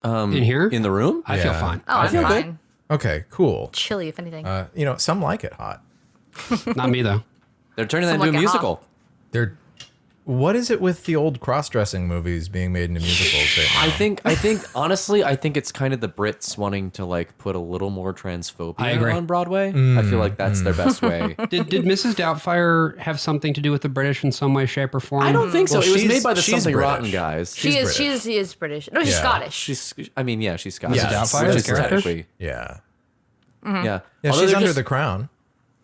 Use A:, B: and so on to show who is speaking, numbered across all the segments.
A: In here?
B: In the room?
A: I feel fine.
C: Oh, I'm fine.
D: Okay, cool.
C: Chilly, if anything.
D: Some like it hot.
A: Not me, though.
B: They're turning that
C: Some
B: into a
C: like it
B: musical.
D: What is it with the old cross-dressing movies being made into musicals right now?
B: I think honestly, I think it's kind of the Brits wanting to like put a little more transphobia on Broadway. I feel like that's their best way.
A: Did Mrs. Doubtfire have something to do with the British in some way, shape, or form?
B: I don't think so.
D: Well,
B: It was
D: she's-
B: made by the
D: she's
B: Something
D: British.
B: Rotten guys.
C: She is British. No, she's Scottish.
B: She's Scottish.
D: Yeah,
A: Doubtfire,
B: She's
A: the character?
B: technically-
D: Yeah.
B: Yeah.
D: Yeah,
B: Although
D: she's
B: they're
D: under
B: just-
D: the crown.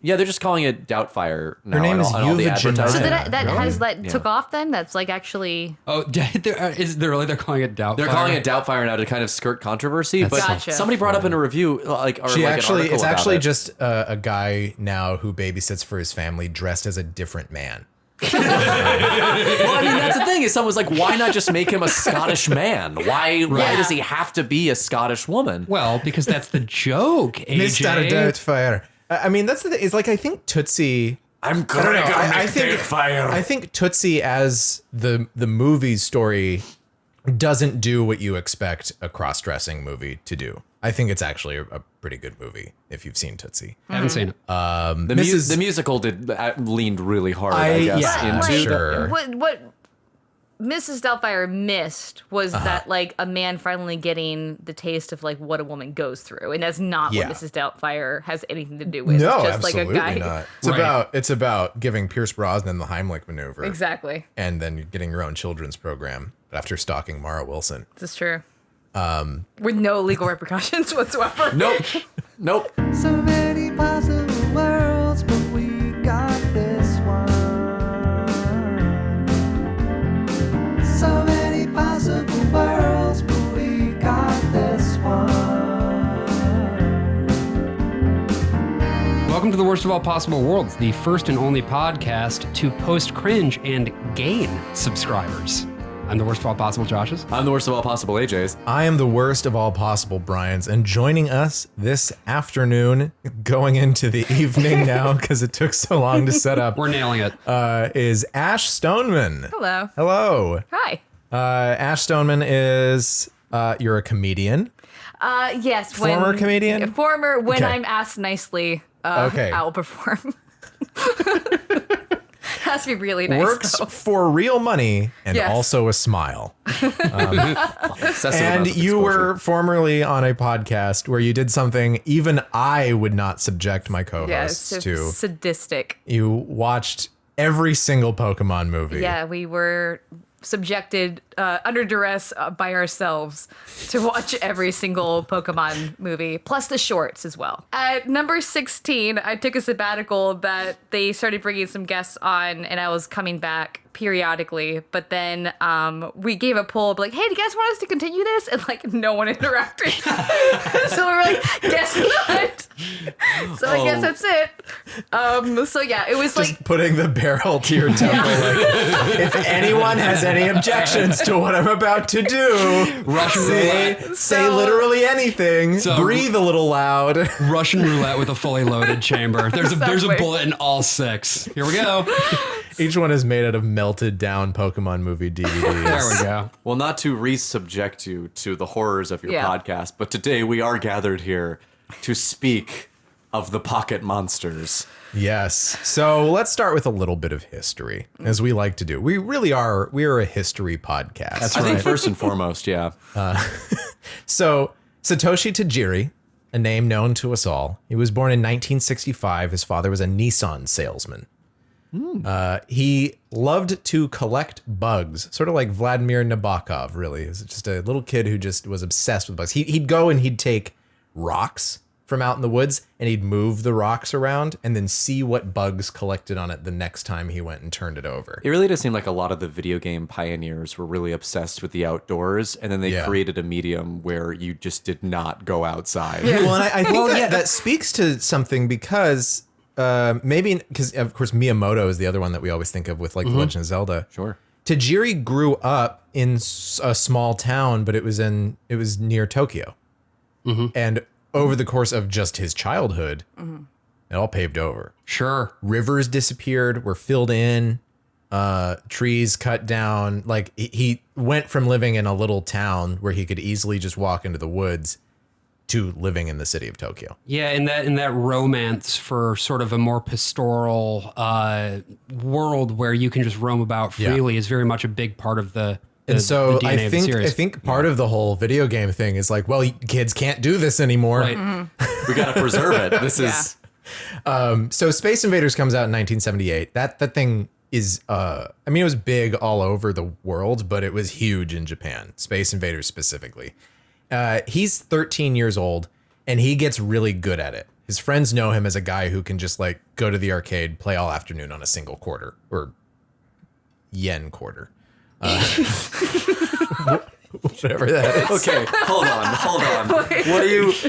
B: Yeah, they're just calling it Doubtfire now.
D: Her name
B: on
D: is
B: all the
D: Yuva
B: advertising.
D: Janaya.
C: So
D: Yeah,
C: that
D: really?
C: has took off then? That's like actually...
A: Oh, is there really? They're calling it Doubtfire?
B: They're calling it Doubtfire now to kind of skirt controversy, but
C: Gotcha.
B: somebody brought up in a review, or like an article
D: It's
B: about
D: actually
B: it.
D: just a guy now who babysits for his family dressed as a different man.
B: Well, I mean, that's the thing. Is someone's like, why not just make him a Scottish man? Why does he have to be a Scottish woman?
A: Well, because that's the joke, AJ.
D: Mr. Doubtfire. I mean, that's the thing. It's like, I think Tootsie...
B: I'm
D: I don't know. I think Tootsie as the movie's story doesn't do what you expect a cross-dressing movie to do. I think it's actually a pretty good movie if you've seen Tootsie.
A: I haven't seen it.
B: The musical leaned really hard, I guess, into
D: sure.
C: What Mrs. Doubtfire missed was that like a man finally getting the taste of like what a woman goes through, and that's not
D: Yeah.
C: what Mrs. Doubtfire has anything to do with.
D: No,
C: it's just
D: absolutely
C: like a guy.
D: not. It's
A: Right.
D: it's about giving Pierce Brosnan the Heimlich maneuver.
C: Exactly,
D: And then getting your own children's program after stalking Mara Wilson.
C: this is true. With no legal repercussions whatsoever.
B: Nope.
E: So many possible worlds, but we got this one. So many possible worlds, but we got this one.
A: Welcome to the Worst of All Possible Worlds, the first and only podcast to post cringe and gain subscribers. I'm the worst of all possible Joshes.
B: I'm the worst of all possible AJs.
D: I am the worst of all possible Bryans, and joining us this afternoon, going into the evening now because it took so long to set up,
A: We're nailing it.
D: is Ash Stoneman.
C: Hello.
D: Hello.
C: Hi.
D: Ash Stoneman is, you're a comedian.
C: Yes.
D: Former comedian?
C: Former. When
D: Okay.
C: I'm asked nicely,
D: Okay.
C: I will perform. Has to be really nice.
D: Works
C: though.
D: for real money and
C: Yes.
D: also a smile.
B: Excessive
D: And
B: amounts of
D: you
B: exposure.
D: were formerly on a podcast where you did something even I would not subject my
C: Yeah,
D: co-hosts
C: it's
D: to.
C: sadistic.
D: You watched every single Pokemon movie.
C: Yeah, we were subjected under duress by ourselves to watch every single Pokemon movie, plus the shorts as well. At number 16, I took a sabbatical that they started bringing some guests on, and I was coming back periodically, but then we gave a poll of like, hey, do you guys want us to continue this? And like no one interacted. So we were like, guess not. So I guess that's it. So yeah, it was
D: Just
C: like,
D: putting the barrel to your temple. Like, if anyone has any objections to what I'm about to do,
A: Russian roulette.
D: say literally anything.
A: So-
D: Breathe a little loud.
A: Russian roulette with a fully loaded chamber. There's a
C: Exactly.
A: bullet in all 6. Here we go.
D: Each one is made out of melted down Pokemon movie DVDs.
A: There we go.
B: Well, not to re-subject you to the horrors of your
C: Yeah.
B: podcast, but today we are gathered here to speak of the pocket monsters.
D: Yes. So let's start with a little bit of history, as we like to do. We really are. We are a history podcast.
B: I think first and foremost, yeah.
D: So Satoshi Tajiri, a name known to us all, he was born in 1965. His father was a Nissan salesman. He loved to collect bugs, sort of like Vladimir Nabokov, really. He was just a little kid who just was obsessed with bugs. He'd go and he'd take rocks from out in the woods and he'd move the rocks around and then see what bugs collected on it the next time he went and turned it over.
B: It really does seem like a lot of the video game pioneers were really obsessed with the outdoors, and then they
D: Yeah.
B: created a medium where you just did not go outside.
D: Well, and I think that speaks to something because maybe because of course Miyamoto is the other one that we always think of with like The Legend of Zelda.
B: Sure.
D: Tajiri grew up in a small town, but it was near Tokyo, and over the course of just his childhood, it all paved over.
A: Sure.
D: Rivers disappeared, were filled in. trees cut down. Like he went from living in a little town where he could easily just walk into the woods to living in the city of Tokyo.
A: Yeah, in that romance for sort of a more pastoral world where you can just roam about freely is very much a big part of the
D: And so
A: the DNA
D: I
A: of the
D: think
A: series.
D: part of the whole video game thing is like, well, kids can't do this anymore.
A: Right.
B: We got to preserve it. This is
D: So Space Invaders comes out in 1978. That thing is, I mean, it was big all over the world, but it was huge in Japan. Space Invaders specifically. He's 13 years old, and he gets really good at it. His friends know him as a guy who can just like go to the arcade, play all afternoon on a single quarter or yen quarter. Whatever that is.
B: okay. Hold on.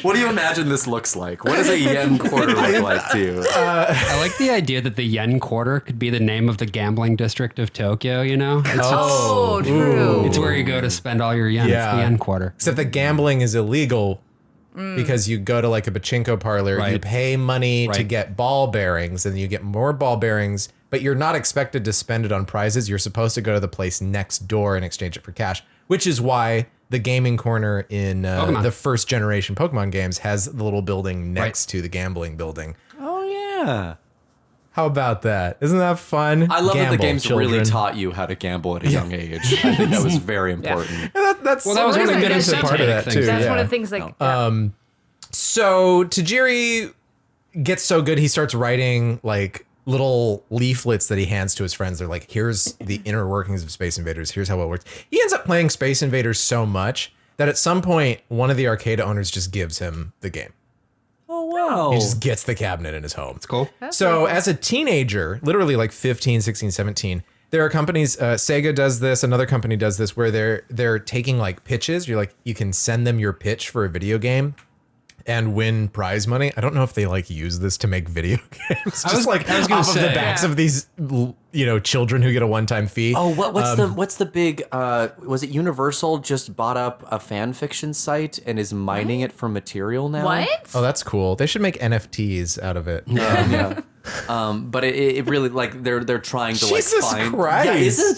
B: What do you imagine this looks like? What does a yen quarter look like to you?
A: I like the idea that the yen quarter could be the name of the gambling district of Tokyo, you know?
C: Oh, true.
A: It's where you go to spend all your yen. It's
D: Yeah.
A: the yen quarter.
D: Except that gambling is illegal because you go to like a pachinko parlor, you
A: Right.
D: pay money to
A: Right.
D: get ball bearings, and you get more ball bearings, but you're not expected to spend it on prizes. You're supposed to go to the place next door and exchange it for cash, which is why the gaming corner in the first generation Pokemon games has the little building next to the gambling building.
B: Oh yeah.
D: How about that? Isn't that fun?
B: I love that the
D: Gamble,
B: games really
D: children.
B: taught you how to gamble at a young age. I think that was very important.
D: That's
A: Well, that was one of the
D: get into part of that
A: things.
D: too.
C: That's
D: yeah.
C: one of the things like
D: So Tajiri gets so good, he starts writing like little leaflets that he hands to his friends. They're like, here's the inner workings of Space Invaders. Here's how it works. He ends up playing Space Invaders so much that at some point, one of the arcade owners just gives him the game.
B: Oh wow.
D: He just gets the cabinet in his home.
A: It's cool.
D: So as a teenager, literally like 15, 16, 17, there are companies, Sega does this, another company does this, where they're taking like pitches. You're like, you can send them your pitch for a video game and win prize money. I don't know if they like use this to make video games.
A: I was gonna
D: off of the
A: say,
D: backs of these, children who get a one-time fee.
B: Oh, what's the big? Was it Universal just bought up a fan fiction site and is mining it for material now?
C: what?
D: Oh, that's cool. They should make NFTs out of it.
B: Yeah. But it really like they're trying to
D: Jesus
B: like find.
D: Christ.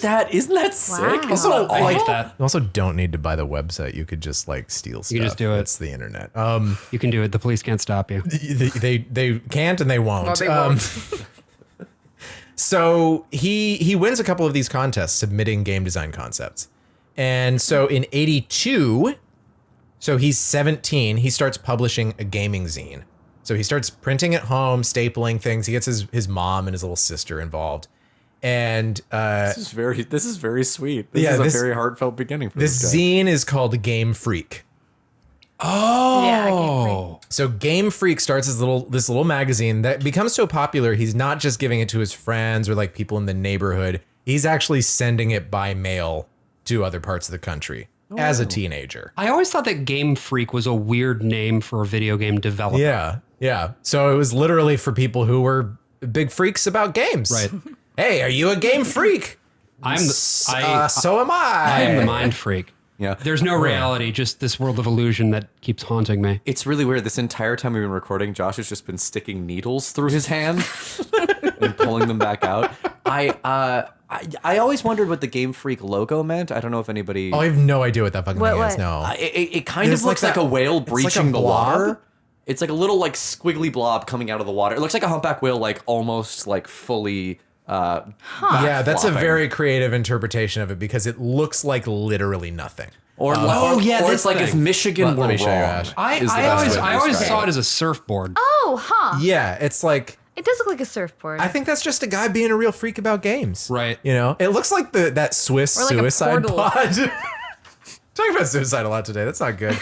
B: Yeah, isn't that sick?
C: Wow.
D: Also,
A: I
D: like,
A: hate that.
D: you also don't need to buy the website. You could just like steal stuff.
A: You just do it.
D: It's the internet.
A: You can do it. The police can't stop you.
D: They can't and they won't.
C: Well, they won't.
D: So he wins a couple of these contests submitting game design concepts. And so in 82, so he's 17, he starts publishing a gaming zine. So he starts printing at home, stapling things. He gets his mom and his little sister involved. And
B: This is very sweet. This
D: Yeah,
B: is a
D: this-
B: very heartfelt beginning for
D: this
B: this guy.
D: zine is called Game Freak.
A: Oh.
D: So Game Freak starts this little magazine that becomes so popular, he's not just giving it to his friends or like people in the neighborhood. He's actually sending it by mail to other parts of the country as a teenager.
A: I always thought that Game Freak was a weird name for a video game developer.
D: Yeah. So it was literally for people who were big freaks about games.
A: Right.
D: Hey, are you a game freak? So am
A: I
D: I.
A: am the mind freak.
B: Yeah.
A: There's no reality, just this world of illusion that keeps haunting me.
B: It's really weird. This entire time we've been recording, Josh has just been sticking needles through his hand and pulling them back out. I always wondered what the Game Freak logo meant. I don't know if anybody.
D: Oh, I have no idea what that fucking thing is.
C: What?
D: No.
B: It kind
D: It's
B: of looks
D: like
B: like,
D: that-
B: a whale
D: it's like a
B: breaching the
D: blob?
B: water. It's like a little like squiggly blob coming out of the water. It looks like a humpback whale, like almost like fully.
D: Yeah, that's a
B: flopping.
D: very creative interpretation of it because it looks like literally nothing.
B: Or,
A: Oh, yeah,
B: or
A: this
B: it's like if
A: thing.
B: Michigan were
D: Let me show you,
B: wrong.
D: Ash.
A: I always saw it as a surfboard.
C: Oh, huh.
D: Yeah, it's like
C: It does look like a surfboard.
D: I think that's just a guy being a real freak about games.
A: Right.
D: You know, it looks like that Swiss
C: Or like a
D: suicide
C: portal.
D: pod. Talking about suicide a lot today. That's not good.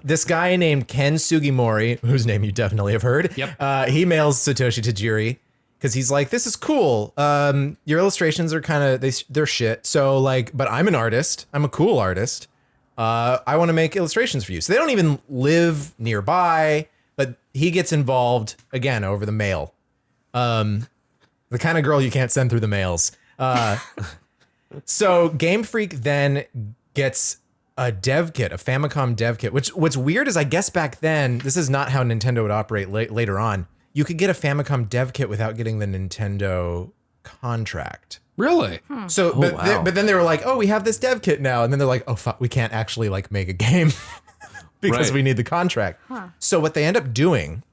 D: This guy named Ken Sugimori, whose name you definitely have heard.
A: Yep.
D: He mails Satoshi Tajiri because he's like, "This is cool. Your illustrations are kind of they're shit. So like, but I'm an artist. I'm a cool artist. I want to make illustrations for you." So they don't even live nearby, but he gets involved again over the mail. The kind of girl you can't send through the mails. So Game Freak then gets a dev kit, a Famicom dev kit, which what's weird is I guess back then, this is not how Nintendo would operate later on. You could get a Famicom dev kit without getting the Nintendo contract.
A: Really?
D: So, but then they were like, oh, we have this dev kit now. And then they're like, oh, fuck, we can't actually like make a game because
B: Right.
D: we need the contract. So what they end up doing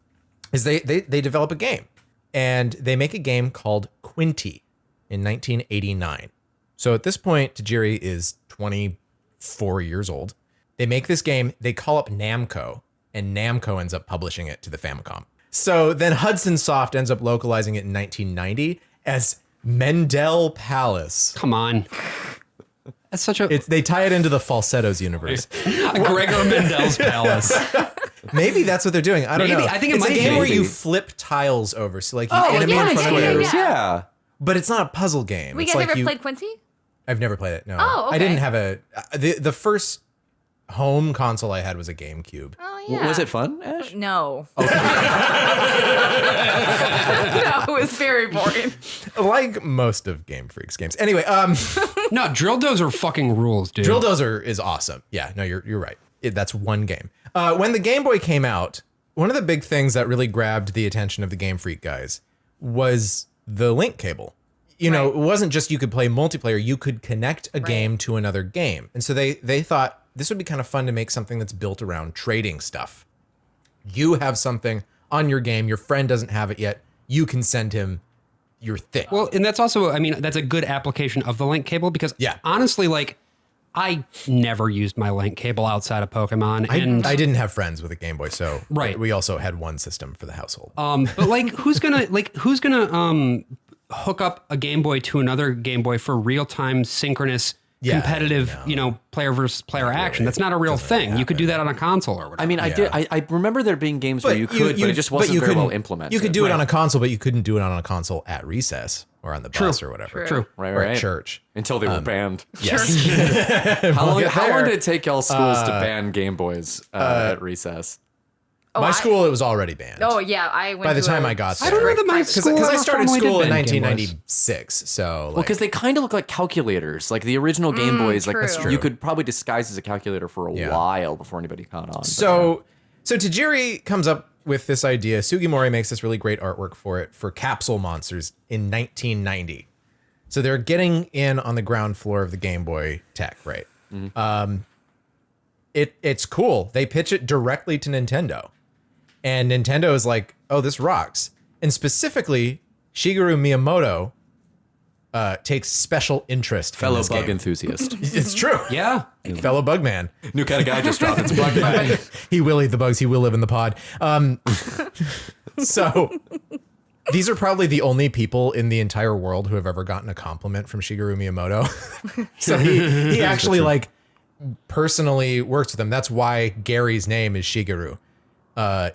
D: is they develop a game, and they make a game called Quinty in 1989. So at this point, Tajiri is 24 years old. They make this game, they call up Namco, and Namco ends up publishing it to the Famicom. So then Hudson Soft ends up localizing it in 1990 as Mendel Palace.
A: Come on. That's such a
D: They tie it into the Falsettos universe.
A: Gregor Mendel's Palace.
D: Maybe that's what they're doing. I don't
A: Maybe.
D: know.
A: I think it
D: it's
A: might
D: a game
A: be.
D: where you
A: Maybe.
D: flip tiles over. So like you
C: Oh,
D: enemy
C: yeah,
D: in front of
C: yeah,
D: you.
C: yeah.
B: Yeah.
D: But it's not a puzzle game.
C: We
D: it's
C: guys
D: like
C: ever
D: you,
C: played Quincy?
D: I've never played it. No.
C: Oh, okay.
D: I didn't have the first home console I had was a GameCube.
C: Oh, yeah.
B: Was it fun, Ash?
C: No. No, it was very boring.
D: Like most of Game Freak's games. Anyway,
A: No, Drill Dozer fucking rules, dude.
D: Drill Dozer is awesome. Yeah, no, you're right. That's one game. When the Game Boy came out, one of the big things that really grabbed the attention of the Game Freak guys was the link cable. You know,
C: Right.
D: it wasn't just you could play multiplayer, you could connect a game to another game. And so they thought this would be kind of fun to make something that's built around trading stuff. You have something on your game, your friend doesn't have it yet, you can send him your thing.
A: Well, and that's also, I mean, that's a good application of the link cable because honestly, like, I never used my link cable outside of Pokemon. And
D: I didn't have friends with a Game Boy, so
A: Right.
D: we also had one system for the household.
A: but like, who's gonna hook up a Game Boy to another Game Boy for real time synchronous competitive, player versus player action? That's not a real thing. You could do that on a console or whatever.
B: I mean, I remember there being games where you could, but it just wasn't
D: you
B: very well
D: couldn't-
B: implemented.
D: You could do it on a console, but you couldn't do it on a console at recess or on the bus or whatever.
A: True.
B: Right,
D: Or
B: right.
D: at church.
B: Until they were banned.
D: Yes.
B: How long
D: there.
B: did it take y'all schools to ban Game Boys at recess?
D: My school, it was already banned.
C: Oh, yeah. I went
D: By the
C: to
D: time
C: a
D: I got there.
A: I don't know that my
D: Because
A: school
D: I
A: ever
D: started
A: formally
D: school
A: did
D: in
A: ban Game Boys.
D: 1996, so
B: Well, because they kind of look like calculators. Like the original Game Boys, like
C: true. That's
D: true.
B: you could probably disguise as a calculator for a while before anybody caught on.
D: So Tajiri comes up with this idea. Sugimori makes this really great artwork for it for Capsule Monsters in 1990. So they're getting in on the ground floor of the Game Boy tech, right? It's cool. They pitch it directly to Nintendo. And Nintendo is like, oh, this rocks. And specifically, Shigeru Miyamoto takes special interest in
B: fellow
D: this
B: bug
D: game.
B: enthusiast.
D: It's true.
A: yeah.
D: Fellow bug man.
B: New kind of guy just dropped. It's bug man.
D: He will eat the bugs. He will live in the pod. So these are probably the only people in the entire world who have ever gotten a compliment from Shigeru Miyamoto. So he actually like personally works with them. That's why Gary's name is Shigeru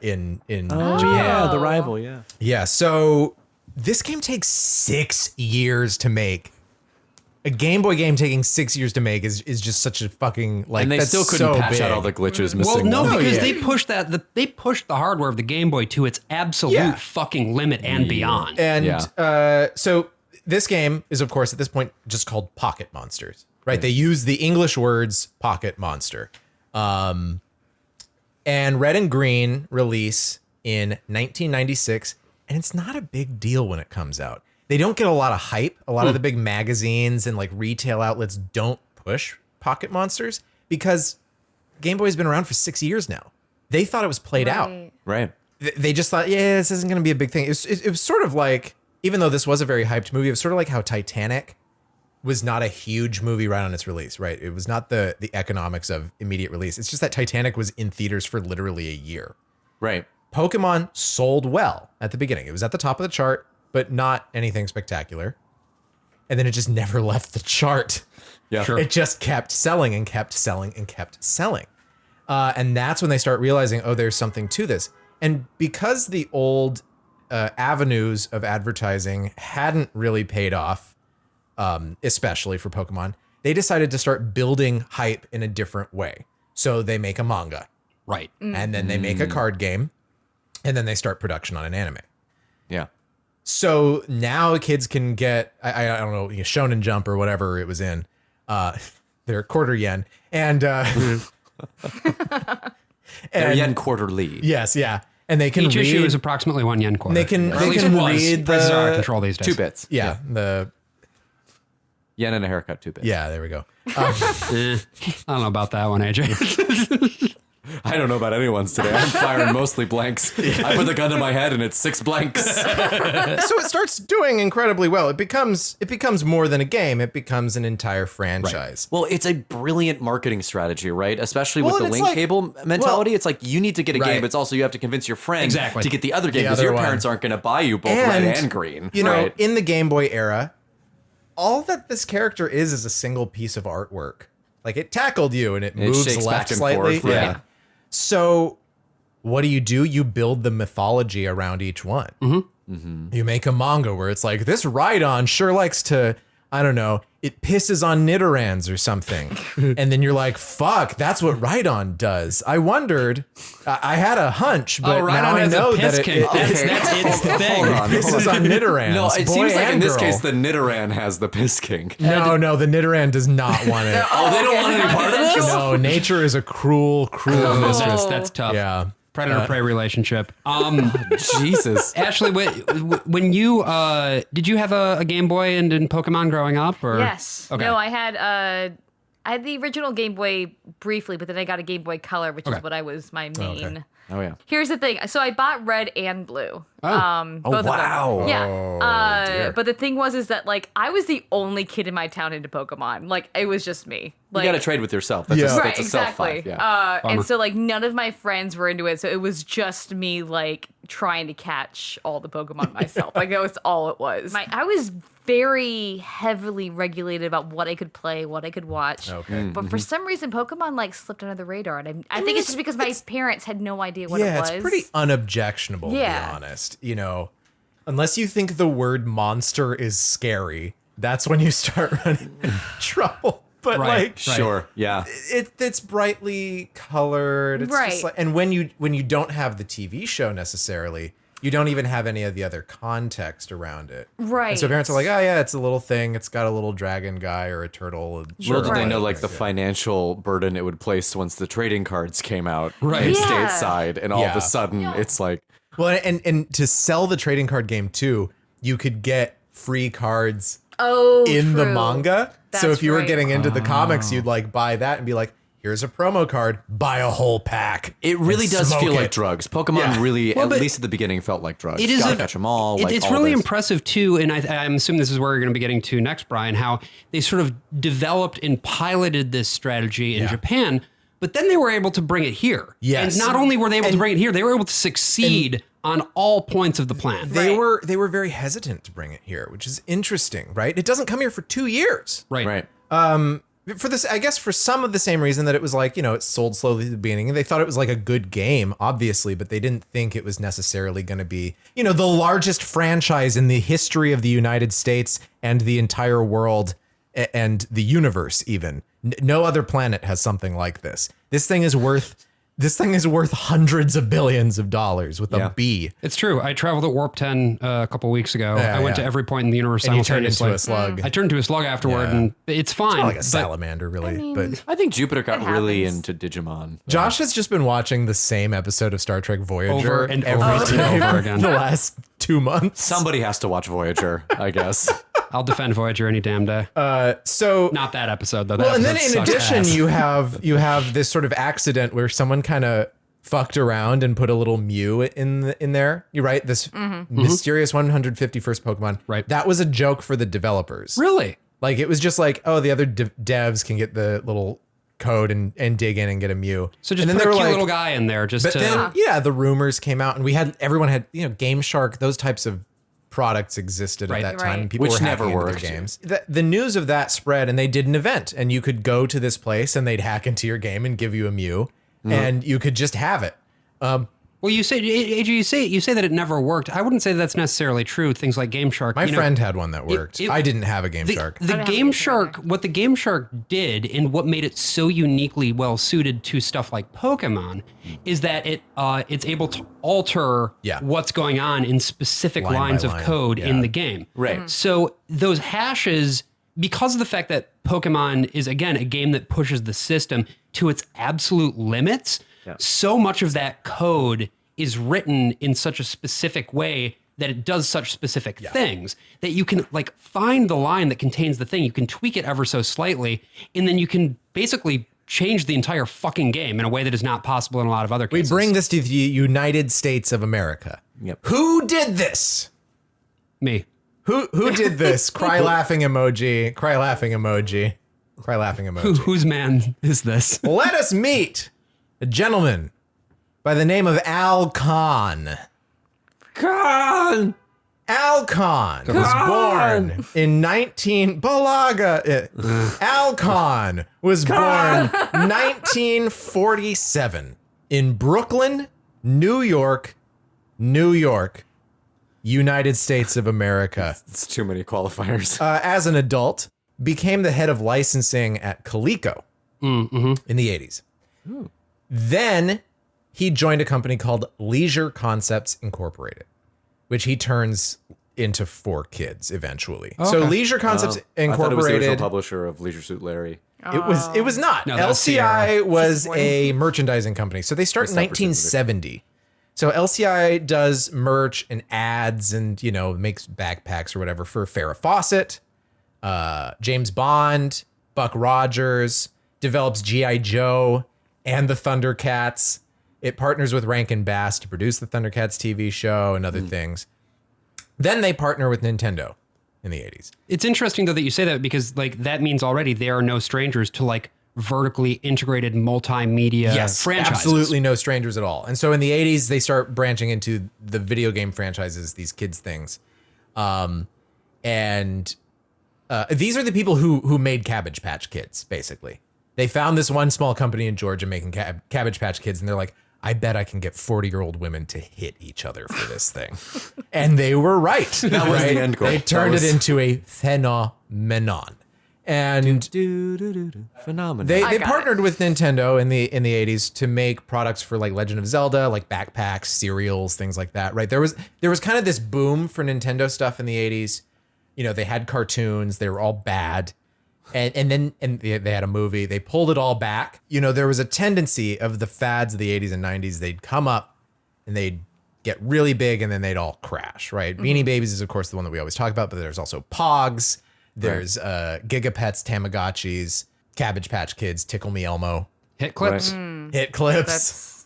D: in Japan.
B: Yeah, the rival. Yeah.
D: Yeah. So this game takes 6 years to make. A Game Boy game taking 6 years to make is just such a fucking like.
B: And they
D: that's
B: still couldn't
D: so
B: patch out
D: big.
B: all the glitches
A: Well,
B: missing.
A: no, because
D: yeah.
A: they pushed the hardware of the Game Boy to its absolute fucking limit and beyond.
D: And so this game is, of course, at this point just called Pocket Monsters, right? They use the English words Pocket Monster. And Red and Green release in 1996, and it's not a big deal when it comes out. They don't get a lot of hype. A lot of the big magazines and like retail outlets don't push Pocket Monsters because Game Boy's been around for 6 years now. They thought it was played out.
B: Right.
D: They just thought, yeah, this isn't going to be a big thing. It was sort of like, even though this was a very hyped movie, it was sort of like how Titanic was not a huge movie right on its release, right? It was not the economics of immediate release. It's just that Titanic was in theaters for literally a year.
B: Right.
D: Pokemon sold well at the beginning. It was at the top of the chart, but not anything spectacular. And then it just never left the chart.
B: Yeah.
A: Sure.
D: It just kept selling and kept selling and kept selling. And that's when they start realizing, oh, there's something to this. And because the old avenues of advertising hadn't really paid off, especially for Pokemon, they decided to start building hype in a different way. So they make a manga,
A: Right.
D: and then they make a card game, and then they start production on an anime.
B: Yeah.
D: So now kids can get, I don't know, Shonen Jump or whatever it was in. They're quarter yen. And,
B: They're yen quarterly.
D: yes, yeah. And they can
A: Each
D: read.
A: issue is approximately 1 yen quarter.
D: They can
A: Or at
D: they
A: least
D: can
A: it was.
D: read
A: Prices are out of
D: the
A: control these days.
B: 2 bits.
D: yeah the
B: Yen and a haircut, 2 bits.
D: yeah there we go.
A: I don't know about that one, AJ.
B: I don't know about anyone's today. I'm firing mostly blanks. I put the gun to my head and it's 6 blanks.
D: So it starts doing incredibly well. It becomes more than a game. It becomes an entire franchise.
B: Well, it's a brilliant marketing strategy, right? Especially
D: Well,
B: with the
D: and it's
B: link
D: like-
B: cable mentality.
D: well,
B: It's like you need to get a
D: right.
B: game, but it's also you have to convince your friend
A: Exactly.
B: to get the other game
D: The
B: because
D: other
B: your
D: one.
B: parents aren't going to buy you both red and green.
D: You know,
B: right?
D: in the Game Boy era, all that this character is a single piece of artwork. Like it tackled you and it moves
B: shakes
D: left
B: back and
D: slightly.
B: forth,
D: Yeah.
B: right.
D: So what do? You build the mythology around each one. Mm-hmm. You make a manga where it's like, this Rhydon sure likes to, I don't know, it pisses on Nidorans or something. And then you're like, fuck, that's what Rhydon does. I wondered, I had a hunch, but
A: Rhydon
D: now I
A: has
D: know
A: a piss
D: that it
A: kink. That's its thing.
B: Hold on.
D: pisses on Nidorans.
B: No, it
D: boy
B: seems like in
D: and
B: this
D: girl.
B: case the Nidoran has the piss kink.
D: No, the Nidoran does not want it.
B: Oh, they don't want any part of this?
D: No, nature is a cruel mistress.
A: That's tough.
D: Yeah.
A: Predator-prey relationship.
B: Jesus.
A: Ashley, when you did you have a Game Boy and Pokemon growing up? Or
C: Yes.
A: Okay.
C: No, I had the original Game Boy briefly, but then I got a Game Boy Color, which is what I was my main.
B: Oh, yeah.
C: Here's the thing. So I bought red and blue.
A: Oh.
C: Both
B: wow.
C: of them. Yeah.
D: dear.
C: But the thing is that like I was the only kid in my town into Pokemon. Like it was just me. Like
B: You got to trade with yourself. That's
D: Yeah.
B: a,
C: right,
B: that's a self
C: exactly.
B: 5. Yeah.
C: And so like none of my friends were into it, so it was just me like trying to catch all the Pokemon myself. Like that was all it was. I was very heavily regulated about what I could play, what I could watch.
D: Okay.
C: But for some reason, Pokemon like slipped under the radar, and I think it's just because my parents had no idea what it was.
D: It's pretty unobjectionable, to be honest. You know, unless you think the word monster is scary, that's when you start running trouble. But
A: Right,
D: like,
B: Sure. Yeah.
D: it's brightly colored. It's
C: Right.
D: just like, and when you don't have the TV show necessarily, you don't even have any of the other context around it.
C: Right.
D: And so parents are like, oh yeah, it's a little thing. It's got a little dragon guy or a turtle. And
B: Little did they
C: Right.
B: know, like, the financial burden it would place once the trading cards came out
A: Right.
C: Yeah.
B: stateside, and all of
D: Yeah.
B: a sudden it's like,
D: Well, and to sell the trading card game too, you could get free cards in the
C: true.
D: manga. So
C: That's
D: if you were
C: right.
D: getting into the comics, you'd like buy that and be like, here's a promo card, buy a whole pack.
B: it really
D: and
B: does
D: smoke
B: feel like
D: it.
B: drugs. Pokemon
D: Yeah.
B: really,
A: Well,
B: at
A: but
B: least at the beginning, felt like drugs.
A: It is
B: Gotta
A: a-
B: catch them all. Like,
A: it's
B: all
A: really
B: this.
A: impressive too, and I'm assuming this is where you're going to be getting to next, Brian. How they sort of developed and piloted this strategy in Japan, but then they were able to bring it here.
D: Yes.
A: and not only were they able to bring it here, they were able to succeed on all points of the plan.
D: They
C: Right.
D: were very hesitant to bring it here, which is interesting, right? It doesn't come here for 2 years.
A: Right.
D: For this, I guess for some of the same reason that it was like, you know, it sold slowly at the beginning and they thought it was like a good game, obviously, but they didn't think it was necessarily going to be, you know, the largest franchise in the history of the United States and the entire world and the universe even. No other planet has something like this. This thing is worth hundreds of billions of dollars with
B: Yeah.
D: a B.
A: It's true. I traveled at Warp 10 a couple weeks ago.
D: Yeah,
A: I went
D: yeah.
A: to every point in the universe
D: And you turned
A: simultaneously.
D: into a slug.
A: I turned into a slug afterward,
D: Yeah.
A: and it's fine.
D: Not like a
A: but-
D: salamander, really. But
B: I think Jupiter got
C: It
B: really
C: happens.
B: into Digimon.
D: Josh has just been watching the same episode of Star Trek Voyager
A: Over and
D: every
A: over and
D: time
A: over again.
D: the last 2 months.
B: Somebody has to watch Voyager, I guess.
A: I'll defend Voyager any damn day.
D: So
A: Not that episode though. That
D: well, and then
A: episode
D: in
A: sucks
D: addition,
A: ass.
D: you have this sort of accident where someone kind of fucked around and put a little Mew in there. You're right. This mysterious 151st Pokemon.
A: Right.
D: That was a joke for the developers.
A: Really?
D: Like it was just like, oh, the other devs can get the little code and dig in and get a Mew.
A: So just
D: and then
A: put
D: they
A: a
D: were
A: cute
D: like,
A: little guy in there just
D: But
A: to.
D: then, yeah, the rumors came out, and everyone had, you know, Game Shark, those types of products existed
A: Right.
D: at that time.
C: Right.
D: And people
B: Which
D: were
B: never
D: hacking into their
B: worked.
D: games. The news of that spread, and they did an event, and you could go to this place, and they'd hack into your game and give you a Mew, and you could just have it.
A: Well, you say, AJ, you say that it never worked. I wouldn't say that's necessarily true. Things like Game Shark.
D: My
A: you know,
D: friend had one that worked. I didn't have a Game Shark.
A: The
C: have a
A: Game
C: Game
A: Shark,
C: Shark.
A: what the Game Shark did, and what made it so uniquely well suited to stuff like Pokemon, is that it's able to alter
D: Yeah.
A: what's going on in specific
D: Line by
A: lines of
D: line,
A: code
D: yeah.
A: in the game.
B: Right.
A: So those hashes, because of the fact that Pokemon is again a game that pushes the system to its absolute limits, so much of that code is written in such a specific way that it does such specific things that you can like find the line that contains the thing. You can tweak it ever so slightly, and then you can basically change the entire fucking game in a way that is not possible in a lot of other cases.
D: We bring this to the United States of America.
B: Yep.
D: Who did this?
A: Me.
D: Who did this? Cry laughing emoji. Cry laughing emoji. Cry laughing emoji.
A: Whose man is this?
D: Let us meet a gentleman by the name of Al Kahn.
B: Con!
D: Al Kahn was born in 19... Balaga. Al Kahn was born 1947 in Brooklyn, New York, United States of America.
B: It's too many qualifiers.
D: As an adult, became the head of licensing at Coleco in the 80s. Ooh. Then he joined a company called Leisure Concepts Incorporated, which he turns into 4Kids eventually. Okay. So Leisure Concepts Incorporated.
B: I thought it was the original publisher of Leisure Suit Larry.
D: It was not. No, LCI was a merchandising company. So they start in 1970. So LCI does merch and ads and, you know, makes backpacks or whatever for Farrah Fawcett, James Bond, Buck Rogers, develops G.I. Joe and the Thundercats. It partners with Rankin Bass to produce the Thundercats TV show and other things. Then they partner with Nintendo in the 80s.
A: It's interesting, though, that you say that because, like, that means already they are no strangers to, like, vertically integrated multimedia franchises.
D: Absolutely no strangers at all. And so in the 80s, they start branching into the video game franchises, these kids things. And these are the people who made Cabbage Patch Kids, basically. They found this one small company in Georgia making Cabbage Patch Kids, and they're like, I bet I can get 40-year-old women to hit each other for this thing. And they were right.
B: That was the end goal.
D: They turned it into a phenomenon. And
B: phenomenon.
D: They partnered with Nintendo in the 80s to make products for like Legend of Zelda, like backpacks, cereals, things like that, right? There was kind of this boom for Nintendo stuff in the 80s. You know, they had cartoons, they were all bad. And then they had a movie. They pulled it all back. You know, there was a tendency of the fads of the 80s and 90s. They'd come up and they'd get really big and then they'd all crash, right? Beanie Babies is, of course, the one that we always talk about, but there's also Pogs. There's Gigapets, Tamagotchis, Cabbage Patch Kids, Tickle Me Elmo.
A: Hit Clips.
D: Hit Clips.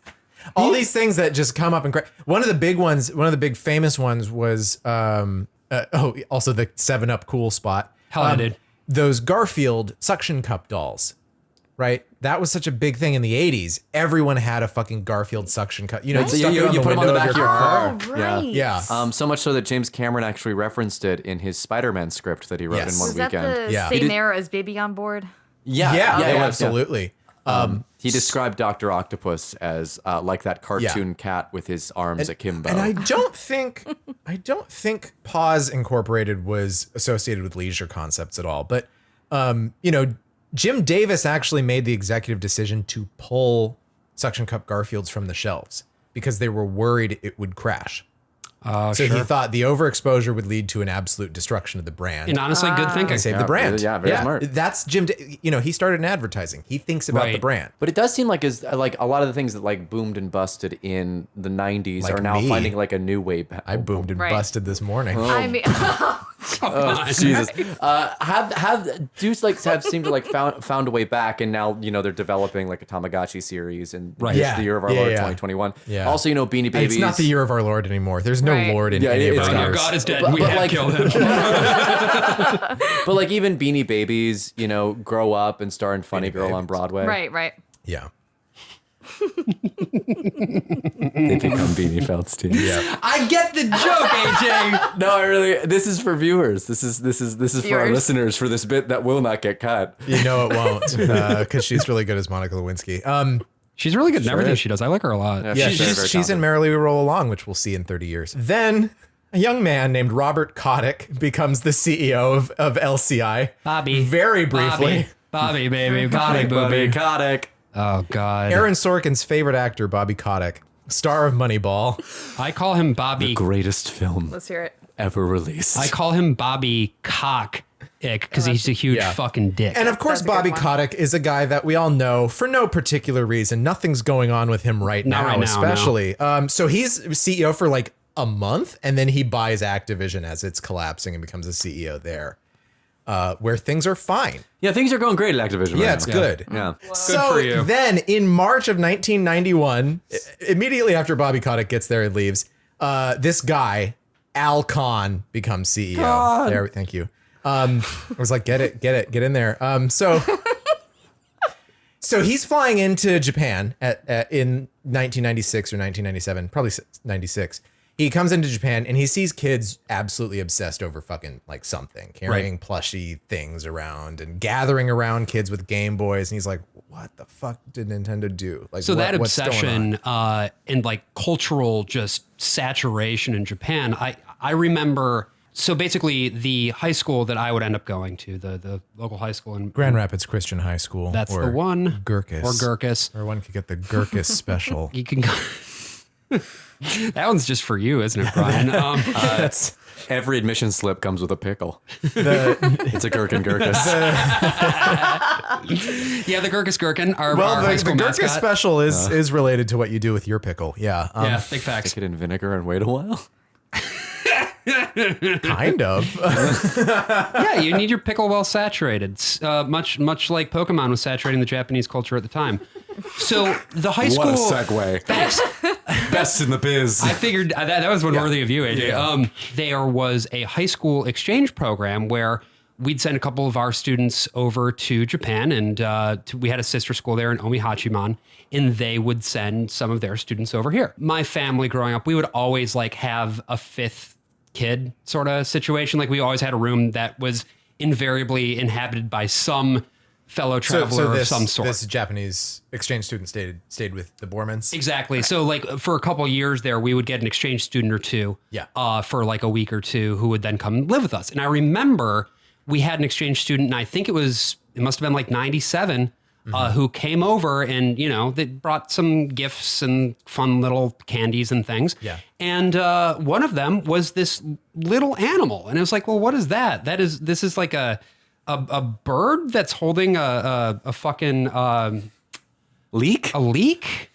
D: All these things that just come up and crash. One of the big ones, one of the big famous ones was, also the 7-Up Cool spot.
A: Hell I did.
D: Those Garfield suction cup dolls, right? That was such a big thing in the 80s. Everyone had a fucking Garfield suction cup. You know,
B: you put them on the back of your car.
C: Oh, right.
D: Yeah.
B: So much so that James Cameron actually referenced it in his Spider-Man script that he wrote in one
C: Was
B: weekend.
C: that the same era as Baby on Board?
B: Yeah,
D: absolutely.
B: He described Dr. Octopus as like that cartoon cat with his arms akimbo.
D: And I don't think Paws Incorporated was associated with Leisure Concepts at all. But you know, Jim Davis actually made the executive decision to pull Suction Cup Garfields from the shelves because they were worried it would crash. So he thought the overexposure would lead to an absolute destruction of the brand.
A: And honestly, good thinking.
D: Save the brand.
B: Yeah, very smart.
D: That's Jim. You know, he started in advertising. He thinks about the brand.
B: But it does seem like like a lot of the things that like boomed and busted in the 90s
D: Like
B: are now
D: me.
B: finding like a new way back.
D: I boomed and busted this morning.
C: I mean,
B: Jesus. Have dudes like have seemed to like found a way back, and now you know they're developing like a Tamagotchi series, and it's the year of our Lord 2021.
D: Yeah.
B: Also, you know, Beanie Babies.
D: It's not the year of our Lord anymore. There's no Lord in any of our
A: Our
D: years.
A: God is dead. We have killed him.
B: But like even Beanie Babies, you know, grow up and star in Funny Girl on Broadway.
C: right.
D: Yeah.
B: They become Beanie Feldstein.
D: Yeah.
A: I get the joke, AJ.
B: No, I really. This is for viewers. This is for our
C: Viewers.
B: listeners for this bit that will not get cut.
D: You know it won't, because she's really good as Monica Lewinsky.
A: She's really good in everything she does. I like her a lot.
D: Yeah,
B: She's very
D: she's
B: talented.
D: in Merrily We Roll Along, which we'll see in 30 years. Then a young man named Robert Kotick becomes the CEO of LCI.
A: Bobby.
D: Very briefly.
A: Bobby, baby. Bobby,
B: Bobby
A: booby.
B: Kotick.
A: Oh, God.
D: Aaron Sorkin's favorite actor, Bobby Kotick, star of Moneyball.
A: I call him Bobby.
B: Greatest film
C: Let's hear it.
B: ever released.
A: I call him Bobby Cock ick because he's a huge fucking dick.
D: And of course,
C: That's a good
D: Bobby
C: one.
D: Kotick is a guy that we all know for no particular reason. Nothing's going on with him right
A: Not
D: now,
A: right now,
D: especially. So he's CEO for like a month, and then he buys Activision as it's collapsing and becomes a CEO there, where things are fine.
B: Yeah, things are going great at Activision.
D: Yeah,
B: right
D: it's
B: now.
D: good.
B: Yeah.
D: So
A: for you.
D: then in March of 1991, immediately after Bobby Kotick gets there and leaves, this guy, Al Kahn, becomes CEO. There, thank you. I was like, get in there. So he's flying into Japan in 1996 or 1997, probably 96. He comes into Japan and he sees kids absolutely obsessed over fucking like something, carrying plushy things around and gathering around kids with Game Boys. And he's like, what the fuck did Nintendo do? Like,
A: So that
D: what's going on?
A: obsession and like cultural just saturation in Japan, I remember. So basically, the high school that I would end up going to, the local high school in
D: Grand Rapids Christian High School.
A: that's
D: or
A: the one.
D: Gurkus.
A: Or Gurkus.
D: Or one could get the Gurkus special.
A: You can go. That one's just for you, isn't it, Brian?
D: That's
B: Every admission slip comes with a pickle. It's a gherkin gurkus.
A: Yeah, the Gurkus Gherkin, our
D: well,
A: high
D: the
A: school
D: Gurkus
A: mascot.
D: special is related to what you do with your pickle. Yeah.
A: Yeah, big facts.
B: Stick it in vinegar and wait a while.
D: Kind of.
A: Yeah, you need your pickle well saturated, much like Pokemon was saturating the Japanese culture at the time. So the high school.
B: What a segue.
A: Thanks.
B: Best in the biz.
A: I figured that was one worthy of you, AJ.
D: Yeah.
A: There was a high school exchange program where we'd send a couple of our students over to Japan, and we had a sister school there in Omihachiman, and they would send some of their students over here. My family growing up, we would always like have a fifth kid sort of situation. Like we always had a room that was invariably inhabited by some fellow traveler of some sort.
D: This Japanese exchange student stayed with the Bormans.
A: Exactly. So like for a couple of years there, we would get an exchange student or two for like a week or two who would then come live with us. And I remember we had an exchange student, and I think it must have been like 97, who came over, and, you know, they brought some gifts and fun little candies and things.
D: Yeah.
A: And one of them was this little animal. And it was like, well, what is that? This is like a bird that's holding a fucking
B: Leak?
A: a leak.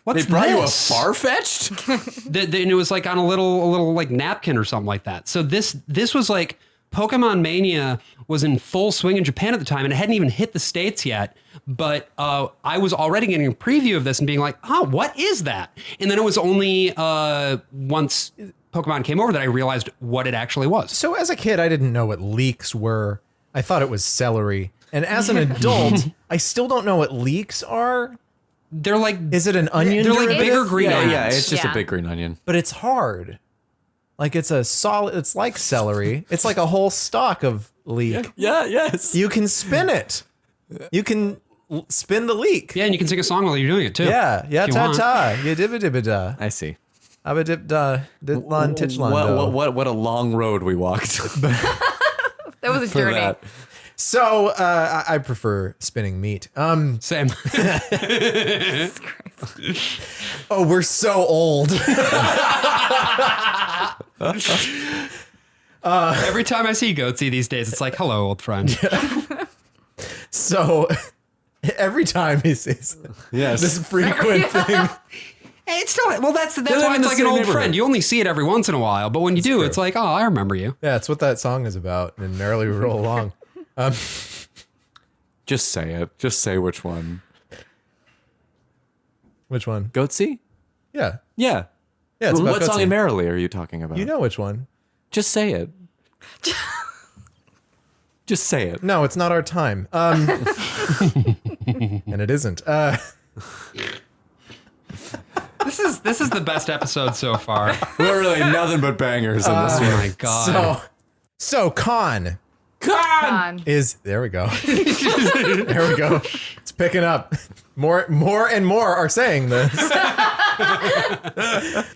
A: What's
B: They brought you a
A: this?
B: far-fetched?
A: And it was like on a little like napkin or something like that. So this was like Pokemon Mania was in full swing in Japan at the time, and it hadn't even hit the States yet. But I was already getting a preview of this and being like, oh, what is that? And then it was only once Pokemon came over that I realized what it actually was.
D: So as a kid, I didn't know what leeks were. I thought it was celery. And as an adult, I still don't know what leeks are.
A: They're like,
D: Is it an onion?
A: they're like
D: derivative?
A: bigger green onions.
B: Yeah, it's just
C: Yeah.
B: a big green onion.
D: But it's hard. Like it's a solid. It's like celery. It's like a whole stalk of leek.
B: Yeah, yes.
D: You can spin it. You can spin the leek.
A: Yeah, and you can sing a song while you're doing it too.
D: Yeah.
A: if you
D: Ta
A: want.
D: ta. Ya dibba dibba da.
B: I see.
D: Abba dip da. Ditlan titchlan.
B: What a long road we walked
C: That was a
B: for
C: journey.
B: that.
D: So I prefer spinning meat.
A: Same.
D: Oh, we're so old.
A: Every time I see Goatsy these days, it's like, hello, old friend.
D: So every time he says
B: Yes.
D: this frequent thing.
A: Hey, it's still, well, that's
B: live
A: why
B: in
A: it's
B: the
A: like an
B: same
A: old
B: neighborhood.
A: friend. You only see it every once in a while, but when you do,
D: true.
A: it's like, oh, I remember you.
D: Yeah, that's what that song is about. And merrily we roll along.
B: Just say it. Just say which one.
D: Which one?
B: Goatsy?
D: Yeah.
B: Yeah.
D: Yeah, it's about
B: What song
D: Gutsy.
B: in Merrily are you talking about?
D: You know which one.
B: Just say it. Just say it.
D: No, it's not our time. And it isn't.
A: This is the best episode so far.
B: We're really nothing but bangers in this
A: Oh
B: one.
A: my god.
D: So Con
C: On.
D: is there we go. There we go. It's picking up. More and more are saying this.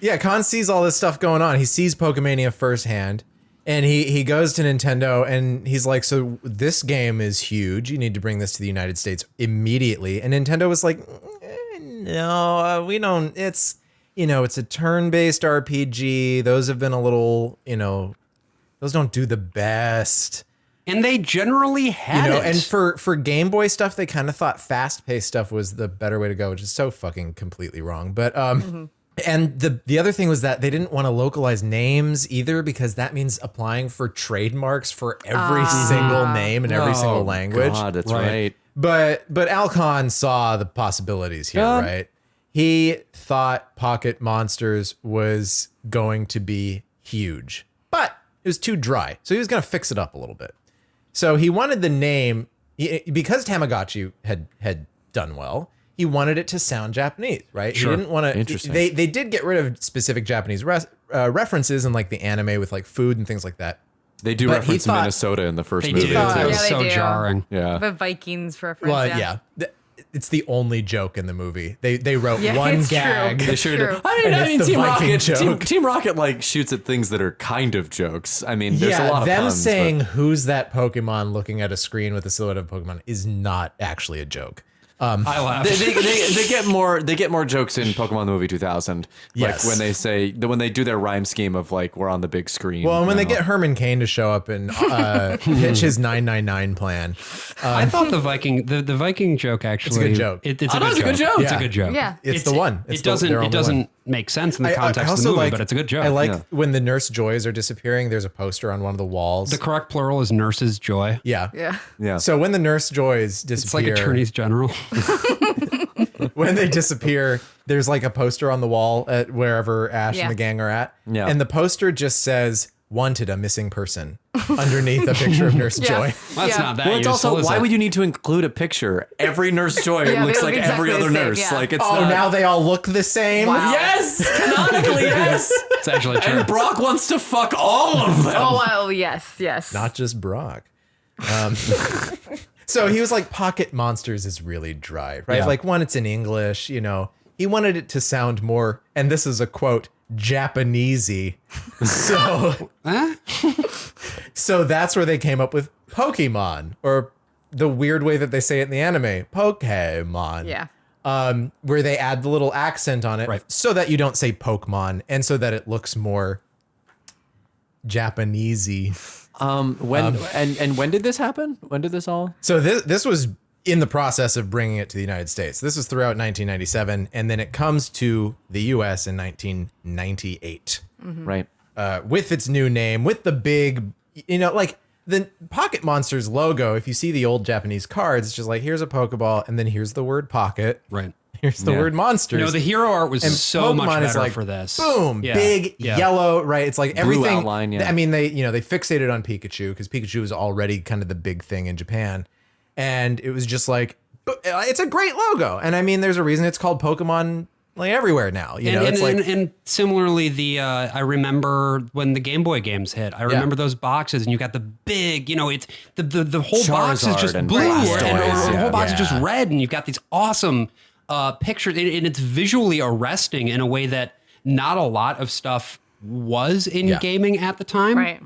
D: Yeah, Con sees all this stuff going on. He sees Pokemania firsthand. And he goes to Nintendo and he's like, so this game is huge. You need to bring this to the United States immediately. And Nintendo was like, no, we don't. It's, it's a turn-based RPG. Those have been a little, those don't do the best.
A: And they generally had it.
D: And for Game Boy stuff, they kind of thought fast-paced stuff was the better way to go, which is so fucking completely wrong. But and the other thing was that they didn't want to localize names either, because that means applying for trademarks for every single name in every single language.
B: God, that's right.
D: But Alcon saw the possibilities here, right? He thought Pocket Monsters was going to be huge, but it was too dry. So he was going to fix it up a little bit. So he wanted the name, because Tamagotchi had done well, he wanted it to sound Japanese, right?
A: Sure.
D: He didn't want to.
B: Interesting.
D: They did get rid of specific Japanese references in like the anime with like food and things like that.
B: They do
D: But he
B: reference
D: thought-
B: Minnesota in the first
A: They
B: movie.
A: do.
D: thought-
A: It was
C: Yeah, they
A: so
C: do.
A: jarring.
B: Yeah.
C: The Vikings reference.
D: Well, yeah. It's the only joke in the movie. They wrote
C: Yeah,
D: one
C: it's true.
D: gag.
C: They should
B: Sure.
C: True.
B: I mean,
D: it's the
B: Team
D: Viking
B: Rocket.
D: joke.
B: Team Rocket like shoots at things that are kind of jokes. I mean, there's a lot of
D: them
B: puns,
D: saying "Who's that Pokemon?" looking at a screen with a silhouette of Pokemon is not actually a joke.
A: I laughed.
B: they get more jokes in Pokemon the movie 2000.
D: Yes.
B: Like when they do their rhyme scheme of like we're on the big screen.
D: Well, and when they
B: now.
D: get Herman Cain to show up and pitch his 999 plan,
A: I thought the Viking joke actually.
D: good joke.
A: It's
B: Oh,
A: a
B: no,
A: good
B: it's a good joke.
A: It's a
D: Yeah.
A: good joke.
C: Yeah.
D: it's the one. It's
A: It
D: their
A: doesn't.
D: only
A: It doesn't
D: one.
A: make sense in the
D: I
A: context of
D: also
A: the movie,
D: like,
A: but it's a good joke.
D: I like
B: Yeah.
D: when the Nurse Joys are disappearing. There's a poster on one of the walls.
A: the correct plural is nurses joy.
D: yeah.
C: Yeah.
B: Yeah.
D: So when the Nurse Joys
A: It's like
D: disappear,
A: attorneys general.
D: when they disappear, there's like a poster on the wall at wherever Ash
C: Yeah.
D: and the gang are at.
B: Yeah.
D: And the poster just says, "Wanted, a missing person," underneath a picture of Nurse
C: Yeah.
D: Joy.
A: That's
C: Yeah.
A: not that
B: Well, it's
A: useful,
B: also
A: is
B: why
A: it?
B: would you need to include a picture? Every Nurse Joy
C: Yeah, they
B: looks
C: look
B: like
C: exactly
B: every other
C: the same,
B: nurse.
C: yeah.
B: Like it's
D: Oh,
B: not,
D: now they all look the same?
C: Wow.
B: yes, canonically yes.
A: It's actually true.
B: And Brock wants to fuck all of them.
C: Oh, well, yes.
D: Not just Brock. So he was like, Pocket Monsters is really dry, right?
A: Yeah.
D: Like, one, it's in English, He wanted it to sound more, and this is a quote, Japanesey. So, so that's where they came up with Pokemon, or the weird way that they say it in the anime, Pokemon.
C: Yeah.
D: Where they add the little accent on it,
A: Right.
D: so that you don't say Pokemon, and so that it looks more Japanesey.
B: When did this happen? When did this all?
D: So this was in the process of bringing it to the United States. This was throughout 1997, and then it comes to the U.S. in 1998
B: Right.
D: with its new name, with the big, like the Pocket Monsters logo. If you see the old Japanese cards, it's just like, here's a Pokeball, and then here's the word Pocket.
A: Right.
D: Here's the
B: Yeah.
D: word Monsters.
A: The hero art was so much
D: Pokemon
A: better
D: is like,
A: for this.
D: Boom,
A: Yeah.
D: big
A: Yeah.
D: yellow, right? It's like everything.
B: outline, yeah.
D: I mean, they fixated on Pikachu because Pikachu was already kind of the big thing in Japan, and it was just like, it's a great logo, and I mean, there's a reason it's called Pokemon like everywhere now. It's like
A: And similarly, I remember when the Game Boy games hit. I remember those boxes, and you got the big, it's the whole box is
B: Charizard
A: just
B: and
A: blue,
B: Blastoise,
A: or the
B: yeah.
A: whole box is just
D: Yeah.
A: red, and you've got these awesome pictures, and it's visually arresting in a way that not a lot of stuff was in
D: Yeah.
A: gaming at the time.
C: Right.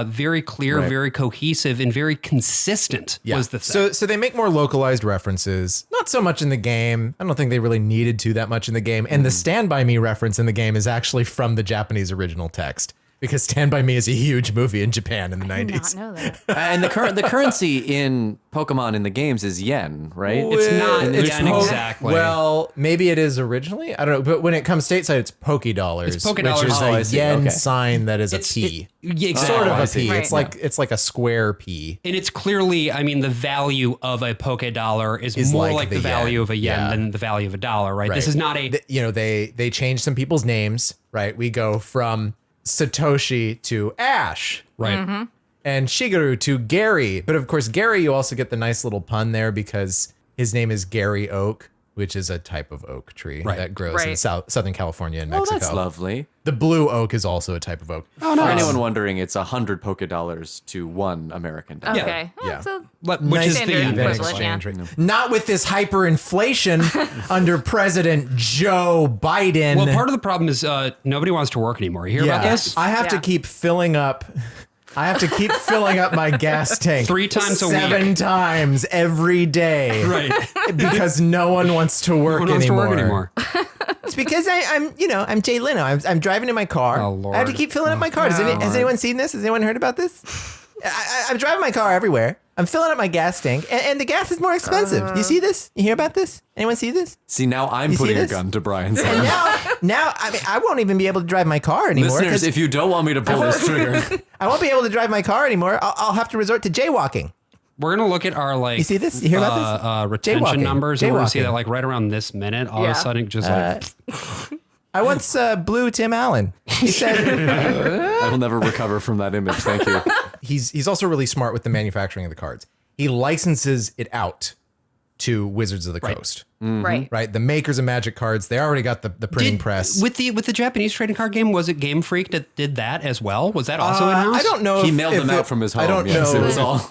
A: Very clear,
B: Right.
A: very cohesive, and very consistent was the thing.
D: So they make more localized references, not so much in the game. I don't think they really needed to that much in the game. And the Stand By Me reference in the game is actually from the Japanese original text, because Stand By Me is a huge movie in Japan in the
C: I did
D: 90s.
C: not know that.
B: And the currency in Pokemon in the games is yen, right?
A: It's not
D: It's
A: yen exactly.
D: Well, maybe it is originally. I don't know. But when it comes stateside, it's Poké
A: It's Poké
D: which
A: dollars.
D: is
B: Oh, I
D: a
B: see.
D: yen
B: Okay.
D: sign that is a P.
A: Yeah, exactly.
D: Sort of
B: I
D: a
B: see.
D: P.
C: Right.
D: It's like a square P.
A: And it's clearly, I mean, the value of a Poké dollar is more
D: like
A: like
D: the
A: the value
D: yen.
A: of a yen
D: Yeah.
A: than the value of a dollar, right? This
D: Right.
A: is not a.
D: They changed some people's names, right? We go from Satoshi to Ash,
A: Right.
D: and Shigeru to Gary. But of course, Gary, you also get the nice little pun there because his name is Gary Oak, which is a type of oak tree
A: Right.
D: that grows in
C: Right.
D: Southern California and
B: Oh,
D: Mexico.
B: that's lovely.
D: The blue oak is also a type of oak.
A: Oh,
B: For
A: no.
B: anyone wondering, it's 100 Poké dollars to 1 American dollar.
C: Okay.
D: Yeah.
C: So
A: Which
D: Nice
A: is the
C: standard
A: yen.
D: even
C: equivalent,
D: exchange
C: yeah.
D: rate. Not with this hyperinflation under President Joe Biden.
A: Well, part of the problem is nobody wants to work anymore. You hear about this?
D: I have to
C: Yeah.
D: keep filling up. I have to keep filling up my gas tank
A: 3 times a week.
D: 7 times every day.
A: Right.
D: Because no one wants to work
A: No one wants to
D: anymore.
A: work anymore.
D: It's because I'm Jay Leno. I'm driving in my car.
A: Oh, Lord.
D: I have to keep filling up my car. Has anyone seen this? Has anyone heard about this? I'm driving my car everywhere. I'm filling up my gas tank, and the gas is more expensive. You see this? You hear about this? Anyone see this?
B: See, now I'm
D: You see
B: putting a
D: this?
B: gun to Brian's
D: And
B: head.
D: now, I mean, I won't even be able to drive my car anymore.
B: Listeners,
D: 'cause
B: if you don't want me to pull this trigger,
D: I won't be able to drive my car anymore. I'll have to resort to jaywalking.
A: We're gonna look at our like.
D: You see this? You hear about this?
A: Retention
D: Jaywalking.
A: numbers, and we're gonna see
D: Jaywalking.
A: that like right around this minute, all of
C: Yeah.
A: a sudden, just like
D: I once blew Tim Allen. He said
B: I will never recover from that image. Thank you.
D: he's also really smart with the manufacturing of the cards. He licenses it out to Wizards of the Coast.
C: Right.
D: Right, the makers of Magic cards, they already got the printing press.
A: with the Japanese trading card game. Was it Game Freak that did that as well? Was that also in house?
D: I don't know.
B: He
D: if,
B: mailed
D: if
B: them
D: it-
B: out from his home.
D: I don't
B: Yes,
D: know.
B: it was all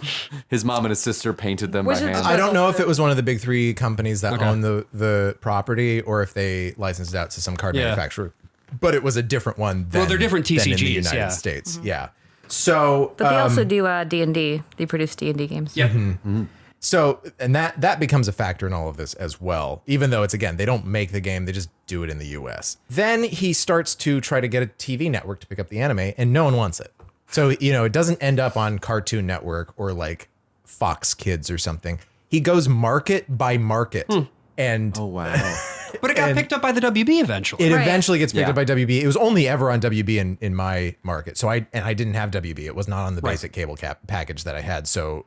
B: his mom and his sister painted them by
C: Wizards
B: hand.
C: of
D: I don't know if
C: Also-
D: it was one of the big three companies that
A: Okay.
D: own the property, or if they licensed it out to some card
A: Yeah.
D: manufacturer. But it was a different one. Than,
A: they're different
D: than in the
A: TCGs,
D: United
A: yeah.
D: States. Yeah. So,
C: But they also do D&D. They produce D&D games.
A: Yep.
D: so, and that becomes a factor in all of this as well. Even though it's again, they don't make the game; they just do it in the U.S. Then he starts to try to get a TV network to pick up the anime, and no one wants it. So it doesn't end up on Cartoon Network or like Fox Kids or something. He goes market by market, and
B: Oh wow.
A: But it got picked up by the WB eventually.
D: it
C: Right.
D: eventually gets picked
B: Yeah.
D: up by WB. It was only ever on WB in my market. So I didn't have WB. It was not on the basic cable package that I had. So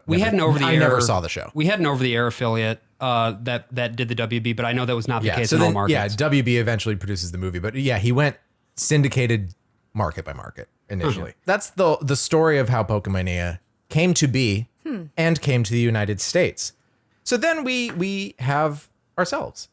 A: We had an over the air.
D: I never saw the show.
A: We had an over the air affiliate that did the WB, but I know that was not the case
D: so
A: in all
D: then,
A: markets.
D: WB eventually produces the movie, but yeah, he went syndicated market by market initially. That's the story of how Pokemania came to be and came to the United States. So then we have ourselves.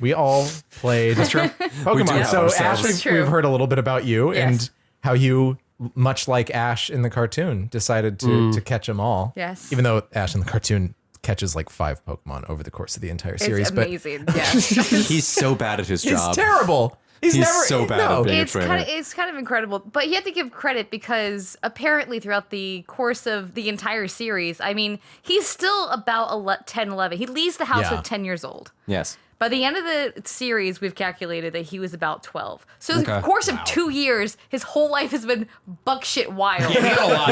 D: We all played Pokemon.
B: We do have
D: So
B: ourselves.
D: Ash,
C: That's true.
D: we've heard a little bit about you
C: Yes.
D: and how you, much like Ash in the cartoon, decided to catch them all.
C: Yes.
D: Even though Ash in the cartoon catches like 5 Pokemon over the course of the entire series.
C: It's amazing. Yes.
B: He's so bad at his
D: But he's
B: job.
D: terrible. He's
B: He's
D: never
B: so bad at being a
C: It's
B: trainer.
C: kind of incredible, but you have to give credit because apparently throughout the course of the entire series, I mean, he's still about 10, 11. He leaves the house
D: Yeah.
C: at 10 years old.
B: Yes.
C: By the end of the series, we've calculated that he was about 12. So in the
A: Okay.
C: course of 2 years, his whole life has been buckshit wild.
A: He got a lot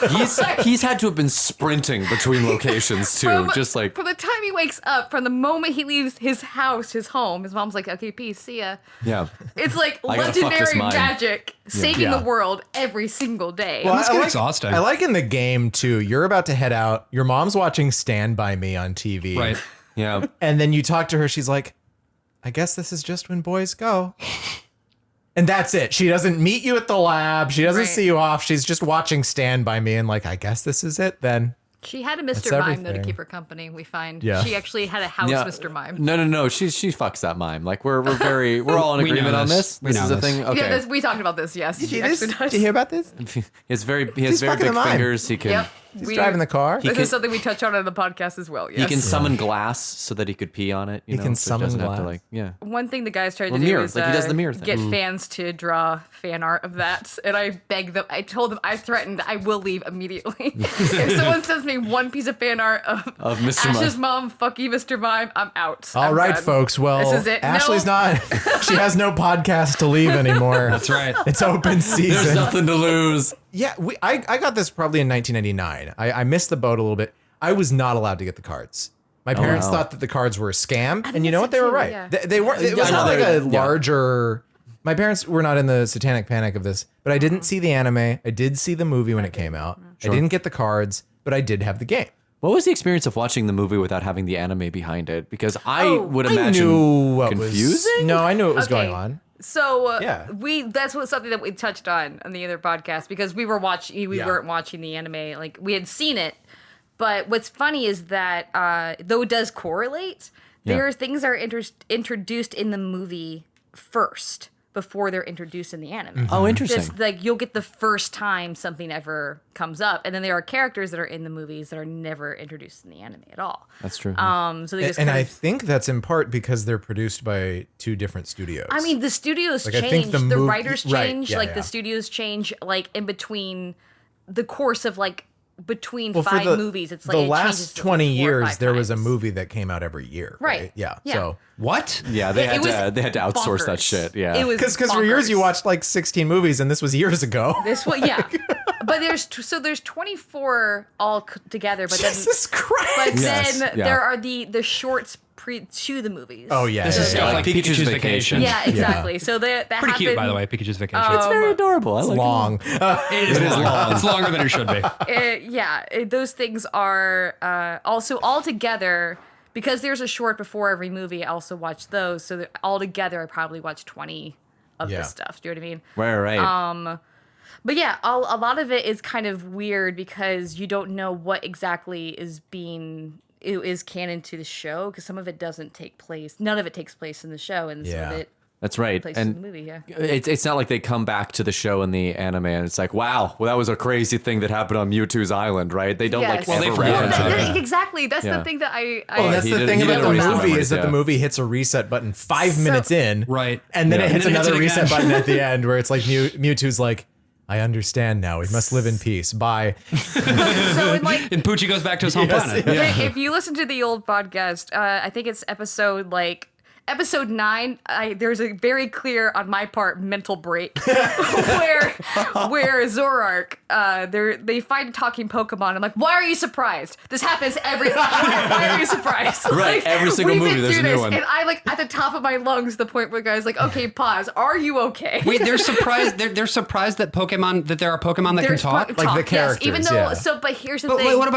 A: done.
B: He's had to have been sprinting between locations too.
C: From-
B: Just like
C: from the time he wakes up, from the moment he leaves his house, his home, his mom's like, "Okay, peace, see ya."
B: yeah.
C: It's like
B: I gotta fuck this
C: legendary
B: mine.
C: magic, saving
D: Yeah.
C: the world every single day.
D: Well,
A: Must get exhausting.
D: I like in the game too. You're about to head out. Your mom's watching Stand By Me on TV.
A: Right.
B: Yeah.
D: And then you talk to her. She's like, I guess this is just when boys go. And that's it. She doesn't meet you at the lab. She doesn't
C: Right.
D: see you off. She's just watching Stand By Me and like, I guess this is it then.
C: She had a Mr.
D: That's
C: Mime though to
D: everything.
C: keep her company. We find
D: Yeah.
C: she actually had a house
B: Yeah.
C: Mr. Mime.
B: No. She fucks that mime. Like we're all in
A: We know
B: agreement on
A: this.
B: this.
A: We
B: This
A: know
B: is a
A: this.
B: thing. Okay.
C: Yeah, we talked about this. Yes, she actually does.
D: Did you hear about this?
B: He has very
D: He's fucking
B: big
D: the mime.
B: fingers. He can
C: Yep.
D: He's driving the car.
C: This
B: can-
C: is something we touch on the podcast as well. Yes.
B: he can summon glass so that he could pee on it. You know,
D: can
B: so
D: summon
B: doesn't have to
D: glass.
B: like yeah.
C: One thing the guys tried to
B: Well,
C: do
B: mirror,
C: is
B: like he does the mirror thing.
C: get fans to draw fan art of that, and I begged them. I told them I threatened I will leave immediately if someone sends me one piece of fan art of
B: Mr.
C: Ash's
B: Mime.
C: mom. Fuck you, Mr. Mime. I'm out.
D: All
C: I'm
D: right,
C: done.
D: folks. Well,
C: This is it.
D: Ashley's
C: No.
D: not. She has no podcast to leave anymore.
A: That's right.
D: It's open
B: There's
D: season.
B: nothing to lose.
D: Yeah, I got this probably in 1999. I missed the boat a little bit. I was not allowed to get the cards. My parents
B: wow.
D: thought that the cards were a scam, and you
C: think
D: know
C: so
D: what? They were
C: too,
D: right.
C: yeah.
D: They weren't. It was
B: I know
D: not like
B: they-
D: a
B: yeah.
D: larger. My parents were not in the satanic panic of this, but I didn't see the anime. I did see the movie when it came out. I didn't get the cards, but I did have the game.
B: What was the experience of watching the movie without having the anime behind it? Because I
C: Oh,
B: would
D: I
B: imagine
D: knew what
B: confusing.
D: was. No, I knew what was
C: Okay.
D: going on.
C: So
D: Yeah.
C: that's something that we touched on the other podcast because we weren't
D: Yeah.
C: watching the anime, like we had seen it, but what's funny is that though it does correlate, there are things that are introduced in the movie first before they're introduced in the anime.
B: Oh, interesting.
C: Just like you'll get the first time something ever comes up, and then there are characters that are in the movies that are never introduced in the anime at all.
B: That's true.
C: So they just
D: And
C: kind
D: I
C: of,
D: think that's in part because they're produced by 2 different studios.
C: I mean, the studios
D: Like, I think
C: change,
D: the
C: the
D: mov-
C: writers
D: right,
C: change,
D: yeah,
C: like
D: yeah.
C: the studios change, like in between the course of like between
D: Well, for
C: 5
D: the-
C: movies. It's like
D: the
C: it changes
D: last
C: to,
D: 20
C: like 4 or
D: years,
C: 5
D: there was a
C: times.
D: movie that came out every year.
C: Right.
D: Yeah.
C: Yeah.
D: So.
A: What?
B: yeah, they
C: It was
B: had to outsource that
C: bonkers.
B: shit. Yeah.
C: It was
D: Because for years you
C: bonkers.
D: watched like 16 movies, and this was years ago.
C: This one, yeah. But there's 24 all together. But
D: Jesus Christ.
C: But
B: Yes,
C: then
B: yeah.
C: there are the shorts to the movies.
D: Oh yeah.
A: This is stuff like Pikachu's Vacation.
C: Yeah, exactly. So that
A: Pretty cute, by the way, Pikachu's Vacation.
B: It's very adorable. I like
D: Long.
A: It is long. It's longer than it should be.
C: Those things are also all together. Because there's a short before every movie, I also watch those. So that all together, I probably watch 20 of this stuff. Do you know what I mean?
B: Right.
C: But yeah, a lot of it is kind of weird because you don't know what exactly is canon to the show, because some of it doesn't take place. None of it takes place in the show, and some of it
B: That's right.
C: places
B: And
C: in the movie. Yeah,
B: it's not like they come back to the show in the anime and it's like, wow, well, that was a crazy thing that happened on Mewtwo's island, right? They don't
C: Yes.
B: like
C: Well,
A: they
B: ever
A: forget
B: reference
A: it.
B: it.
C: Exactly. That's
B: Yeah.
C: the thing that I
D: Well, that's
B: He
D: the
B: didn't-
D: thing
B: he
D: about
B: didn't
D: the
B: erase the
D: movie
B: memories,
D: is that
B: yeah.
D: the movie hits a reset button 5 minutes in,
A: Right.
D: and then
B: Yeah.
D: it hits
A: And then it
D: another
A: hits it
D: reset
A: again.
D: button at the end where it's like Mewtwo's like, I understand now. We must live in peace. Bye.
C: so in like
A: And Poochie goes back to his home
D: Yes,
A: planet.
D: yeah.
C: if you listen to the old podcast, I think it's episode 9, there's a very clear, on my part, mental break where Zorark, they find a talking Pokemon. I'm like, why are you surprised? This happens every. Why are you surprised?
B: Right, every single
C: we've
B: movie,
C: been
B: there's
C: through
B: a new
C: this,
B: one.
C: and I at the top of my lungs, the point where the guy's like, okay, pause. Are you okay?
A: Wait, they're surprised. They're surprised that there are Pokemon that can
C: There's
A: talk.
D: Like the
C: yes, even
D: characters,
C: though.
D: yeah.
C: But here's the
A: But
C: thing.
A: wait, what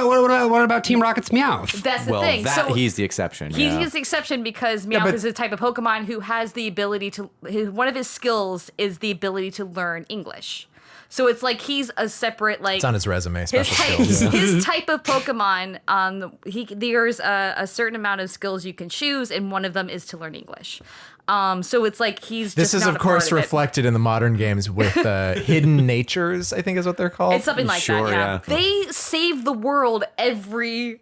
A: about Team Rocket's Meowth?
C: That's the
B: Well,
C: thing. So
B: he's the exception.
C: He's
B: yeah.
C: the exception because Meowth
D: but-
C: is a type of Pokemon who has the ability to. One of his skills is the ability to learn English. So it's like he's a separate
D: It's on his resume.
C: his
D: Special
C: type,
D: skills.
C: his type of Pokemon. There's a certain amount of skills you can choose, and one of them is to learn English. So it's like he's.
D: This
C: just
D: is,
C: not
D: of
C: a part
D: course,
C: it.
D: reflected in the modern games with hidden natures, I think is what they're called.
C: It's something like
B: Sure,
C: that.
B: yeah.
C: They save the world every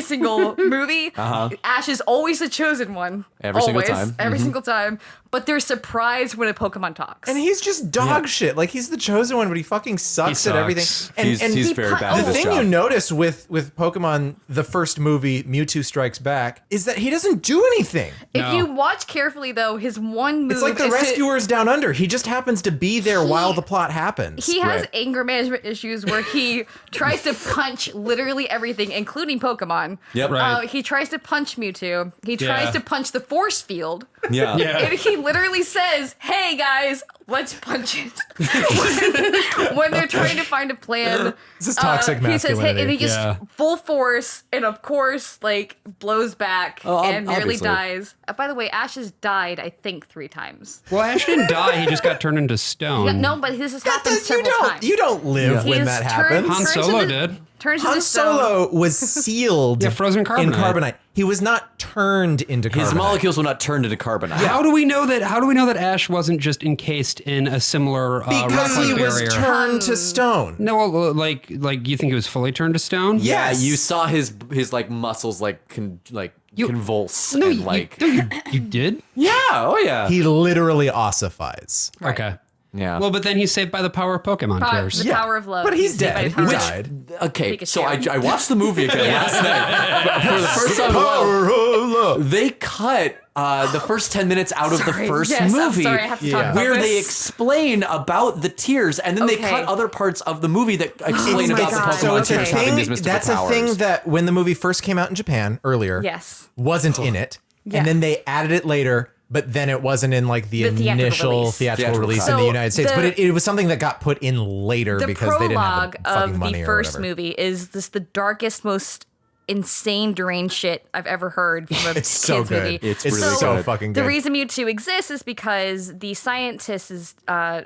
C: single movie. Ash is always the chosen one.
B: Every single
C: Always.
B: time.
C: Every single time. But they're surprised when a Pokemon talks.
D: And he's just dog shit. Like, he's the chosen one, but he fucking sucks at everything.
A: sucks.
D: And,
B: He's
C: he
B: very
C: put-
B: bad at
D: the
B: his
D: thing
B: job.
D: you notice with Pokemon, the first movie, Mewtwo Strikes Back, is that he doesn't do anything.
C: if
A: No.
C: you watch carefully, though, his one move
D: It's like the
C: is to-
D: Rescuers Down Under. He just happens to be there while the plot happens.
C: He has
B: Right.
C: anger management issues where he tries to punch literally everything, including Pokemon.
B: Yep.
A: Right.
C: He tries to punch Mewtwo. He tries
A: Yeah.
C: to punch the force field.
B: Yeah.
A: Yeah.
C: And he literally says, hey guys, let's punch it. When they're trying to find a plan.
D: This is toxic
C: He says, hey, and he
D: masculinity.
C: just
A: Yeah.
C: full force, and of course, blows back
B: Oh,
C: and nearly
B: obviously.
C: dies. By the way, Ash has died, I think, 3 times.
A: Well, Ash didn't die. He just got turned into stone.
C: Yeah, no, but this has happened
D: you
C: several times.
D: don't live
C: He
D: when
C: is
D: that
C: turned-
D: happens.
A: Han
C: turns
A: Solo
C: into-
A: did.
C: Turns
D: Han
C: into stone.
D: Solo was sealed
A: Yeah, frozen
D: in
A: carbonite.
D: carbonite. He was not turned into carbonite.
B: His molecules will not turn into carbonite.
A: How do we know that Ash wasn't just encased in a similar
D: because he
A: rock-like
D: was
A: barrier?
D: turned to stone.
A: No, well, like you think he was fully turned to stone?
B: Yeah,
D: Yes.
B: you saw his muscles convulse
A: No,
B: and
A: you did.
B: yeah, oh yeah,
D: He literally ossifies.
C: Right.
A: Okay.
B: yeah.
A: Well, but then he's saved by the power of Pokemon tears.
C: The power of love.
D: But he's
C: saved by
D: dead.
C: the power
D: He
C: of-
D: died.
B: Okay,
C: Pikachu.
B: so I watched the movie again last night for the first time in a while. They cut the first 10 minutes out of the
C: Sorry.
B: first
C: Yes, I'm
B: movie
C: sorry, I have to talk about
B: where
C: this.
B: they explain about the tears, and then they
C: Okay.
B: cut other parts of the movie that explain
C: Oh my
B: about the
C: God.
B: Pokemon
D: So it's a
B: tears having these
D: thing.
B: mystical
D: That's
B: powers.
D: a thing that when the movie first came out in Japan earlier,
C: Yes.
D: wasn't in it,
C: Yeah.
D: and then they added it later. But then it wasn't in like the
C: The theatrical
D: initial
C: release.
D: theatrical release
B: cut.
D: in the
C: So
D: United States.
C: the-
D: But it was something that got put in later
C: The
D: because they didn't have
C: prologue
D: the fucking
C: of
D: money
C: the
D: or
C: first
D: whatever.
C: movie is the darkest, most insane, deranged shit I've ever heard from a
D: It's
C: kid's
D: so good.
C: movie.
B: It's
D: It's
B: really
D: so
B: good.
D: fucking
C: The
D: good.
C: reason Mewtwo exists is because the scientist is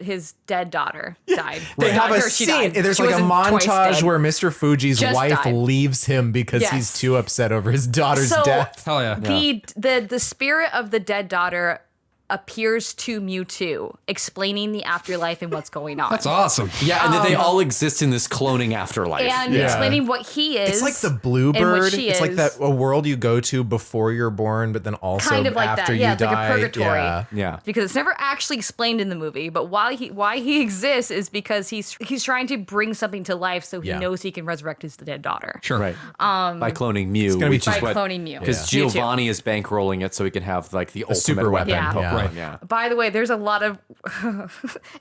C: his dead daughter died.
D: They have a
C: Or she
D: scene.
C: died.
D: There's
C: She
D: like a
C: wasn't twice
D: montage
C: dead.
D: where Mr. Fuji's
C: Just
D: wife
C: died.
D: leaves him because
C: Yes.
D: he's too upset over his daughter's
C: So-
D: death.
A: Hell yeah.
C: The spirit of the dead daughter appears to Mewtwo, explaining the afterlife and what's going on.
A: That's awesome.
B: Yeah, and that they all exist in this cloning afterlife.
C: And
D: Yeah.
C: explaining what he is.
D: It's like the
C: and what
D: bluebird.
C: she
D: It's like
C: is.
D: that a world you go to before you're born, but then also
C: Kind of like
D: after
C: that. Yeah,
D: you
C: it's
D: die.
C: like a purgatory.
D: Yeah.
B: Yeah.
C: Because it's never actually explained in the movie, but why he exists is because he's trying to bring something to life so he
D: Yeah.
C: knows he can resurrect his dead daughter.
A: Sure.
B: Right. By cloning Mew.
D: gonna be
B: which
C: By
B: is what,
C: cloning Mew.
B: Because
C: Yeah.
B: Giovanni is bankrolling it so he can have like the ultimate
D: super
B: weapon.
D: weapon,
C: Yeah.
B: down. Yeah.
C: By the way, there's a lot of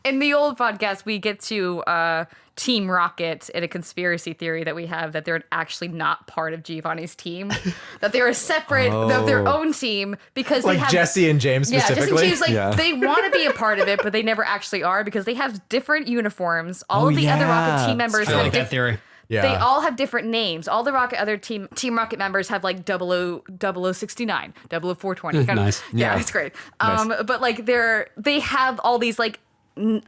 C: in the old podcast we get to Team Rocket and a conspiracy theory that we have that they're actually not part of Giovanni's team, that they're a separate, of their own team because they
D: Like
C: have
D: Jesse and James specifically.
C: Jesse and James, they want to be a part of it, but they never actually are because they have different uniforms. All of the other Rocket team members
A: I
C: have
A: like that theory.
D: Yeah.
C: They all have different names. All the other Team Rocket members have like 0069, 00420.
A: Nice.
C: Yeah, it's great. But like they have all these like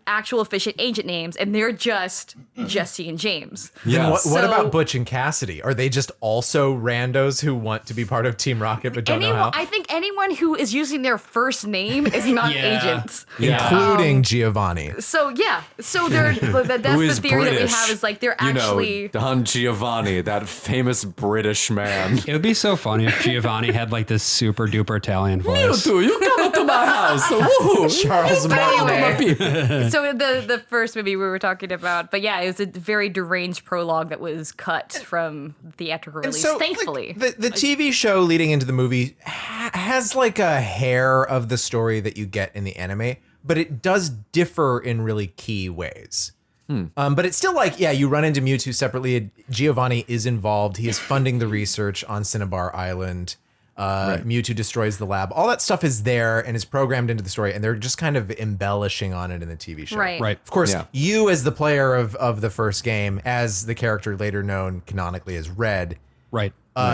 C: actual efficient agent names, and they're just Jesse and James.
D: Then what
C: So-
D: about Butch and Cassidy? Are they just also randos who want to be part of Team Rocket but don't know how?
C: I think anyone who is using their first name is not
A: Yeah.
C: agents.
D: Including Giovanni.
C: So that's
B: Who
C: the
B: is
C: theory that we
B: British?
C: have is like they're
B: You
C: actually.
B: know, Don Giovanni, that famous British man.
A: It would be so funny if Giovanni had like this super duper Italian voice.
B: You come up to my house. Woo!
D: Charles
C: Anyway.
D: Marley.
C: So the first movie we were talking about, but yeah, it was a very deranged prologue that was cut from theatrical release.
D: So,
C: thankfully,
D: like, the TV show leading into the movie has like a hair of the story that you get in the anime, but it does differ in really key ways. But it's still like, yeah, you run into Mewtwo separately. Giovanni is involved. He is funding the research on Cinnabar Island. Mewtwo destroys the lab. All that stuff is there and is programmed into the story, and they're just kind of embellishing on it in the TV show.
C: Right.
D: Of course,
B: Yeah.
D: you as the player of the first game, as the character later known canonically as Red,
A: Right.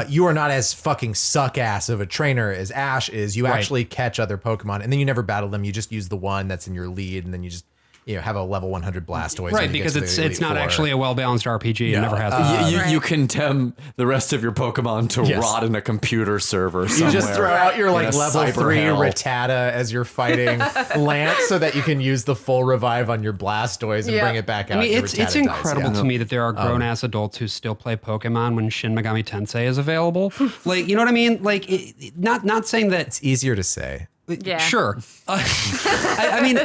D: you are not as fucking suck ass of a trainer as Ash is. You actually catch other Pokemon, and then you never battle them. You just use the one that's in your lead, and then you just have a level 100 Blastoise.
A: Right, because it's not actually a well balanced RPG. It never has been.
B: You condemn the rest of your Pokemon to
D: Yes.
B: rot in a computer server
D: You
B: somewhere.
D: just throw out your
B: in
D: like
B: a
D: level
B: cyber
D: 3
B: hell.
D: Rattata as you're fighting Lance, so that you can use the full revive on your Blastoise and
C: Yeah.
D: bring it back out.
A: I mean,
D: your
A: it's
D: Rattata
A: incredible
D: dies,
A: to me that there are grown ass adults who still play Pokemon when Shin Megami Tensei is available. Like, you know what I mean? Like, not saying that.
D: It's easier to say.
C: Yeah.
A: Sure. I mean,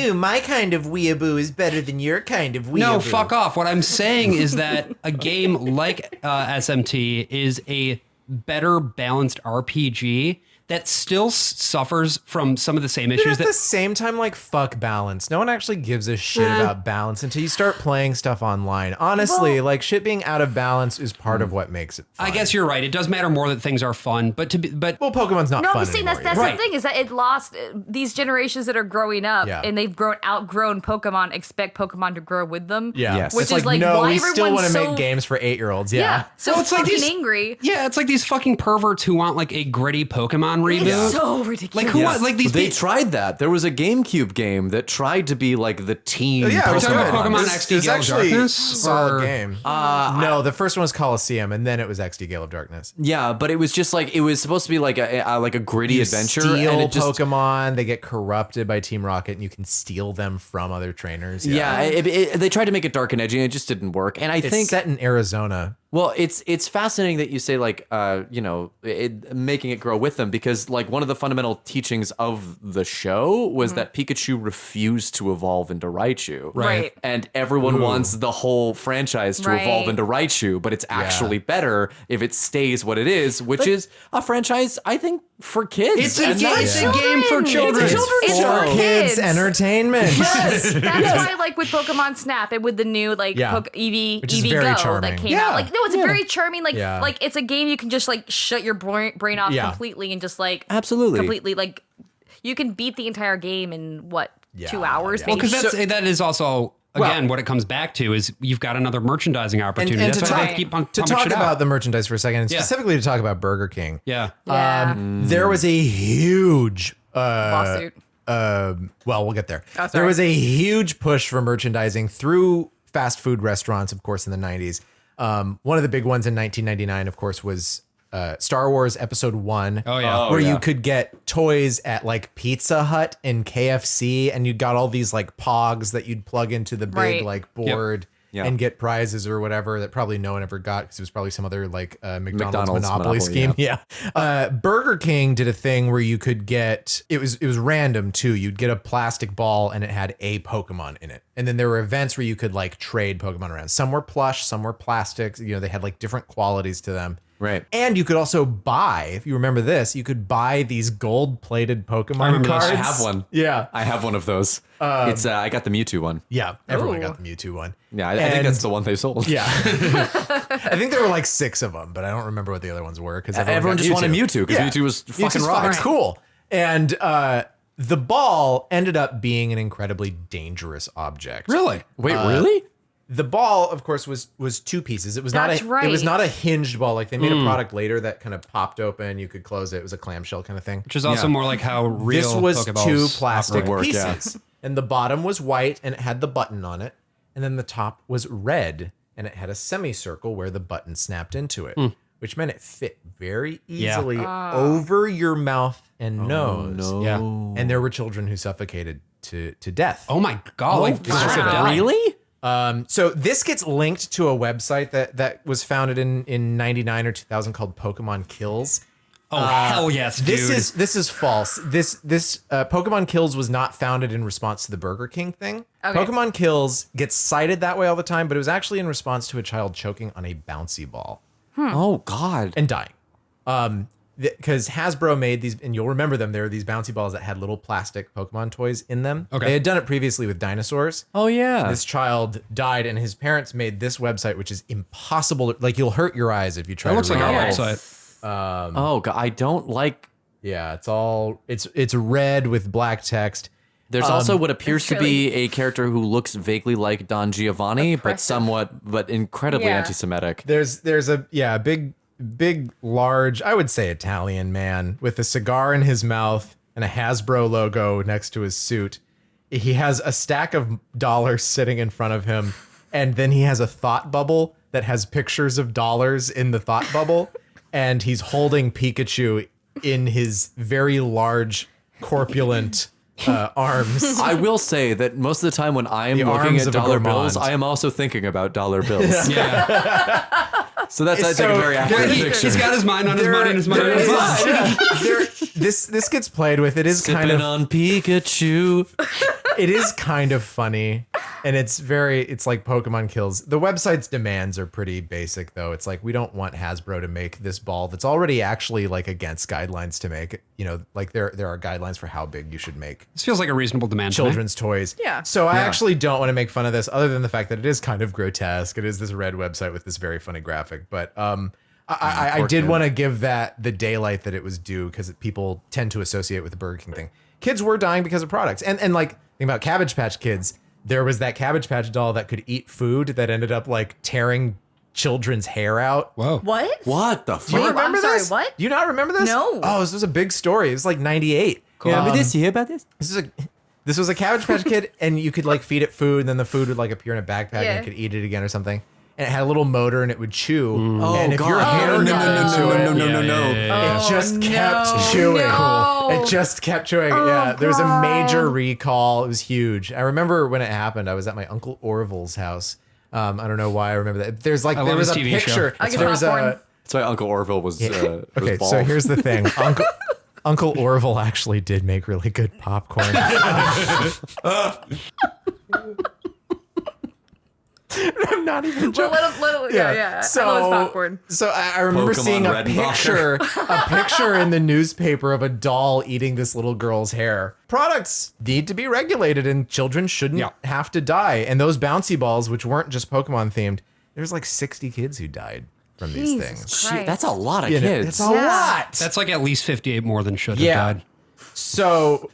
D: Ooh, my kind of weeaboo is better than your kind of weeaboo.
A: no, fuck off. What I'm saying is that a game like SMT is a better balanced RPG that still suffers from some of the same
D: But
A: issues
D: at
A: that.
D: the same time, like, fuck balance. No one actually gives a shit about balance until you start playing stuff online. Honestly, like, shit being out of balance is part of what makes it fun.
A: I guess you're right. It does matter more that things are fun, but
D: Well, Pokemon's not
C: No,
D: fun
C: I'm saying
D: anymore.
C: that's
A: Right.
C: the thing is that it lost these generations that are growing up
D: Yeah.
C: and they've outgrown Pokemon. Expect Pokemon to grow with them.
D: Yeah.
B: Yes.
C: Which
D: It's
C: is like
D: no,
C: why
D: we still
C: everyone's
D: want to
C: so
D: make games for 8-year-olds.
C: yeah.
D: Yeah.
C: So
A: Well,
C: it's
A: it's like
C: fucking
A: these-
C: angry.
A: Yeah, it's like these fucking perverts who want like a gritty Pokemon reboot.
C: It's so ridiculous.
A: Like who want like these
B: They
A: people?
B: tried that. There was a GameCube game that tried to be like the teen
D: Yeah, we're talking about
A: Pokemon
D: It's-
A: XD
D: it's
A: Gale of
D: actually
A: Darkness,
D: a solid
A: or-
D: game. No, the first one was Coliseum, and then it was XD Gale of Darkness.
B: Yeah, but it was just like it was supposed to be like a gritty
D: You
B: adventure.
D: steal
B: and it just,
D: Pokemon, they get corrupted by Team Rocket, and you can steal them from other trainers.
B: Yeah, they tried to make it dark and edgy, and it just didn't work. And I
D: It's
B: think
D: set in Arizona.
B: Well, it's fascinating that you say like making it grow with them, because like one of the fundamental teachings of the show was that Pikachu refused to evolve into Raichu.
C: Right.
B: And everyone wants the whole franchise to
C: Right.
B: evolve into Raichu, but it's actually better if it stays what it is, which is a franchise I think for kids.
A: It's a
B: And
A: game.
B: that's-
A: It's a game for children.
C: It's a children's show.
D: For kids entertainment.
C: Yes, that's why, like with Pokemon Snap and with the new like
D: Yeah.
C: Eevee,
D: Which is
C: Eevee
D: very
C: Go
D: charming.
C: that came
A: Yeah.
C: out. Like, no, it's very charming. Like,
D: Yeah.
C: like it's a game you can just like shut your brain off
D: Yeah.
C: completely and just like
B: Absolutely.
C: completely like you can beat the entire game in what 2 hours?
D: yeah.
A: Well,
C: Maybe.
A: because that is also again what it comes back to is you've got another merchandising opportunity.
D: And
A: That's
D: to
A: why
D: talk,
A: they keep on
D: to
A: pumping
D: talk
A: shit
D: about
A: out.
D: the merchandise for a second, and
A: Yeah.
D: specifically to talk about Burger King.
A: Yeah.
C: yeah,
D: There was a huge
C: lawsuit.
D: well, we'll get there.
C: Oh, sorry.
D: There was a huge push for merchandising through fast food restaurants, of course, in the 90s. One of the big ones in 1999, of course, was Star Wars Episode 1.
A: Oh, yeah.
D: Where
B: yeah.
D: you could get toys at like Pizza Hut and KFC, and you got all these like pogs that you'd plug into the big
C: Right.
D: like board.
B: Yep.
D: And get prizes or whatever that probably no one ever got because it was probably some other like McDonald's
B: McDonald's
D: monopoly
B: monopoly,
D: scheme. Yeah. Burger King did a thing where you could get it was random too. You'd get a plastic ball and it had a Pokemon in it. And then there were events where you could like trade Pokemon around. Some were plush, some were plastic. You know, they had like different qualities to them.
B: Right.
D: And you could also buy, if you remember this, you could buy these gold-plated Pokemon
A: remember this.
D: cards.
B: I have one.
D: Yeah.
B: I have one of those. It's I got the Mewtwo one.
D: Yeah, everyone
C: Ooh.
D: got the Mewtwo one.
B: Yeah, I think that's the one they sold.
D: Yeah. I think there were like 6 of them, but I don't remember what the other ones were because
B: Everyone just wanted Mewtwo because Mewtwo was fucking rock.
D: cool. And the ball ended up being an incredibly dangerous object.
A: Really?
B: Wait, really?
D: The ball, of course, was 2 pieces. It was
C: That's
D: It was
C: right.
D: not a hinged ball. Like they made a product later that kind of popped open. You could close it. It was a clamshell kind of thing.
A: Which is also more like how real
D: This was
A: Pokeballs
D: 2 plastic
A: operate.
D: pieces, and the bottom was white and it had the button on it, and then the top was red and it had a semicircle where the button snapped into it, which meant it fit very easily over your mouth and nose.
B: no.
A: Yeah.
D: And there were children who suffocated to death.
A: Oh my god! Like,
C: wow.
B: Really?
D: So this gets linked to a website that was founded in 99 or 2000 called Pokémon Kills.
A: oh hell yes, dude.
D: This is false. This Pokemon Kills was not founded in response to the Burger King thing.
C: Okay.
D: Pokemon Kills gets cited that way all the time, but it was actually in response to a child choking on a bouncy ball
B: Oh God.
D: and dying. Because Hasbro made these, and you'll remember them. There were these bouncy balls that had little plastic Pokemon toys in them.
A: Okay.
D: They had done it previously with dinosaurs.
B: Oh yeah.
D: This child died, and his parents made this website, which is impossible. Like you'll hurt your eyes if you try.
A: That looks
D: to
A: like
D: read
A: our
D: it.
C: Yes.
A: website.
B: Oh God, I don't like.
D: Yeah, it's red with black text.
B: There's also what appears to
C: It's
B: be a character who looks vaguely like Don Giovanni, but incredibly
C: Yeah.
B: anti-Semitic.
D: There's a big large, I would say Italian man with a cigar in his mouth and a Hasbro logo next to his suit. He has a stack of dollars sitting in front of him, and then he has a thought bubble that has pictures of dollars in the thought bubble, and he's holding Pikachu in his very large, corpulent arms.
B: I will say that most of the time when I am
D: The
B: looking
D: arms
B: at
D: of a
B: dollar
D: gourmand.
B: bills, I am also thinking about dollar bills.
A: Yeah.
B: So that's I think
D: So-
B: a very accurate
A: He,
B: picture.
A: has got his mind on his money and his money on his mind.
D: This gets played with. It is kind
B: Sipping
D: of
B: on Pikachu.
D: it is kind of funny, and it's like Pokemon Kills. The website's demands are pretty basic though. It's like, we don't want Hasbro to make this ball that's already actually like against guidelines to make. You know, like there are guidelines for how big you should make
A: This feels like a reasonable demand. to me.
D: children's toys.
C: Yeah.
D: So I actually don't want to make fun of this, other than the fact that it is kind of grotesque. It is this red website with this very funny graphic, but I
B: poor
D: did
B: kid.
D: want to give that the daylight that it was due, because people tend to associate with the Burger King thing. Kids were dying because of products, and like think about Cabbage Patch Kids. There was that Cabbage Patch doll that could eat food that ended up like tearing children's hair out.
A: Whoa.
C: What?
B: What the
D: Do you
B: fuck?
D: remember
C: I'm sorry,
D: this?
C: what?
D: Do you not remember this?
C: No.
D: Oh, this was a big story. It was like 98.
B: Remember this? You hear about this?
D: This was a Cabbage Patch Kid, and you could like feed it food, and then the food would like appear in a backpack,
C: Yeah.
D: and it could eat it again or something. And it had a little motor, and it would chew.
B: Oh,
D: and if
B: God.
D: your hair
C: Oh,
D: got
C: no,
D: into it,
A: Yeah.
D: it just kept
C: no.
D: chewing.
C: No.
D: It just kept chewing. Yeah, there was a major recall. It was huge. I remember when it happened. I was at my Uncle Orville's house. I don't know why I remember that. There's like
A: I
D: there
A: love
D: was
A: his
D: a
A: TV show.
D: picture.
C: I get
D: There was
C: popcorn.
B: That's why Uncle Orville was.
D: Okay,
B: was
D: so
B: bald.
D: here's the thing. Uncle Orville actually did make really good popcorn. I'm not even joking.
C: Yeah. I love popcorn.
D: So I remember
B: Pokemon
D: seeing a
B: Redenbacher.
D: picture in the newspaper of a doll eating this little girl's hair. Products need to be regulated, and children shouldn't have to die. And those bouncy balls, which weren't just Pokemon themed, there's like 60 kids who died from these
C: Jesus
D: things.
C: Christ.
B: Shit, that's a lot of
D: You know,
B: kids.
D: it's a
C: Yeah.
D: lot.
A: That's like at least 58 more than should have
D: Yeah.
A: died.
D: So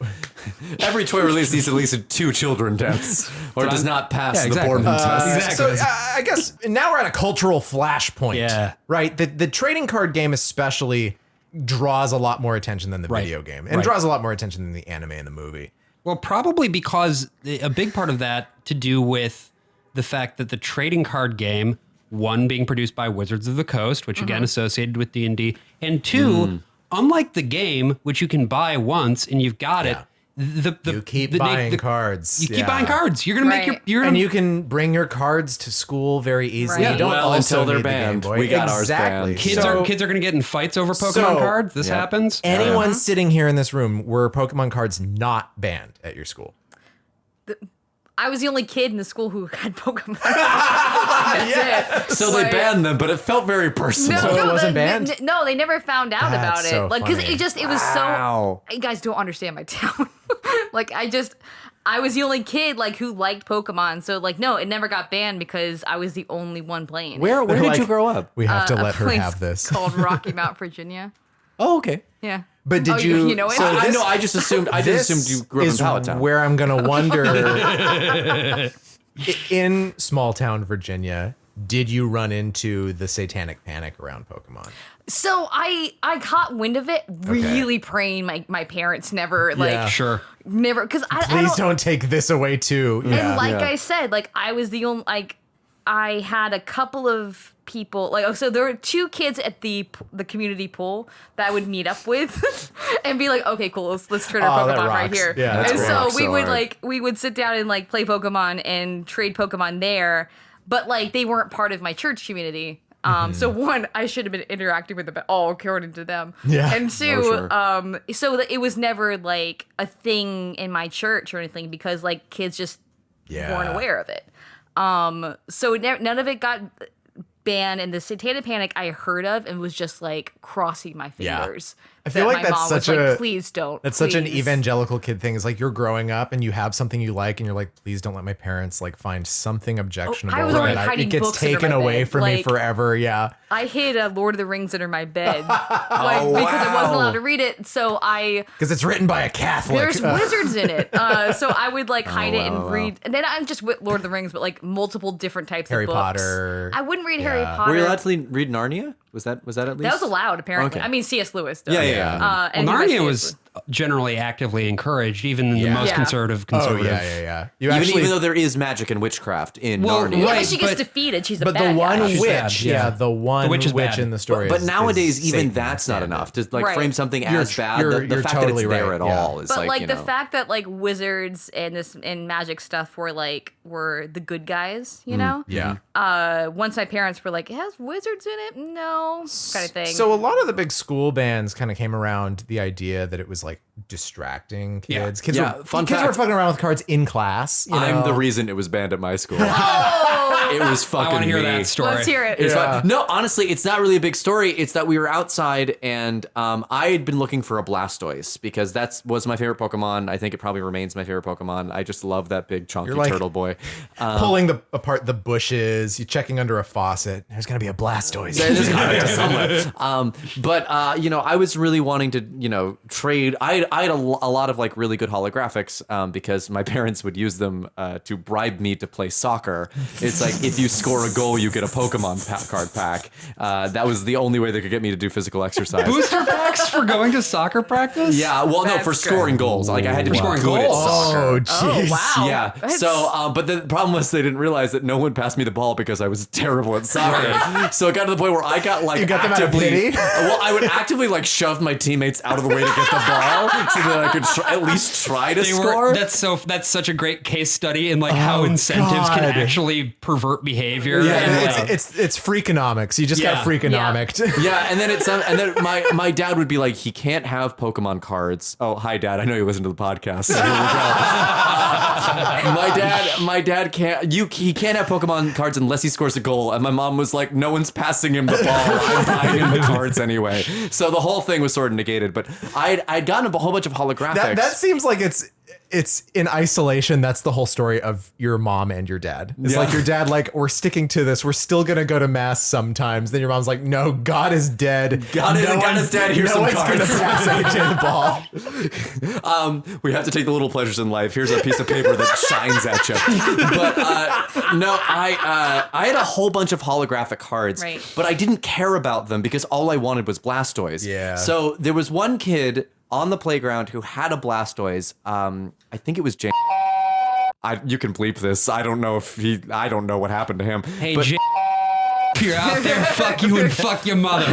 B: Every toy release needs at least 2 children deaths, or it does not pass
A: Yeah,
B: the
A: exactly.
B: Boardman test.
A: Exactly.
D: So I guess now we're at a cultural flashpoint.
A: Yeah.
D: Right? The trading card game especially draws a lot more attention than the
A: Right.
D: video game, and
A: Right.
D: draws a lot more attention than the anime and the movie.
A: Well, probably because a big part of that to do with the fact that the trading card game, one being produced by Wizards of the Coast, which again associated with D&D, and two, unlike the game, which you can buy once and you've got it,
D: You keep buying cards.
A: You keep
D: Yeah.
A: buying cards. You're gonna make
C: Right.
A: you're
D: And
A: gonna
D: you can bring your cards to school very easily.
C: Right.
D: You don't
B: Well,
D: also
B: until they're
D: need the Game
B: banned.
D: Boy.
B: We got ours
D: exactly.
B: banned.
A: kids
D: So-
A: are gonna get in fights over Pokemon
D: So-
A: cards. This
B: Yep.
A: happens.
D: Anyone sitting here in this room, were Pokemon cards not banned at your school?
C: I was the only kid in the school who had Pokemon. That's it.
B: So they
C: Like,
B: banned them, but it felt very personal.
D: So it wasn't banned?
C: No, they never found out about
D: That's
C: it.
D: so
C: Like, because
D: funny.
C: it was
B: Wow.
C: so. You guys don't understand my town. Like, I was the only kid like who liked Pokemon. So like, no, it never got banned because I was the only one playing.
B: Where
C: it.
B: did
D: Like,
B: you grow up?
D: We have to
C: A
D: let her
C: place
D: have this.
C: called Rocky Mount, Virginia.
B: Oh, okay.
C: Yeah.
D: But did you?
C: You know it?
D: So
B: I
D: this-
B: know. I just assumed you grew up in
D: is
B: Palatine.
D: where I'm gonna wonder. In small town Virginia, did you run into the satanic panic around Pokemon?
C: So I caught wind of it, really praying my parents never like
D: Yeah.
A: Sure.
C: never because I
D: Please don't take this away too.
C: And like
B: Yeah.
C: I said, like I was the only like I had a couple of people like so there were 2 kids at the community pool that I would meet up with and be like, okay, cool, let's trade our
D: Oh, that
C: Pokemon right
D: rocks.
C: here.
D: Yeah, that's
C: and
D: great.
C: so
B: Rocks
C: we
B: so
C: would
B: hard.
C: we would sit down and like play Pokemon and trade Pokemon there, but like they weren't part of my church community. So one, I should have been interacting with them all according to them.
D: Yeah.
C: And 2,
B: sure.
C: so that it was never like a thing in my church or anything because like kids just weren't aware of it. So none of it got banned, and the satanic panic I heard of and was just like crossing my
D: Yeah.
C: fingers.
D: I feel
C: that
D: like
C: my
D: that's
C: mom
D: such
C: was
D: a
C: like, please don't.
D: That's such an
C: please."
D: evangelical kid thing. Is like you're growing up and you have something you like, and you're like, please don't let my parents like find something objectionable.
C: I was already
D: that
C: hiding
D: it gets
C: books under
D: taken
C: my
D: away
C: bed.
D: from me
C: Like-
D: forever. Yeah.
C: I hid Lord of the Rings under my bed, like because I wasn't allowed to read it. So
D: Because it's written by a Catholic.
C: there's wizards in it. So I would like hide it and read, and then I'm just with Lord of the Rings, but like multiple different types
D: Harry
C: of books.
D: Potter.
C: I wouldn't read Harry
D: Yeah.
C: Potter.
B: Were you allowed to read Narnia? Was that at least?
C: That was allowed, apparently.
B: Okay.
C: I mean, C.S. Lewis. Though.
B: Yeah.
A: Well,
C: and he read
A: Narnia
C: C.S.
A: was generally actively encouraged, even in the
D: Yeah.
A: most
C: Yeah.
A: conservative.
D: Oh yeah. You
B: Even though there is magic and witchcraft in
A: Well,
B: Narnia.
C: Yeah,
A: right,
C: but she gets
A: but-
C: defeated. She's a
D: but
C: bad
D: the one
C: guy.
A: She's
D: witch,
A: bad, yeah.
D: the one
A: The witch is
D: witch
A: bad.
D: in the story.
B: But
D: is
B: nowadays, even
D: Satan,
B: that's not
D: stand
B: enough
D: it.
B: to like
C: Right.
B: frame something as bad.
D: you're
B: The fact
D: totally
B: that it's there
D: right,
B: at
D: yeah.
B: all is
C: But like
B: you
C: the
B: know.
C: fact that like wizards and this and magic stuff were the good guys, you know.
D: Yeah.
C: Once my parents were like, "It has wizards in it," no kind of thing.
D: So a lot of the big school bands kind of came around the idea that it was like distracting kids. Kids,
B: Yeah,
D: were,
B: fun
D: kids were
B: fact.
D: fucking around with cards in class. You
B: I'm
D: know?
B: the reason it was banned at my school. It was fucking
A: I want to hear
B: me.
A: that story.
C: let's hear it.
B: It's
D: Yeah.
B: fine. No, honestly, it's not really a big story. It's that we were outside and I had been looking for a Blastoise because was my favorite Pokemon. I think it probably remains my favorite Pokemon. I just love that big chunky
D: You're like-
B: turtle boy.
D: Pulling apart the bushes, you checking under a faucet. There's gonna be a Blastoise.
B: There's gotta be somewhere. But you know, I was really wanting to, you know, trade. I had a lot of like really good holographics because my parents would use them to bribe me to play soccer. It's like if you score a goal, you get a Pokemon card pack. That was the only way they could get me to do physical exercise.
A: Booster packs for going to soccer practice?
B: Yeah, well, no,
C: That's
B: for
C: good.
B: scoring goals. Like I had to be
A: scoring
B: good at
A: goals.
B: soccer.
D: Oh, jeez.
C: wow.
B: Yeah.
C: That's-
B: So, but the problem was they didn't realize that no one passed me the ball because I was terrible at soccer. So it got to the point where I got like
D: You got them out of
B: actively.
D: pity?
B: Well, I would actively like shove my teammates out of the way to get the ball so that I could at least try to score.
A: That's such a great case study in like how incentives can
D: God.
A: actually pervert behavior.
D: Yeah,
A: and, like,
D: it's freakonomics. You just got
A: Yeah.
D: freakonomics.
B: Yeah, and then my dad would be like, he can't have Pokemon cards. Oh, hi, Dad. I know you listen to the podcast. So here we go. My dad can't. He can't have Pokemon cards unless he scores a goal. And my mom was like, no one's passing him the ball. I'm buying him the cards anyway. So the whole thing was sort of negated. But I'd gotten a whole bunch of holographics.
D: That seems like it's in isolation. That's the whole story of your mom and your dad. It's
B: Yeah.
D: like your dad, like, we're sticking to this. We're still gonna go to mass sometimes. Then your mom's like, no, God is dead.
B: God is dead. Here's
D: no
B: some
D: one's
B: cards.
D: gonna pass AJ the ball.
B: We have to take the little pleasures in life. Here's a piece of paper that shines at you. But no, I had a whole bunch of holographic cards,
C: Right.
B: but I didn't care about them because all I wanted was Blastoise.
D: Yeah.
B: So there was one kid on the playground who had a Blastoise. I think it was James. You can bleep this. I don't know what happened to him.
A: hey,
B: but,
A: Jay, You're out there, fuck you and fuck your mother.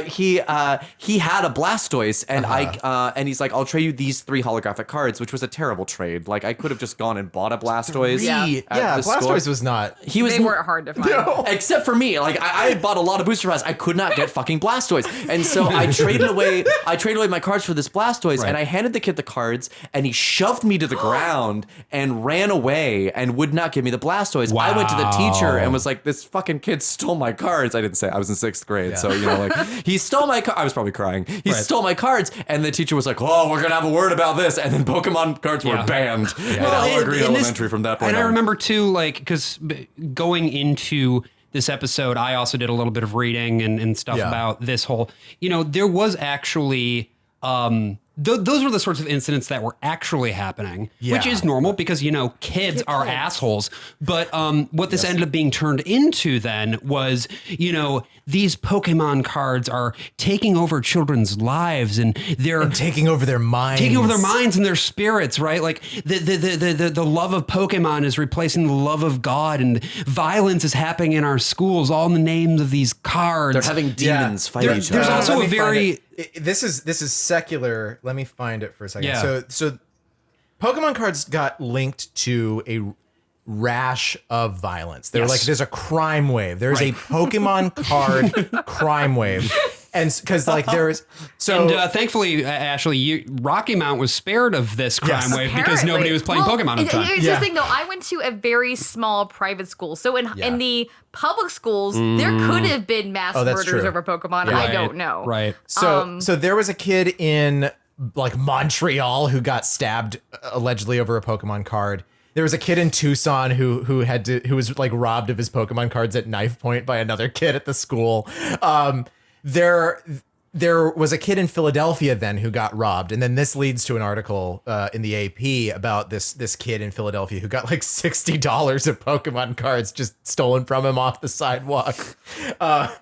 B: He had a Blastoise, and and he's like, I'll trade you these 3 holographic cards, which was a terrible trade. Like, I could have just gone and bought a Blastoise.
D: Yeah, Blastoise was not.
B: He was
C: They weren't hard to find.
B: Except for me. Like, I had bought a lot of booster packs. I could not get fucking Blastoise. And so I traded away my cards for this Blastoise, and I handed the kid the cards, and he shoved me to the ground and ran away and would not give me the Blastoise.
A: Wow.
B: I went to the teacher and was like, this fucking kid stole my cards. I didn't say, I was in 6th grade. So, he stole my cards. I was probably crying. He stole my cards. And the teacher was like, oh, we're going to have a word about this. And then Pokemon cards were banned. And Oliver Green Elementary from that point
A: And
B: on.
A: I remember too, like, because going into this episode, I also did a little bit of reading and stuff about this whole, there was actually, those were the sorts of incidents that were actually happening, which is normal because, kids are assholes. But what this ended up being turned into then was, these Pokemon cards are taking over children's lives and they're
D: taking over their minds.
A: And their spirits, right? Like the love of Pokemon is replacing the love of God, and violence is happening in our schools, all in the names of these cards.
B: They're having demons fight each other.
A: There's also a very...
D: This is secular. Let me find it for a second.
A: Yeah.
D: So Pokemon cards got linked to a rash of violence. They were like, there's a crime wave. There's a Pokemon card crime wave. And because there's
A: thankfully, Ashley, Rocky Mount was spared of this crime wave because nobody was playing Pokemon at the time.
C: Here's the thing, though. I went to a very small private school, so in the public schools, there could have been mass murders
D: true.
C: over Pokemon. I don't know.
A: Right.
D: So there was a kid in like Montreal who got stabbed allegedly over a Pokemon card. There was a kid in Tucson who was like robbed of his Pokemon cards at knife point by another kid at the school. There was a kid in Philadelphia then who got robbed, and then this leads to an article in the AP about this kid in Philadelphia who got like $60 of Pokemon cards just stolen from him off the sidewalk.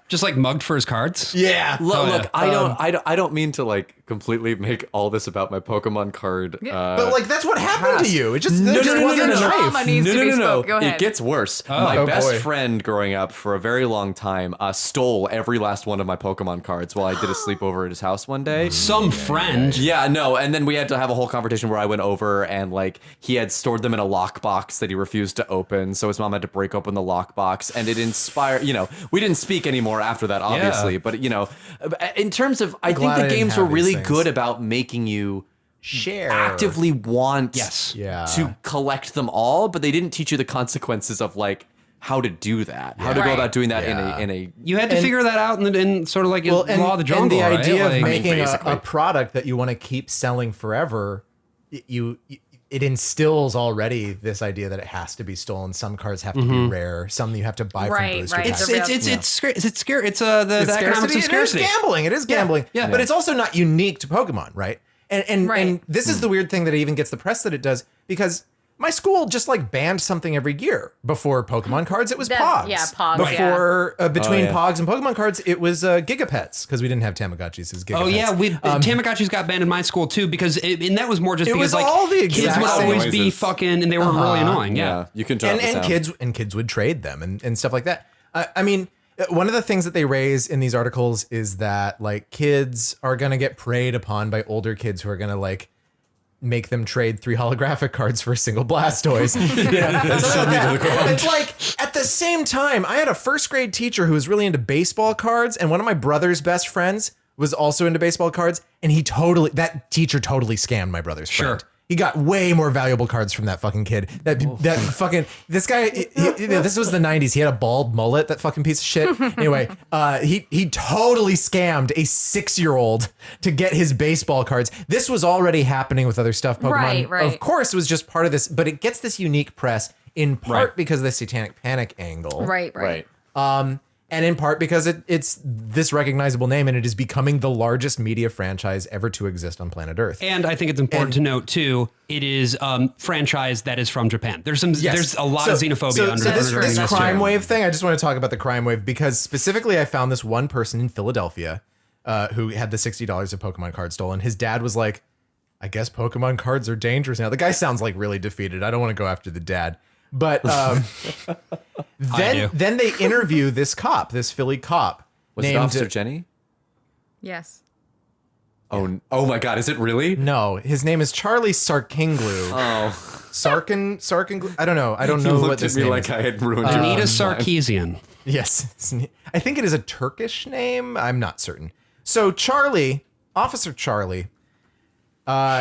A: Just like mugged for his cards.
D: Yeah.
B: Look, I don't mean to like completely make all this about my Pokemon card.
D: But like that's what happened to you. It just wasn't a
C: Trauma
D: knife.
C: needs to be spoke. Go ahead.
B: It gets worse. My best friend growing up for a very long time stole every last one of my Pokemon cards while I did a sleepover at his house one day.
A: Some friend.
B: Yeah, no, and then we had to have a whole conversation where I went over and like he had stored them in a lockbox that he refused to open, so his mom had to break open the lockbox, and it inspired. We didn't speak anymore after that, obviously, but in terms of, I think the games were really good about making you actively want to collect them all, but they didn't teach you the consequences of like how to do that, how to go about doing that in a.
A: You had to figure that out in sort of like law of the jungle,
D: and the
A: right?
D: idea
A: Like,
D: of making a product that you want to keep selling forever, it instills already this idea that it has to be stolen. Some cards have to be rare. Some you have to buy from booster packs.
A: It's scary. It's the economics of scarcity.
D: It is gambling.
A: Yeah.
D: But it's also not unique to Pokemon, right? And this is the weird thing that it even gets the press that it does, because my school just like banned something every year. Before Pokemon cards, it was Pogs.
C: Yeah, Pogs.
D: Before between Pogs and Pokemon cards, it was Gigapets, because we didn't have Tamagotchis as Gigapets.
A: Oh yeah, Tamagotchis got banned in my school too, because and that was more just
D: It
A: because
D: was
A: like
D: all the
A: kids
D: exact
A: would
D: same
A: always be
B: noises.
A: fucking, and they were really annoying.
B: Yeah, you can tell.
D: and kids would trade them and stuff like that. I mean, one of the things that they raise in these articles is that like kids are gonna get preyed upon by older kids who are gonna like make them trade 3 holographic cards for a single Blastoise. It's like, at the same time, I had a first grade teacher who was really into baseball cards, and one of my brother's best friends was also into baseball cards, and that teacher totally scammed my brother's friend. He got way more valuable cards from that fucking kid. This guy, this was the 90s. He had a bald mullet, that fucking piece of shit. Anyway, he totally scammed a 6-year-old to get his baseball cards. This was already happening with other stuff. Pokemon,
C: right.
D: of course, was just part of this, but it gets this unique press in part because of the Satanic Panic angle.
C: Right.
D: And in part because it's this recognizable name, and it is becoming the largest media franchise ever to exist on planet Earth.
A: And I think it's important to note too, it is franchise that is from Japan. There's a lot of xenophobia under
D: this crime
A: too.
D: wave thing. I just want to talk about the crime wave because specifically I found this one person in Philadelphia who had the $60 of Pokemon cards stolen. His dad was like, I guess Pokemon cards are dangerous now. The guy sounds like really defeated. I don't want to go after the dad. But
A: do.
D: then they interview this cop, this Philly cop.
B: Was it Officer Jenny?
C: Yes.
B: Oh my God, is it really?
D: No, his name is Charlie Sarkinglu.
B: Oh.
D: Sarkinglu? I don't know. I don't know what this name
B: like
D: is.
B: I had ruined it.
A: Anita Sarkeesian.
D: Yes. I think it is a Turkish name. I'm not certain. So Charlie, Officer Charlie,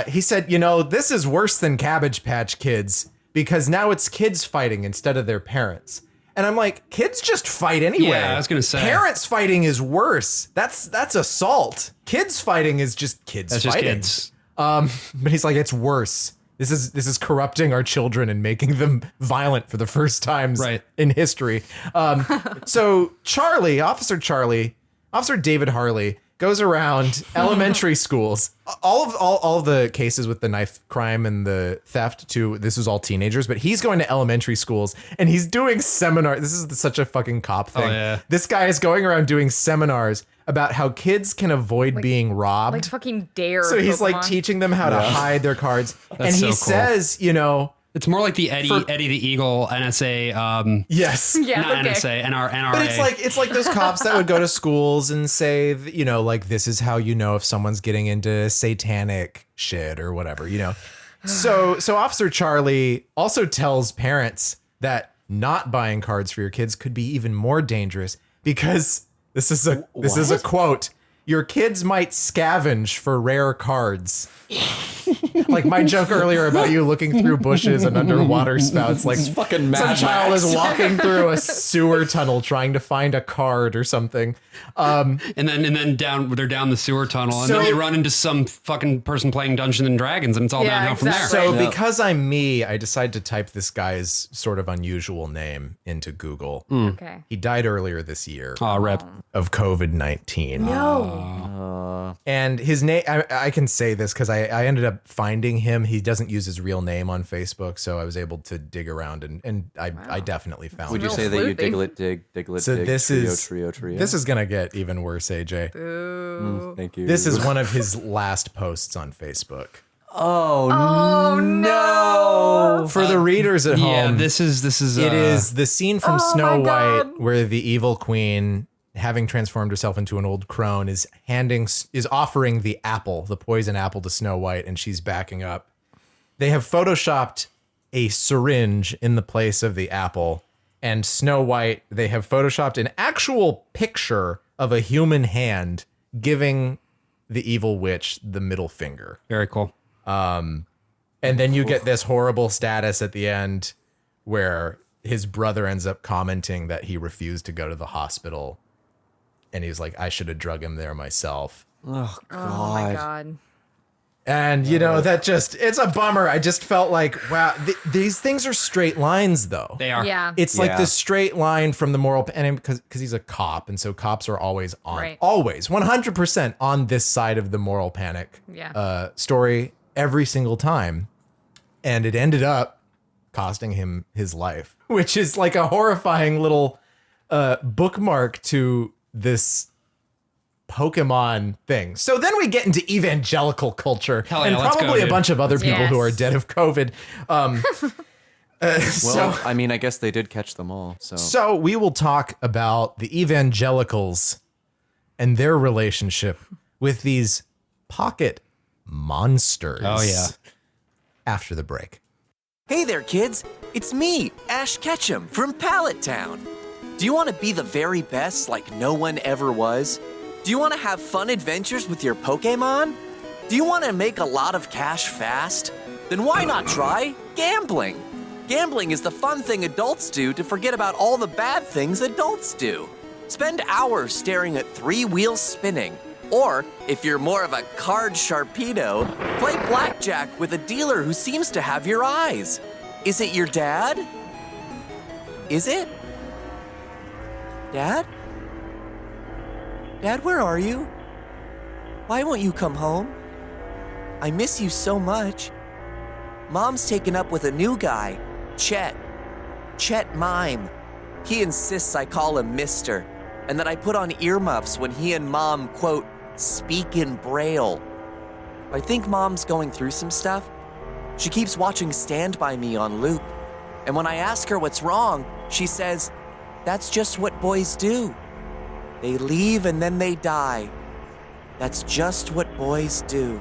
D: he said, this is worse than Cabbage Patch Kids because now it's kids fighting instead of their parents. And I'm like, kids just fight anyway.
A: Yeah, I was gonna say.
D: Parents fighting is worse. That's assault. Kids fighting is just kids
A: That's
D: fighting.
A: just kids.
D: But he's like, it's worse. This is corrupting our children and making them violent for the first times in history. So Officer David Harley goes around elementary schools. All of the cases with the knife crime and the theft too. This was all teenagers, but he's going to elementary schools and he's doing seminars. This is such a fucking cop thing.
A: Oh, yeah.
D: This guy is going around doing seminars about how kids can avoid being robbed.
C: Like fucking Dare.
D: So he's like
C: Pokemon.
D: teaching them how to hide their cards. And he
A: so cool.
D: says,
A: It's more like the Eddie the Eagle NSA.
D: yes.
C: Yeah,
A: Not
C: okay.
A: NSA, NRA.
D: But it's like those cops that would go to schools and say, like this is how you know if someone's getting into satanic shit or whatever, So Officer Charlie also tells parents that not buying cards for your kids could be even more dangerous because this is a quote. Your kids might scavenge for rare cards. Like my joke earlier about you looking through bushes and under water spouts. Like
B: fucking Mad
D: some child
B: Max.
D: is walking through a sewer tunnel trying to find a card or something.
A: and then they're down the sewer tunnel, and
D: So-
A: then they run into some fucking person playing Dungeons and Dragons, and it's all
C: Yeah,
A: downhill from there.
C: exactly.
D: So because I'm me, I decided to type this guy's sort of unusual name into Google.
C: Okay.
D: He died earlier this year
A: Oh, rip.
D: of COVID-19.
C: No.
D: And his name, I can say this because I ended up finding him. He doesn't use his real name on Facebook, so I was able to dig around and I definitely found
B: Would you
D: him.
B: say that you
C: sleuthing.
B: diglet,
D: So
B: dig,
D: this
B: trio,
D: is
B: trio, trio?
D: This is gonna get even worse, AJ.
B: Thank you.
D: This is one of his last posts on Facebook.
B: Oh no!
D: For the readers at
A: Yeah,
D: home,
A: this is.
D: it is the scene from Snow
C: my God.
D: White where the evil queen, having transformed herself into an old crone, is offering the apple, the poison apple, to Snow White, and she's backing up. They have photoshopped a syringe in the place of the apple, and Snow White, they have photoshopped an actual picture of a human hand giving the evil witch the middle finger.
A: Very cool.
D: And then you get this horrible status at the end where his brother ends up commenting that he refused to go to the hospital. And he was like, I should have drug him there myself.
B: Oh god!
C: Oh my God.
D: And, it's a bummer. I just felt like, wow, these things are straight lines, though.
A: They are.
C: Yeah.
D: It's like
B: Yeah.
D: the straight line from the moral, and because he's a cop, and so cops are always on,
C: Right.
D: always 100% on this side of the moral panic
C: Yeah.
D: story every single time, and it ended up costing him his life, which is like a horrifying little bookmark to this Pokemon thing. So then we get into evangelical culture
A: Hell yeah,
D: and
A: let's go,
D: probably a
A: dude.
D: bunch of other people who are
C: Yes.
D: dead of COVID.
B: Well, I mean, I guess they did catch them all.
D: So we will talk about the evangelicals and their relationship with these pocket monsters.
A: Oh, yeah.
D: After the break.
F: Hey there, kids. It's me, Ash Ketchum from Pallet Town. Do you want to be the very best like no one ever was? Do you want to have fun adventures with your Pokémon? Do you want to make a lot of cash fast? Then why not try gambling? Gambling is the fun thing adults do to forget about all the bad things adults do. Spend hours staring at 3 wheels spinning. Or, if you're more of a card sharpedo, play blackjack with a dealer who seems to have your eyes. Is it your dad? Is it? Dad? Dad, where are you? Why won't you come home? I miss you so much. Mom's taken up with a new guy, Chet. Chet Mime. He insists I call him Mister, and that I put on earmuffs when he and Mom, quote, speak in Braille. I think Mom's going through some stuff. She keeps watching Stand By Me on loop. And when I ask her what's wrong, she says, "That's just what boys do. They leave and then they die. That's just what boys do."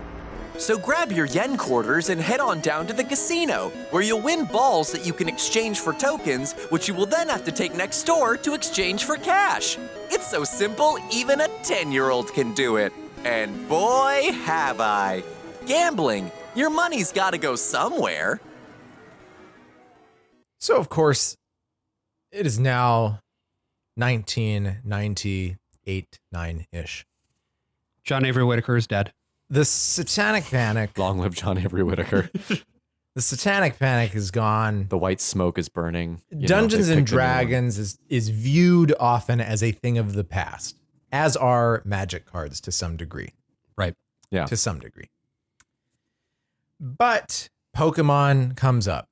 F: So grab your yen quarters and head on down to the casino, where you'll win balls that you can exchange for tokens, which you will then have to take next door to exchange for cash. It's so simple, even a 10-year-old can do it. And boy, have I. Gambling. Your money's gotta go somewhere.
D: So, of course, it is now 1998, 9-ish.
A: John Avery Whitaker is dead.
D: The Satanic Panic.
B: Long live John Avery Whitaker.
D: The Satanic Panic is gone.
B: The white smoke is burning.
D: Dungeons and Dragons is viewed often as a thing of the past, as are Magic cards to some degree.
A: Right.
B: Yeah.
D: To some degree. But Pokemon comes up,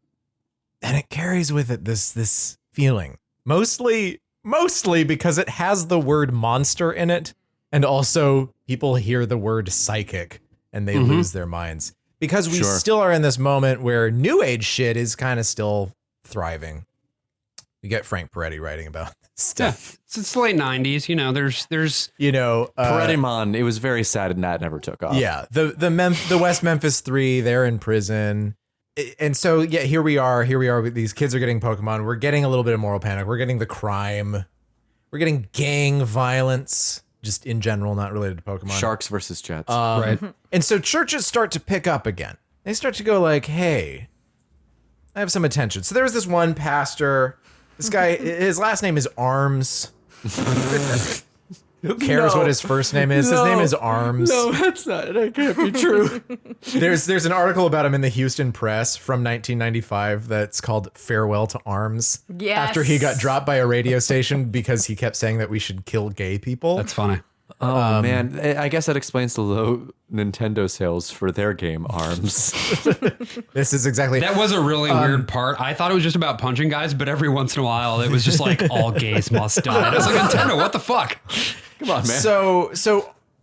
D: and it carries with it this feeling. Mostly because it has the word monster in it, and also people hear the word psychic and they lose their minds. Because we still are in this moment where new age shit is kind of still thriving. You get Frank Peretti writing about this stuff.
A: Yeah, it's the late 90s. You know, there's
B: Perettimon, it was very sad and that never took off.
D: Yeah, the West Memphis 3, they're in prison. And so, yeah, here we are. These kids are getting Pokemon. We're getting a little bit of moral panic. We're getting the crime. We're getting gang violence, just in general, not related to Pokemon.
B: Sharks versus Jets.
A: right.
D: And so churches start to pick up again. They start to go like, hey, I have some attention. So there was this one pastor. This guy, his last name is Arms. Who cares what his first name is? His name is Arms.
B: No, that can't be true.
D: There's an article about him in the Houston Press from 1995 that's called Farewell to Arms.
C: Yes.
D: After he got dropped by a radio station because he kept saying that we should kill gay people.
A: That's funny.
B: Oh, man. I guess that explains the low Nintendo sales for their game, Arms.
D: This is exactly...
A: That was a really weird part. I thought it was just about punching guys, but every once in a while it was just like all gays must die. I was like, Nintendo, what the fuck?
B: Come on, man.
D: So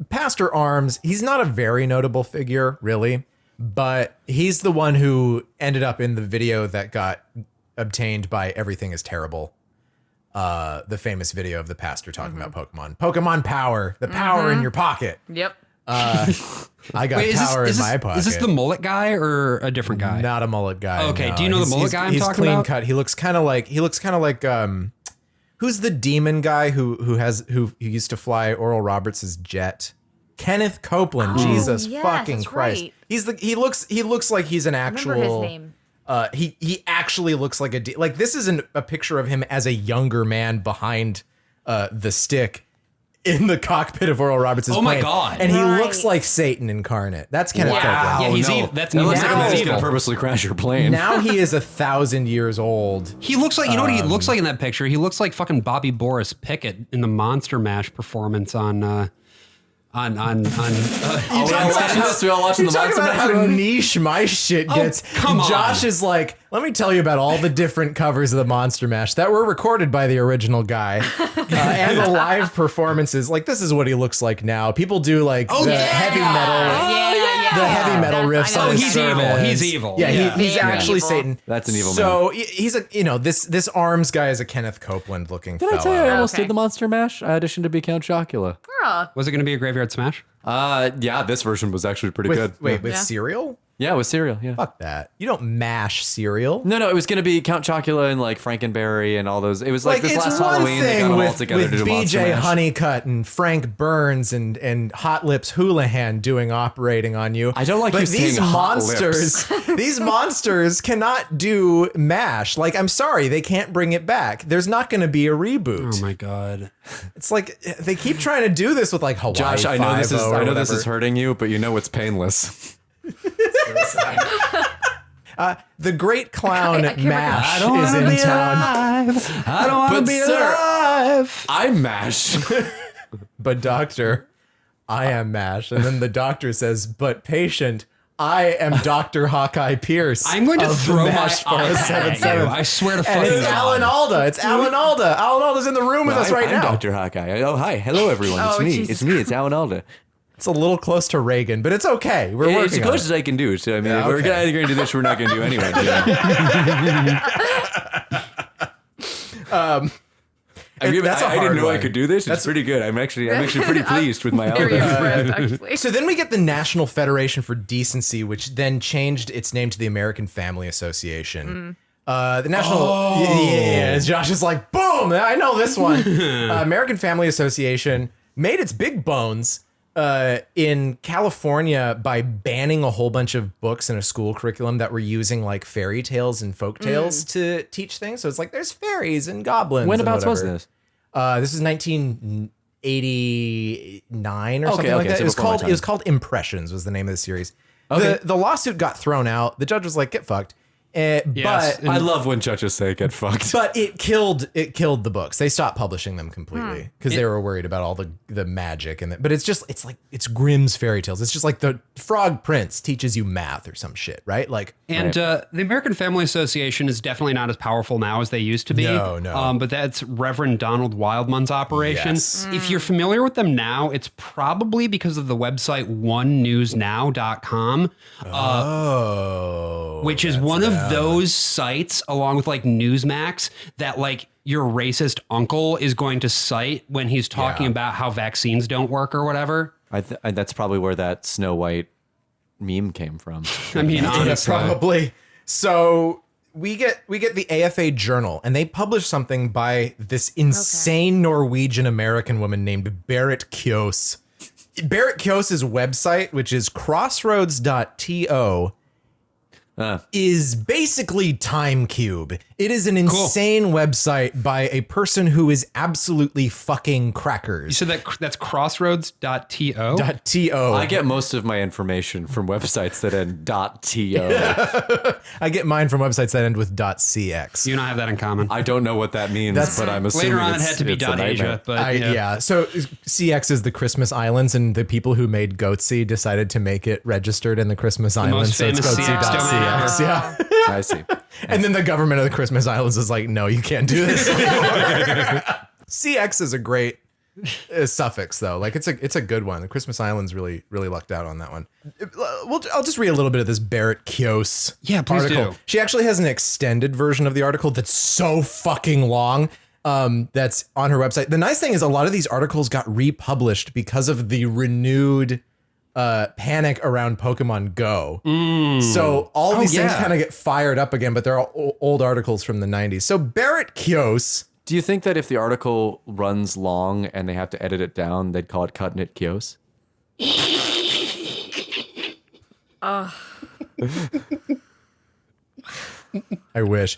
D: Pastor Arms, he's not a very notable figure, really, but he's the one who ended up in the video that got obtained by Everything is Terrible. The famous video of the pastor talking about Pokemon. Pokemon power, the power in your pocket.
C: Yep.
D: I got power in my pocket.
A: Is this the mullet guy or a different guy?
D: Not a mullet guy.
A: Okay,
D: no.
A: do you know the mullet guy I'm
D: he's
A: talking
D: clean
A: about?
D: cut. He looks kind of like who's the demon guy who used to fly Oral Roberts' jet? Kenneth Copeland. Jesus
C: yes,
D: fucking
C: that's
D: Christ.
C: right.
D: He looks like he's an actual.
C: Remember his name.
D: He actually looks like like this is a picture of him as a younger man behind the stick in the cockpit of Oral Roberts'
A: Oh my
D: plane.
A: God.
D: And he
C: Right.
D: looks like Satan incarnate. That's Kenneth Copeland.
A: Yeah, he's
B: no.
A: evil. That's
B: That looks
A: now
B: like a man
A: he's
B: who's gonna
A: evil.
B: purposely crash your plane.
D: Now he is 1,000 years old.
A: He looks like, you know what he looks like in that picture? He looks like fucking Bobby Boris Pickett in the Monster Mash performance on
B: we all watching
D: You
B: the
D: talk
B: Monster
D: about how
B: Mash?
D: niche my shit gets.
A: come on.
D: Josh is like, let me tell you about all the different covers of the Monster Mash that were recorded by the original guy and the live performances. Like, this is what he looks like now. People do like the heavy metal. The heavy metal riffs on his
A: he's evil.
D: sermons.
A: He's evil.
D: Yeah,
A: Yeah.
D: he's
C: Very
D: actually
C: evil.
D: Satan.
B: That's an evil man.
D: So he's this Arms guy is a Kenneth Copeland looking
B: Did
D: fellow.
B: I tell you I almost
C: Okay.
B: did the Monster Mash? I auditioned to be Count Chocula.
C: Oh,
A: Was it going to be a graveyard smash?
B: Yeah, this version was actually pretty good.
D: With
C: Yeah.
D: cereal?
B: Yeah, it was cereal. Yeah.
D: Fuck that. You don't mash cereal.
B: No, it was gonna be Count Chocula and like Frankenberry and all those. It was like this
D: it's
B: last
D: one
B: Halloween they got
D: thing
B: them all
D: with
B: together to do Monster
D: BJ
B: Mash.
D: Honeycutt and Frank Burns and Hot Lips Houlihan doing operating on you.
B: I don't like
D: but
B: you
D: these
B: saying Hot
D: monsters. These monsters cannot do MASH. Like, I'm sorry, they can't bring it back. There's not going to be a reboot.
A: Oh my God.
D: It's like they keep trying to do this with like Hawaii.
B: Josh, I know this is
D: 5-0 or
B: I know this
D: whatever.
B: is hurting you, but you know it's painless.
D: The great clown
C: I can't remember.
D: MASH is in town.
A: I don't want to
B: But
A: be
B: sir,
A: alive.
B: I mash.
D: But doctor, I am MASH. And then the doctor says, but patient, I am Dr. Hawkeye Pierce.
A: I'm going to
D: of the
A: throw my
D: MASH
A: iPad at
D: 477.
A: you. I swear to
D: And
A: fucking
D: it's
A: God.
D: Alan Alda. It's Alan Alda. Alan Alda's in the room with us right
B: I'm
D: now.
B: Dr. Hawkeye. Oh, hi. Hello, everyone. It's
C: Oh,
B: me.
C: Jesus.
B: It's me. It's Alan Alda.
D: It's a little close to Reagan, but it's okay. We're
B: It's
D: working
B: as
D: on
B: close
D: it.
B: as I can do. So, I mean,
D: Yeah,
B: we're
D: okay.
B: either going to do this or we're not going to do anyway. You know? I didn't
D: hard
B: know I
D: one.
B: could do this. It's pretty good. I'm actually pretty pleased with my
C: Very
B: outfit.
C: impressed, actually.
D: So then we get the National Federation for Decency, which then changed its name to the American Family Association. The National, yeah, Josh is like, boom, I know this one. American Family Association made its big bones in California by banning a whole bunch of books in a school curriculum that were using like fairy tales and folk tales to teach things. So it's like there's fairies and goblins.
B: Whenabouts was
D: whatever.
B: this?
D: This is 1989 or something like that.
B: so
D: It was
B: before my
D: called Impressions was the name of the series.
B: Okay.
D: The lawsuit got thrown out. The judge was like, get fucked.
A: Yes,
D: But
B: I love when judges say get fucked.
D: but it killed the books. They stopped publishing them completely because they were worried about all the magic but it's Grimm's fairy tales. It's just like the Frog Prince teaches you math or some shit, right? Like
A: And the American Family Association is definitely not as powerful now as they used to be.
D: No.
A: But that's Reverend Donald Wildman's operation.
D: Yes.
A: If you're familiar with them now, it's probably because of the website onenewsnow.com. Which is one of those sites, along with like Newsmax, that like your racist uncle is going to cite when he's talking about how vaccines don't work or whatever.
B: That's probably where that Snow White meme came from.
A: I mean, honestly.
D: probably. So we get the AFA Journal, and they publish something by this insane Norwegian American woman named Berit Kjos. Berit Kjos's website, which is crossroads.to, is basically Time Cube. It is an insane website by a person who is absolutely fucking crackers.
A: You said that's crossroads.to?
D: .to.
B: I get most of my information from websites that end .to.
D: I get mine from websites that end with .cx.
A: You and I have that in common.
B: I don't know what that means, but I'm assuming
A: Later on, it had to be
B: it's a nightmare.
A: .asia, but
D: Yeah. So CX is the Christmas Islands, and the people who made Goatsy decided to make it registered in the Christmas Islands.
A: most
D: So it's
A: famous CX domain
D: Goatsy.cx. Yeah.
B: I see.
D: And then the government of the Christmas Islands is like, no, you can't do this anymore. CX is a great suffix, though. Like it's a good one. The Christmas Islands really lucked out on that one. I'll just read a little bit of this Berit Kjos article.
A: do.
D: She actually has an extended version of the article that's so fucking long. That's on her website. The nice thing is a lot of these articles got republished because of the renewed panic around Pokemon Go. So all these things kind of get fired up again, but they're all old articles from the 90s. So Berit Kjos.
B: Do you think that if the article runs long and they have to edit it down, they'd call it Cutting It Kios?
D: I wish.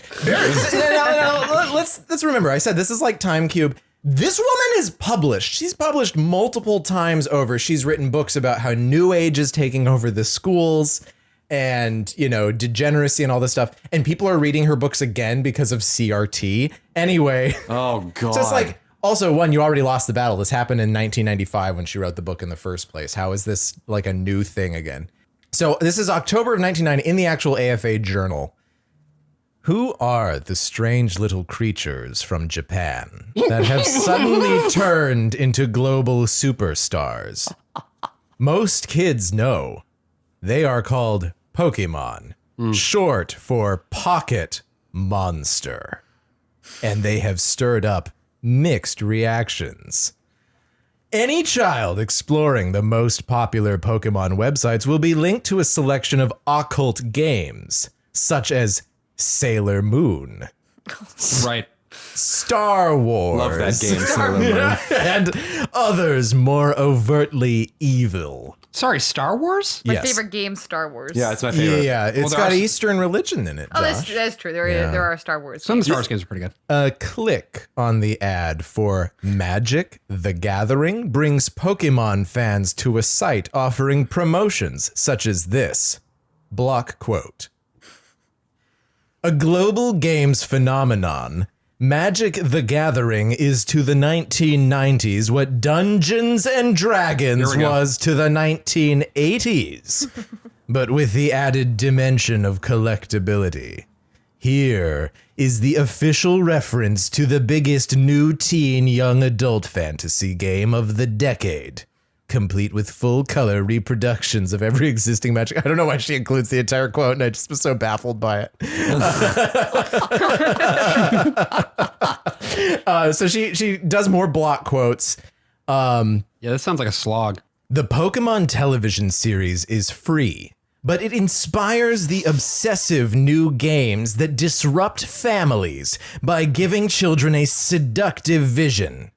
D: Let's remember, I said this is like Time Cube. This woman is published. She's published multiple times over. She's written books about how New Age is taking over the schools and, you know, degeneracy and all this stuff. And people are reading her books again because of CRT. Anyway.
B: Oh, God.
D: So it's like, also, one, you already lost the battle. This happened in 1995 when she wrote the book in the first place. How is this like a new thing again? So this is October of 1999 in the actual AFA Journal. Who are the strange little creatures from Japan that have suddenly turned into global superstars? Most kids know they are called Pokémon, short for Pocket Monster. And they have stirred up mixed reactions. Any child exploring the most popular Pokemon websites will be linked to a selection of occult games, such as Sailor Moon,
A: right.
D: Star Wars,
B: Love that game, Sailor Moon.
D: and others more overtly evil.
A: Sorry, Star Wars?
C: My favorite game, Star Wars.
B: Yeah, it's my favorite.
D: Yeah, it's
A: there
D: got
A: are-
D: Eastern religion in it,
C: Oh,
D: Josh.
C: that's true. There are Star Wars.
A: Some of the Star Wars games are pretty good.
D: A click on the ad for Magic the Gathering brings Pokemon fans to a site offering promotions such as this. Block quote. A global games phenomenon, Magic the Gathering is to the 1990s what Dungeons and Dragons
A: Here we go.
D: was to the 1980s, but with the added dimension of collectability. Here is the official reference to the biggest new teen young adult fantasy game of the decade, complete with full-color reproductions of every existing Magic. I don't know why she includes the entire quote, and I just was so baffled by it. So she does more block quotes.
A: Yeah, this sounds like a slog.
D: The Pokémon television series is free, but it inspires the obsessive new games that disrupt families by giving children a seductive vision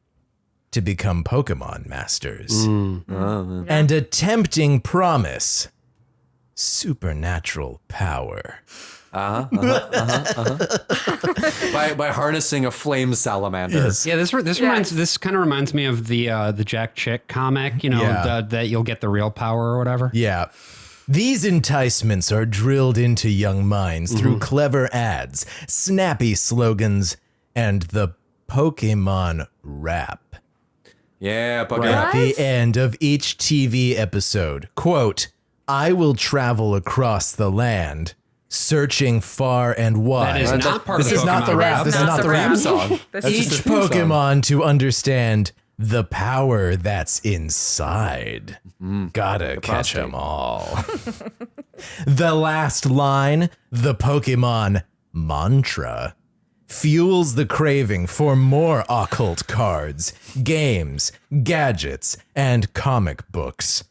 D: to become Pokémon masters. And a tempting promise, supernatural power.
B: By harnessing a flame salamander.
D: Yes.
A: Yeah, this kind of reminds me of the Jack Chick comic,
D: Yeah.
A: that you'll get the real power or whatever.
D: Yeah. These enticements are drilled into young minds through clever ads, snappy slogans, and the Pokémon rap.
B: Yeah, Pokemon.
D: At the end of each TV episode, quote, I will travel across the land, searching far and wide.
A: That is not part of
D: This
A: the
D: is not the
A: Pokemon
D: rap.
A: rap.
D: This is
C: That's
D: not the
C: the
D: rap
C: rap.
D: song.
C: That's
D: Each
C: just
B: a theme song.
D: Pokemon to understand the power that's inside. Gotta catch them all. The last line, the Pokemon mantra, fuels the craving for more occult cards, games, gadgets, and comic books.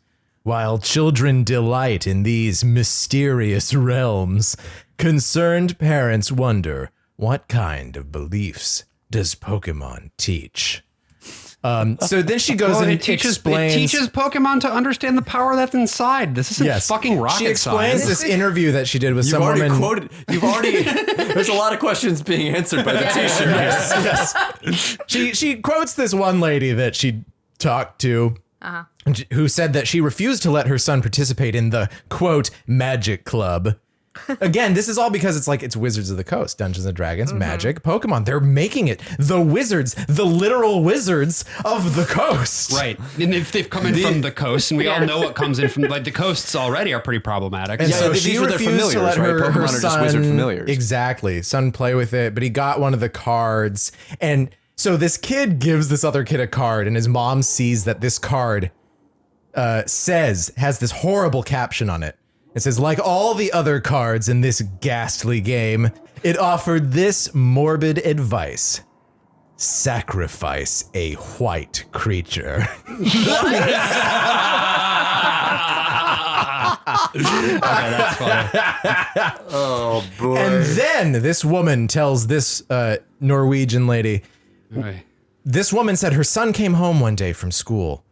D: While children delight in these mysterious realms, concerned parents wonder, what kind of beliefs does Pokemon teach? So then she goes
A: Well,
D: and
A: it teaches
D: explains.
A: Pokemon to understand the power that's inside. This isn't fucking rocket
D: She explains
A: science.
D: this interview that she did with
B: You've
D: some
B: already
D: woman.
B: quoted. You've already. There's a lot of questions being answered by the T-shirt.
D: Yes. She quotes this one lady that she talked to, who said that she refused to let her son participate in the quote magic club. Again, this is all because it's Wizards of the Coast, Dungeons and Dragons, magic, Pokemon. They're making it the wizards, the literal wizards of the coast.
A: Right. And if they've come in from the coast, and we all know what comes in from, like, the coasts already are pretty problematic.
D: And
B: Yeah,
D: so
B: these
D: she
B: are their
D: refused to let
B: familiars, right?
D: her
B: Pokemon are just
D: son,
B: wizard familiars.
D: Exactly, son play with it, but he got one of the cards, and so this kid gives this other kid a card, and his mom sees that this card has this horrible caption on it. It says, like all the other cards in this ghastly game, it offered this morbid advice. Sacrifice a white creature.
A: That's funny.
B: Oh boy.
D: And then this woman tells this Norwegian lady,
A: Right.
D: this woman said her son came home one day from school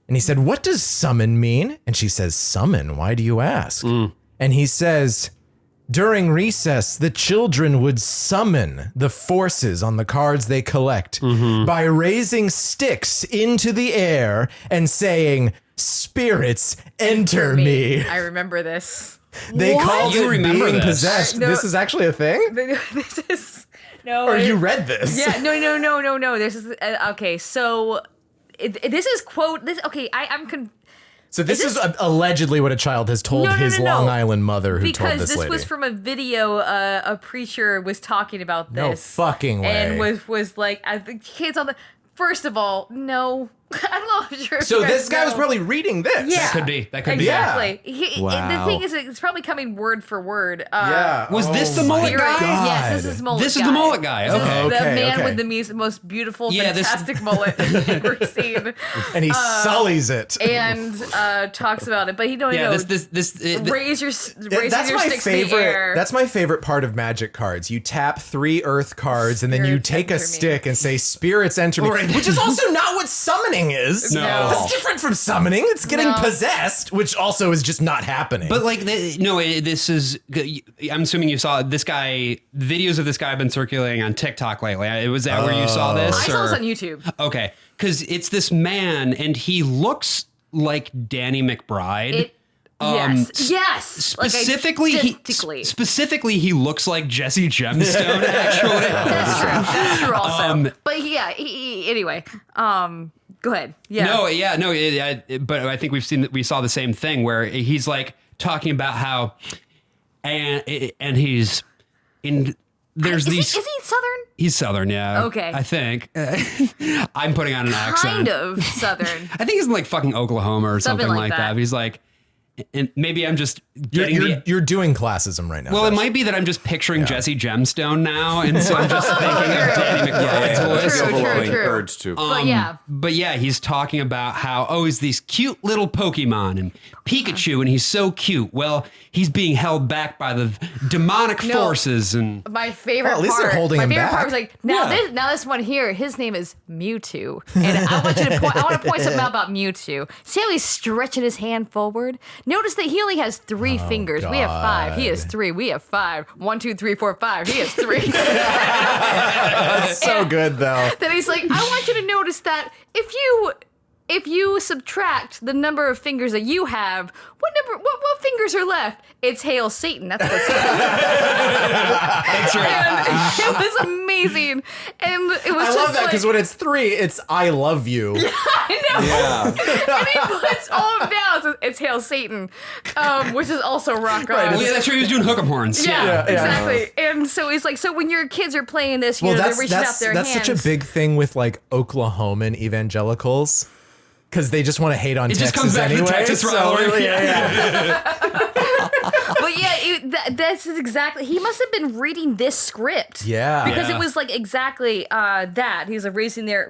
D: and he said, what does summon mean? And she says, summon? Why do you ask? And he says, during recess, the children would summon the forces on the cards they collect by raising sticks into the air and saying, spirits, enter me.
C: I remember this.
D: They
C: What?
D: called
A: You
D: it
A: remember
D: being
A: this?
D: possessed.
C: No.
D: This is actually a thing?
C: This is no.
D: Or you read this?
C: Yeah, no. This is okay. So this is quote. This okay. I'm
D: So this
C: Is
D: is
C: this-
D: allegedly what a child has told
C: No, no,
D: his
C: no, no.
D: Long Island mother who told
C: because
D: this
C: this
D: lady.
C: was from a video. A preacher was talking about this.
D: No fucking way.
C: And was like, I think kids on the. First of all, no. I don't know if you're.
D: So this guy was probably reading this.
C: Yeah.
A: That could be. That could be.
C: Exactly. The
B: Wow.
C: thing is, it's probably coming word for word.
D: Yeah.
A: Was this the
D: my
A: mullet guy?
D: God.
C: Yes, this is mullet
A: This
C: guy.
A: is the mullet guy.
C: This is
A: Okay.
C: the
D: Okay,
C: man
D: okay.
C: with the most beautiful,
A: Yeah, this-
C: fantastic mullet you've ever seen.
D: And he sullies it.
C: And talks about it. But he don't
A: Yeah,
C: know.
A: this
C: Raise your
D: That's
C: your
D: my
C: sticks in the
D: favorite.
C: air.
D: That's my favorite part of Magic cards. You tap 3 Earth cards, and then you
C: Spirits
D: take a
C: enter me.
D: stick and say "Spirits enter me,"
A: Right.
D: which is also not what summoning is.
A: No.
D: That's different from summoning. It's getting
C: No.
D: possessed, which also is just not happening.
A: But like, this is. I'm assuming you saw this guy. Videos of this guy have been circulating on TikTok lately. Was that where you saw this?
C: I saw this
A: or-
C: on YouTube.
A: Okay, because it's this man, and he looks like Danny McBride.
C: Yes.
A: Specifically,
C: identically.
A: specifically, he looks like Jesse Gemstone. Actually,
C: That's true. That's true. Also, but yeah. Anyway, go ahead. Yeah.
A: But I think we saw the same thing where he's like talking about how, and he's in. There's
C: Is he
A: these.
C: Southern?
A: He's Southern, yeah.
C: Okay.
A: I think. I'm putting on an accent.
C: Kind of Southern.
A: I think he's in like fucking Oklahoma or something like that.
C: that.
A: But he's like, and maybe I'm just getting
D: You're doing classism right now.
A: well, it
D: Josh.
A: might be that I'm just picturing Jesse Gemstone now, and so I'm just thinking of Danny McBride's voice.
C: True,
B: Overwhelming
C: true.
B: urge to.
C: But yeah,
A: He's talking about how, he's these cute little Pokemon and Pikachu, and he's so cute. Well, he's being held back by the demonic forces, and
C: my favorite
D: Well, at least they're
C: part.
D: holding
C: my
D: him
C: favorite
D: back.
C: part was like, now this one here, his name is Mewtwo, and I want to point something out about Mewtwo. See how he's stretching his hand forward? Notice that he only has 3 fingers. We have 5. He has 3. We have 5. 1, 2, 3, 4, 5. He has 3.
D: That's so good though.
C: Then he's like, I want you to notice that if you subtract the number of fingers that you have, what fingers are left? It's Hail Satan. That's what's left.
A: that's right.
C: And it was amazing. And it was
D: I
C: just
D: love that
C: like,
D: because when it's 3, it's I love you.
C: I know.
B: Yeah.
C: And he puts all of them down. So it's Hail Satan, which is also rock on.
A: Well, yeah, that's right. He was doing hook'em horns.
C: Yeah,
D: Yeah.
C: exactly. And so he's like, so when your kids are playing this, you know, they're reaching out their hands.
D: such a big thing with like Oklahoman evangelicals because they just want to hate on
A: It
D: Texas
A: just comes back to
D: anyway.
A: Texas
D: so
A: rivalry.
D: really, yeah.
C: But yeah, that's exactly. He must have been reading this script.
D: Yeah.
C: because
A: Yeah.
C: it was like exactly that. He's like raising there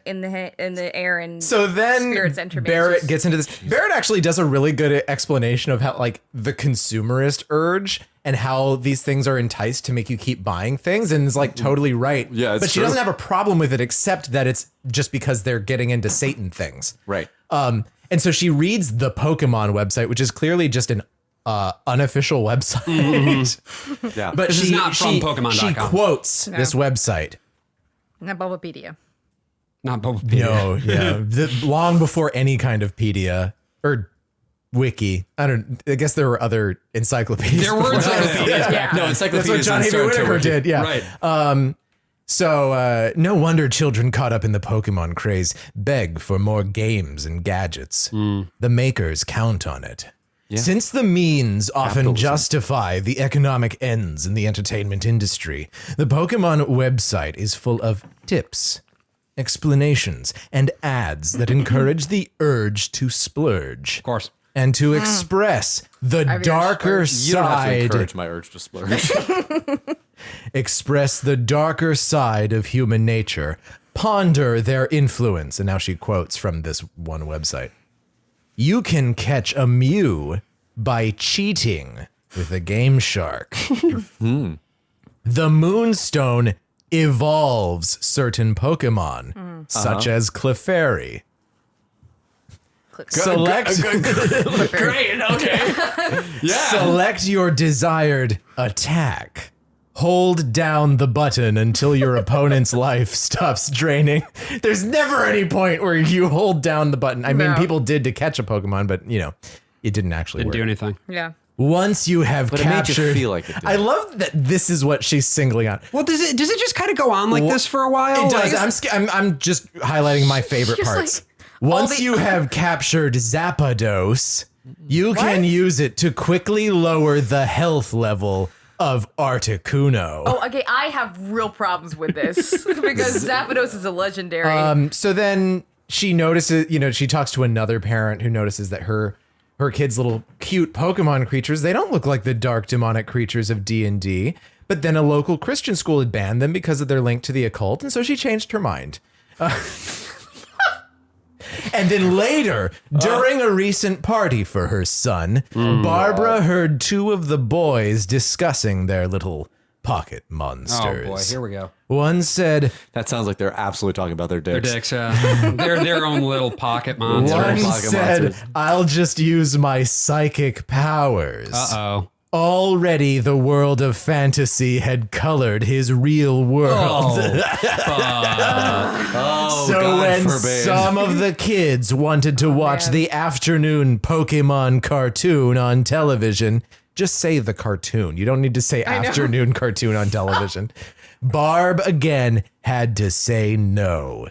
C: in the air, and
D: So then
C: spirits enter.
D: Barrett gets into this. Barrett actually does a really good explanation of how like the consumerist urge and how these things are enticed to make you keep buying things, and is like totally right.
B: Yeah, it's
D: but she
B: true.
D: doesn't have a problem with it except that it's just because they're getting into Satan things.
B: Right.
D: And so she reads the Pokemon website, which is clearly just an unofficial website.
B: Yeah.
D: But
A: This is
D: she,
A: not from
D: she,
A: Pokemon.com.
D: she quotes this website.
C: Not Bulbapedia.
A: Not both.
D: No, yeah. Long before any kind of pedia or wiki. I guess there were other encyclopedias.
A: There were
D: before that.
A: encyclopedias.
C: Yeah.
B: No,
D: That's
B: encyclopedias.
D: what John Avery Whitaker did. Yeah.
A: Right.
D: So no wonder children caught up in the Pokemon craze beg for more games and gadgets. The makers count on it. Since the means often
B: Capitalism.
D: justify the economic ends in the entertainment industry, the Pokemon website is full of tips, explanations, and ads that encourage the urge to splurge.
A: Of course.
D: And to express the darker
B: You don't have to
D: side.
B: encourage my urge to splurge.
D: Express the darker side of human nature. Ponder their influence. And now she quotes from this one website. You can catch a Mew by cheating with a Game Shark. The Moonstone evolves certain Pokemon, such as Clefairy. Select
A: Great. Okay.
D: Select your desired attack. Hold down the button until your opponent's life stops draining. There's never any point where you hold down the button. I mean,
C: No.
D: people did to catch a Pokemon, but you know, it didn't actually
A: Didn't
D: work.
A: do anything.
C: Yeah.
D: Once you have
B: But it made you
D: captured,
B: feel like it did.
D: I love that this is what she's singling out.
A: Well, does it just kind of go on like this for a while?
D: It does.
A: Like,
D: I'm just highlighting my favorite
C: Just
D: parts.
C: like
D: Once
C: the-
D: you have captured Zapdos, you can use it to quickly lower the health level of Articuno.
C: Oh, okay. I have real problems with this because Zapdos is a legendary.
D: So then she notices, she talks to another parent who notices that her kid's little cute Pokemon creatures, they don't look like the dark demonic creatures of D&D, but then a local Christian school had banned them because of their link to the occult, and so she changed her mind. And then later, during a recent party for her son, Barbara heard two of the boys discussing their little pocket
A: oh
D: monsters.
A: boy, here we go.
D: One said,
B: That sounds like they're absolutely talking about their
A: Their
B: dicks.
A: dicks. They're their own little pocket monsters.
D: one
B: pocket
D: said,
B: monsters.
D: I'll just use my psychic powers.
A: Uh-oh.
D: Already the world of fantasy had colored his real world.
B: Oh,
D: So
B: God
D: when
B: forbid.
D: some of the kids wanted to watch
C: man.
D: the afternoon Pokemon cartoon on television, just say the cartoon. You don't need to say
C: know.
D: afternoon cartoon on television. Barb again had to say no.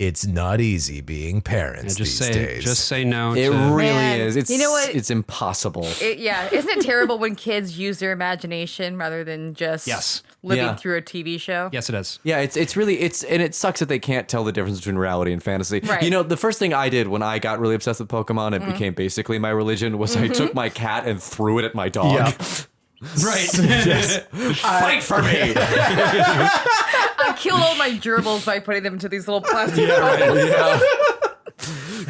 D: it's not easy being parents
A: Just
D: these
A: say,
D: days.
A: just say no.
B: It
A: to,
B: really
C: Man,
B: is. It's
C: you know what?
B: It's impossible.
C: Isn't it terrible when kids use their imagination rather than just
A: Yes.
C: living
B: Yeah.
C: through a TV show?
A: yes, it is.
B: Yeah, it's really and it sucks that they can't tell the difference between reality and fantasy.
C: Right.
B: You know, the first thing I did when I got really obsessed with Pokemon and became basically my religion was I took my cat and threw it at my dog.
D: Yeah.
A: Right.
B: Fight for me.
C: I killed all my gerbils by putting them into these little plastic bottles.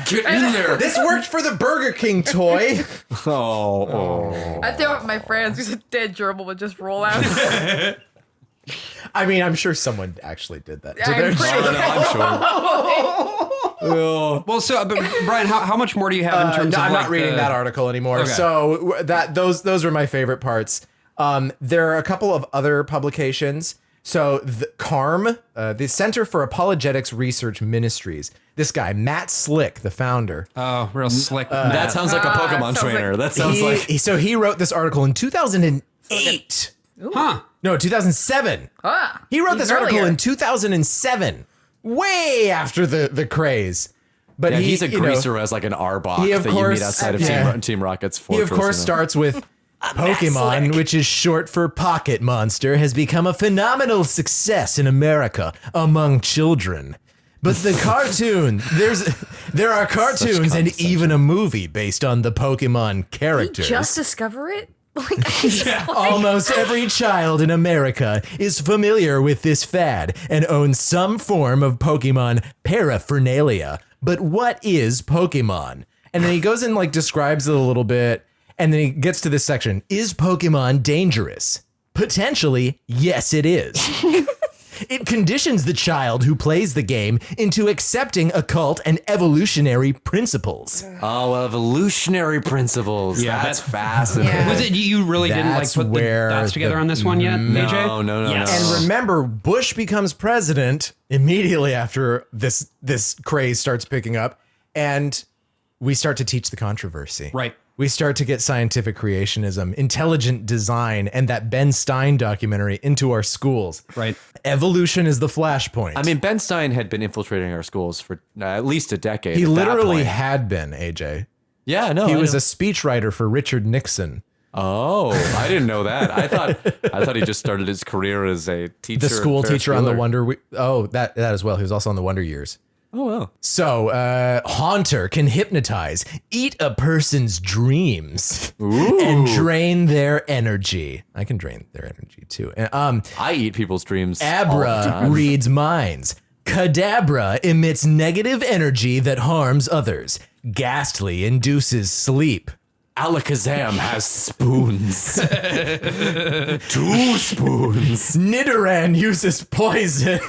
B: Get in there.
D: This worked for the Burger King toy.
B: Oh.
C: I throw it at my friends because a dead gerbil would just roll out.
D: I mean, I'm sure someone actually did that.
C: I'm pretty
B: I'm sure.
A: Well, so, but Brian, how much more do you have in terms
D: No,
A: of
D: I'm
A: like
D: not reading
A: the-
D: that article anymore.
A: Okay.
D: So those are my favorite parts. There are a couple of other publications. So the CARM, the Center for Apologetics Research Ministries. This guy, Matt Slick, the founder.
A: Oh, real slick.
B: That sounds like a Pokemon
C: sounds
B: trainer.
C: like-
B: That sounds like
D: He wrote this article in 2008.
A: huh.
D: No, 2007. He wrote this article
C: earlier.
D: in 2007, way after the craze. But
B: yeah, he's a
D: you know,
B: greaser as like an Arbok
D: he, of
B: that you
D: course-
B: meet outside of
D: yeah.
B: Team Rocket's
D: He
B: fortress.
D: of course
B: you know?
D: starts with Pokemon, which is short for Pocket Monster, has become a phenomenal success in America among children. But the cartoon, there are cartoons and even a movie based on the Pokemon characters.
C: Just discover it? Like,
D: Almost every child in America is familiar with this fad and owns some form of Pokemon paraphernalia. But what is Pokemon? And then he goes and like describes it a little bit, and then he gets to this section. Is Pokemon dangerous? Potentially, yes, it is. It conditions the child who plays the game into accepting occult and evolutionary principles.
B: Oh, well, evolutionary principles.
A: Yeah,
B: That's
A: that-
B: fascinating.
C: Yeah.
A: Was it you really didn't like
D: That's
A: put the
D: where
A: dots together
D: the-
A: on this one yet, AJ?
B: No.
A: Yes.
D: And remember, Bush becomes president immediately after this craze starts picking up, and we start to teach the controversy.
A: Right.
D: We start to get scientific creationism, intelligent design, and that Ben Stein documentary into our schools.
A: Right.
D: Evolution is the flashpoint.
B: I mean, Ben Stein had been infiltrating our schools for at least a decade.
D: he
B: at that
D: literally
B: point.
D: had been, AJ.
B: Yeah, no.
D: He
B: I
D: was
B: know.
D: a speechwriter for Richard Nixon.
B: Oh, I didn't know that. I thought he just started his career as a teacher.
D: The school
B: Ferris
D: teacher on the
B: Bueller.
D: Wonder... that as well. He was also on the Wonder Years.
B: Oh, wow.
D: So, Haunter can hypnotize, eat a person's dreams, and drain their energy. I can drain their energy too.
B: I eat people's dreams. all the
D: Abra
B: time.
D: reads minds. Kadabra emits negative energy that harms others. Ghastly induces sleep.
B: Alakazam has spoons. 2 spoons.
D: Nidoran uses poison.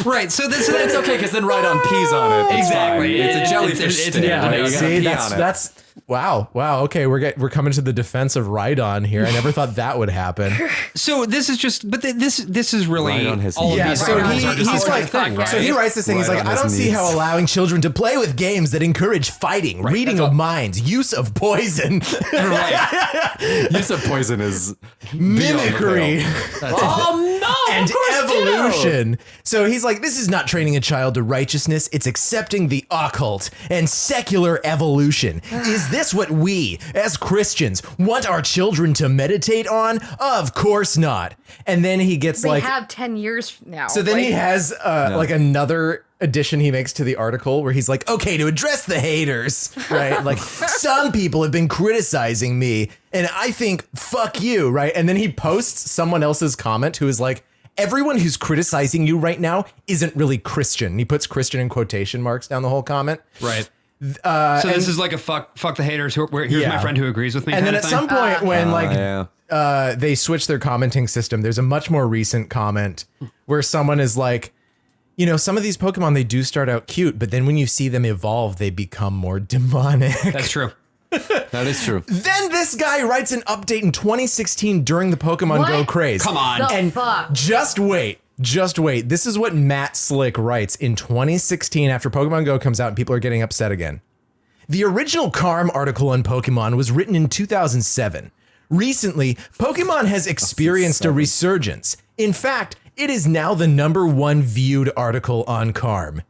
A: Right. So this
B: But it's okay because then Rhydon pees on it. It's
A: Exactly.
B: fine. It's a
A: It's-
B: jellyfish
A: it's-
B: stick.
A: yeah,
B: right? You gotta
D: See,
B: pee
D: that's
B: on it.
D: that's wow. Okay, we're coming to the defense of Rhydon here. I never thought that would happen.
A: So this is just, but this is really
B: Rhydon has
A: all of
B: Yeah,
A: these
D: so
A: articles
D: he-
A: are just
D: he's
A: the
D: like-
A: same thing, right?
D: So he writes this thing. He's
B: Right
D: like,
B: on
D: I don't
B: his
D: see
B: knees.
D: how allowing children to play with games that encourage fighting, reading
A: that's
D: of
A: all.
D: minds, use of poison,
A: Right.
B: Use of poison is
D: mimicry,
B: Oh no!
D: and evolution. So he's like, this is not training a child to righteousness. It's accepting the occult and secular evolution. Is this what we, as Christians, want our children to meditate on? Of course not. And then he gets
C: they
D: like,
C: have 10 years now.
D: so then he has like another addition he makes to the article where he's like, okay, to address the haters, right? Like some people have been criticizing me and I think, fuck you, right? And then he posts someone else's comment who is like, everyone who's criticizing you right now isn't really Christian. And he puts Christian in quotation marks down the whole comment.
A: Right. So this is like a fuck the haters. Here's
D: Yeah.
A: my friend who agrees with me.
D: And then
A: kind
D: at
A: of
D: some
A: thing.
D: point when
B: yeah.
D: they switch their commenting system, there's a much more recent comment where someone is like, you know, some of these Pokemon, they do start out cute, but then when you see them evolve, they become more demonic.
A: That's true.
B: That is true.
D: Then this guy writes an update in 2016 during the Pokemon
C: What?
D: Go craze.
A: Come on.
C: The
D: And
C: fuck?
D: just wait. This is what Matt Slick writes in 2016 after Pokemon Go comes out and people are getting upset again. The original Carm article on Pokemon was written in 2007. Recently, Pokemon has experienced a resurgence. In fact, It is now the #1 viewed article on Carm.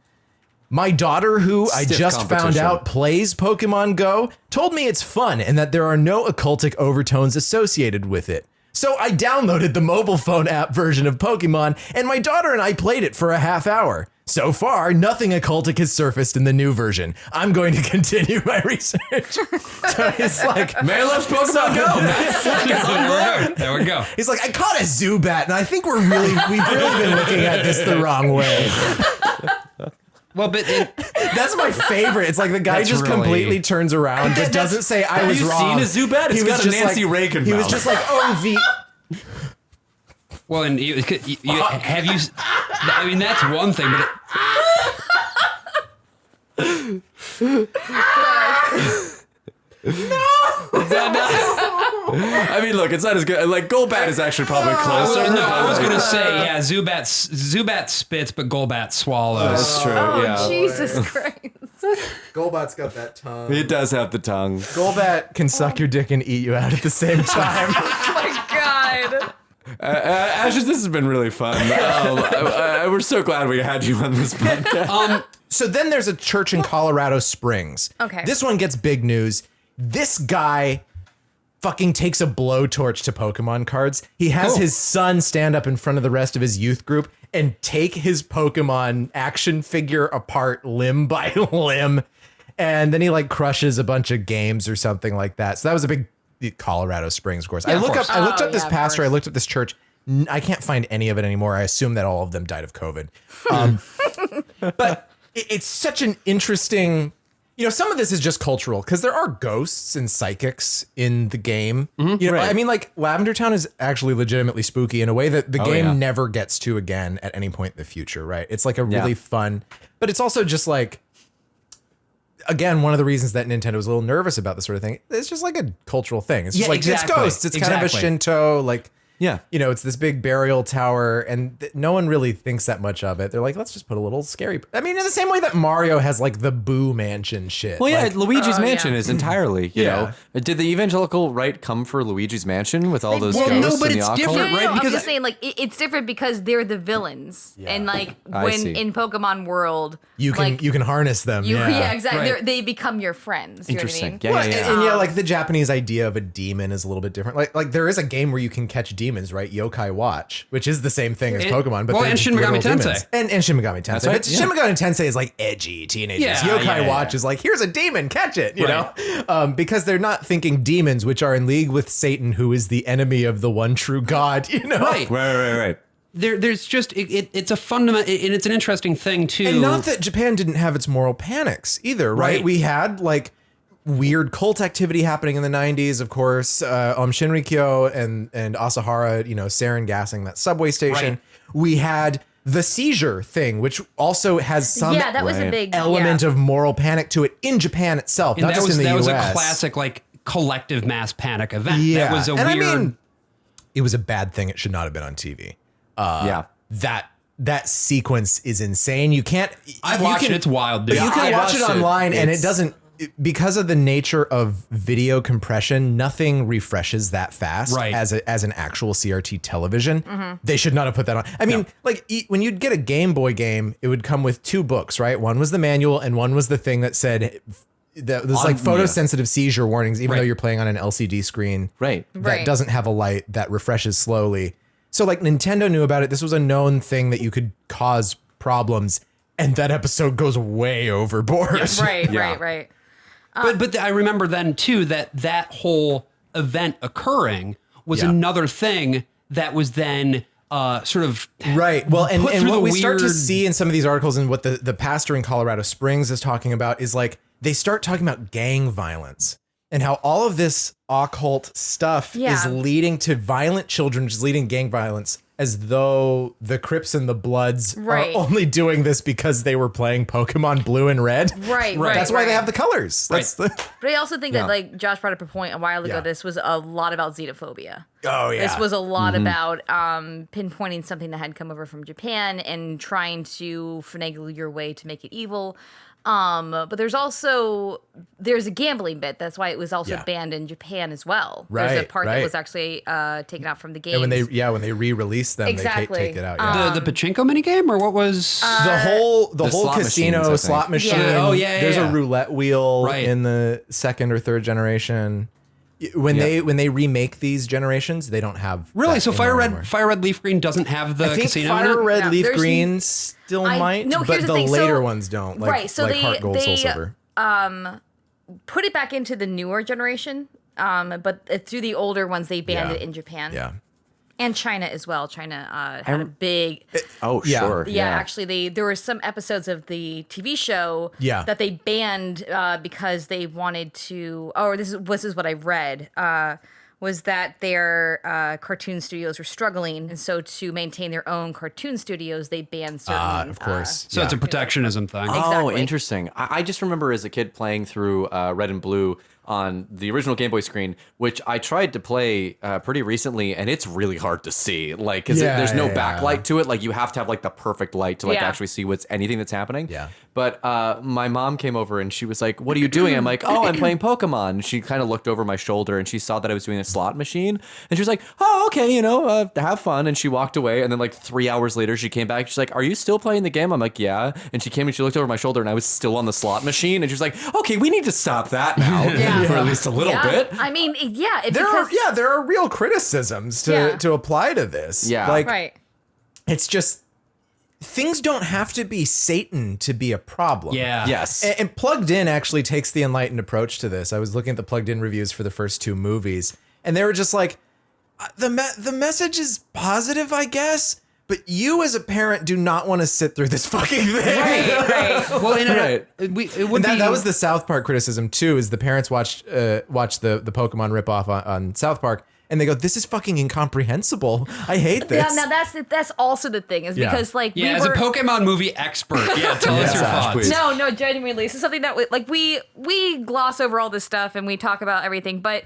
D: My daughter, who I
B: Stiff
D: just found
B: competition.
D: out plays Pokemon Go, told me it's fun and that there are no occultic overtones associated with it. So I downloaded the mobile phone app version of Pokemon, and my daughter and I played it for a half hour. So far, nothing occultic has surfaced in the new version. I'm going to continue my research. So it's like,
B: Man loves Pokemon Go.
A: There we go.
D: he's like, I caught a Zubat, and I think we've really been looking at this the wrong way.
A: Well, but
D: That's my favorite. It's like the guy
A: That's
D: just
A: really-
D: completely turns around but doesn't say I
B: Have
D: was
B: you
D: wrong.
B: seen a Zubat? It's
D: He was
B: got a
D: just
B: Nancy
D: like,
B: Reagan
D: He was
B: mouth.
D: just like, oh,
A: well, and have you? I mean, that's one thing, but
B: I mean, look, it's not as good. Like Golbat is actually probably closer.
A: I was gonna say, yeah, Zubat spits, but Golbat swallows.
B: That's true.
C: Oh,
B: yeah,
C: Jesus Christ.
D: Golbat's got that tongue.
B: it does have the tongue.
D: Golbat can suck your dick and eat you out at the same time.
C: Oh my God.
B: Ashes, this has been really fun. We're so glad we had you on this podcast.
D: So then there's a church in Colorado Springs.
C: Okay.
D: This one gets big news. This guy fucking takes a blowtorch to Pokemon cards. He has his son stand up in front of the rest of his youth group and take his Pokemon action figure apart limb by limb. And then he like crushes a bunch of games or something like that. So that was a big Colorado Springs, of course. I looked up this
C: of
D: pastor. I
C: course.
D: looked up this church. I can't find any of it anymore. I assume that all of them died of COVID. But it's such an interesting, some of this is just cultural because there are ghosts and psychics in the game.
B: right.
D: I mean, like Lavender Town is actually legitimately spooky in a way that the game
B: yeah.
D: never gets to again at any point in the future, right? It's like a really fun, but it's also just like, again, one of the reasons that Nintendo was a little nervous about this sort of thing. It's just like a cultural thing. It's just like,
A: exactly.
D: it's ghosts. It's kind of a Shinto, like,
B: Yeah.
D: it's this big burial tower, and no one really thinks that much of it. They're like, let's just put a little scary. I mean, in the same way that Mario has like the Boo Mansion shit.
B: Well, yeah,
D: Like,
B: Luigi's
C: Oh,
B: Mansion
C: yeah.
B: is entirely, you
D: Yeah.
B: know. Did the evangelical right come for Luigi's Mansion with all those
A: Well,
B: ghosts
A: no, but
B: and
A: it's
B: the occult?
A: different, right?
C: I'm
A: Because
C: just saying, like, it's different because they're the villains, and like
B: I
C: when
B: see.
C: in Pokemon World,
D: you can harness them.
C: yeah, exactly.
A: Right.
C: They become your friends. You know what I
B: Interesting.
C: mean?
B: Yeah,
D: Well,
B: yeah, yeah.
D: and yeah, like the Japanese idea of a demon is a little bit different. Like there is a game where you can catch demons, right? Yokai Watch, which is the same thing as Pokemon, but
A: well,
D: they're
A: and
D: just
A: Shin Megami
D: literal
A: Tensei.
D: demons. And Shin Megami Tensei.
B: right,
D: But
B: yeah.
D: Shin Megami Tensei is like edgy teenagers.
A: Yeah,
D: Yokai
A: yeah,
D: Watch
A: yeah.
D: is like, here's a demon, catch it, you know? Because they're not thinking demons, which are in league with Satan, who is the enemy of the one true God, you know?
A: Right.
B: Right.
A: There's just it's a fundamental, and it's an interesting thing too.
D: And not that Japan didn't have its moral panics either, right?
A: Right.
D: We had like weird cult activity happening in the 90s, of course. Shinrikyo and Asahara, sarin gassing that subway station.
A: Right.
D: We had the seizure thing, which also has some
C: Yeah, that was a big
D: element of moral panic to it in Japan itself,
A: and
D: not just in the
A: that
D: US.
A: was a classic like collective mass panic event.
D: Yeah.
A: That was a
D: and
A: weird.
D: I mean, it was a bad thing. It should not have been on TV.
B: Yeah.
D: That sequence is insane. You can't.
A: I've
D: you
A: watched
D: can-
A: it. It's wild, dude.
D: You can
B: I
D: watch it
B: watched it.
D: online, and it
B: It's-
D: doesn't, because of the nature of video compression. Nothing refreshes that fast,
A: Right.
D: as an actual CRT television. They should not have put that on. I mean, when you'd get a Game Boy game, it would come with two books, right? One was the manual, and one was the thing that said that was like photosensitive seizure warnings, even though
A: Right.
D: you're playing on an LCD screen
B: Right.
D: that
C: Right.
D: doesn't have a light that refreshes slowly. So like Nintendo knew about it. This was a known thing that you could cause problems, and that episode goes way overboard.
C: Right,
B: Yeah.
C: right.
A: But I remember then too that whole event occurring was
D: Yeah.
A: another thing that was then sort of
D: Right. Well, and
A: put through
D: what
A: the
D: we start to
A: weird-
D: see in some of these articles, and what the pastor in Colorado Springs is talking about, is like they start talking about gang violence and how all of this occult stuff
C: Yeah.
D: is leading to violent children, which is leading gang violence, as though the Crips and the Bloods
C: Right.
D: are only doing this because they were playing Pokemon Blue and Red.
C: Right.
D: That's why they have the colors. That's the,
C: But I also think
B: Yeah.
C: that, like Josh brought up a point a while ago,
D: Yeah.
C: this was a lot about xenophobia.
D: oh yeah.
C: This was a lot about pinpointing something that had come over from Japan and trying to finagle your way to make it evil. But there's a gambling bit. That's why it was also banned in Japan as well. There's a part that was actually taken out from the game.
D: And when they re-release them, they take it out.
A: The pachinko minigame, or what was
D: the whole
B: slot
D: casino
B: machines,
D: slot machine.
C: Yeah.
A: Oh, yeah,
D: There's
A: yeah.
D: a roulette wheel
A: Right.
D: in the second or third generation. When they remake these generations, they don't have
A: really?
D: that
A: So
D: in there anymore.
A: Fire Red Leaf Green doesn't have the
D: I think
A: casino
D: Fire
A: in it?
D: Red
C: No,
D: Leaf
C: there's-
D: Green still might,
C: no,
D: but
C: here's
D: the
C: the thing.
D: later
C: So-
D: ones don't. Like,
C: right, so
D: like
C: they-
D: Heart Gold, Soul
C: they-
D: Silver.
C: Put it back into the newer generation, but through the older ones, they banned
D: Yeah.
C: it in Japan.
D: Yeah.
C: And China as well. China had a big...
B: Oh,
D: Yeah.
B: sure.
C: Yeah, actually, there were some episodes of the TV show that they banned because they wanted to. Oh, this is what I read. Was that their cartoon studios were struggling, and so to maintain their own cartoon studios, they banned certain.
D: Of course.
A: So it's a protectionism thing.
B: Oh,
C: Exactly.
B: interesting. I just remember as a kid playing through Red and Blue on the original Game Boy screen, which I tried to play pretty recently, and it's really hard to see. Like, 'cause there's no backlight to it. Like, you have to have like the perfect light to like actually see anything that's happening.
D: Yeah.
B: But my mom came over and she was like, "What are you doing?" I'm like, "Oh, I'm playing Pokemon." And she kind of looked over my shoulder and she saw that I was doing a slot machine, and she was like, "Oh, okay, have fun." And she walked away. And then like 3 hours later, she came back. She's like, "Are you still playing the game?" I'm like, "Yeah." And she came and she looked over my shoulder, and I was still on the slot machine. And she was like, "Okay, we need to stop that now for at least a little bit."
C: I mean,
D: There are real criticisms to apply to this.
B: Yeah.
D: Like,
C: right.
D: it's just things don't have to be Satan to be a problem.
A: Yeah.
B: Yes.
D: And Plugged In actually takes the enlightened approach to this. I was looking at the Plugged In reviews for the first two movies, and they were just like, the message is positive, I guess, but you as a parent do not want to sit through this fucking thing.
C: Right.
A: Well, and
B: Right.
A: it would
D: And
A: be,
D: that was the South Park criticism too, is the parents watched the Pokemon ripoff on South Park, and they go, "This is fucking incomprehensible. I hate this."
C: Yeah, now that's also the thing is because like
A: yeah,
C: we
A: as
C: were,
A: a Pokemon movie expert, tell us your thoughts.
B: please.
C: No, genuinely. So something that we gloss over all this stuff and we talk about everything, but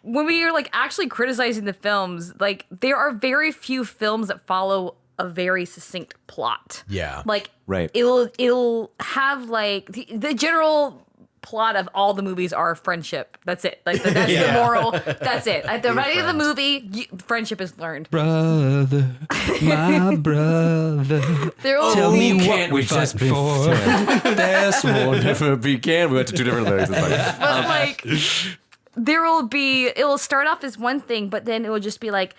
C: when we are like actually criticizing the films, like there are very few films that follow a very succinct plot.
D: Yeah.
C: Like
B: Right.
C: it'll have like the general plot of all the movies are friendship. That's it. Like that's the moral. That's it. At the beginning of the movie, friendship is learned.
A: Brother, my brother, tell me what
B: Can't
A: we
B: we just
A: fight for.
B: This will never begin. We went to two different lyrics. It's like,
C: But like it'll start off as one thing, but then it will just be like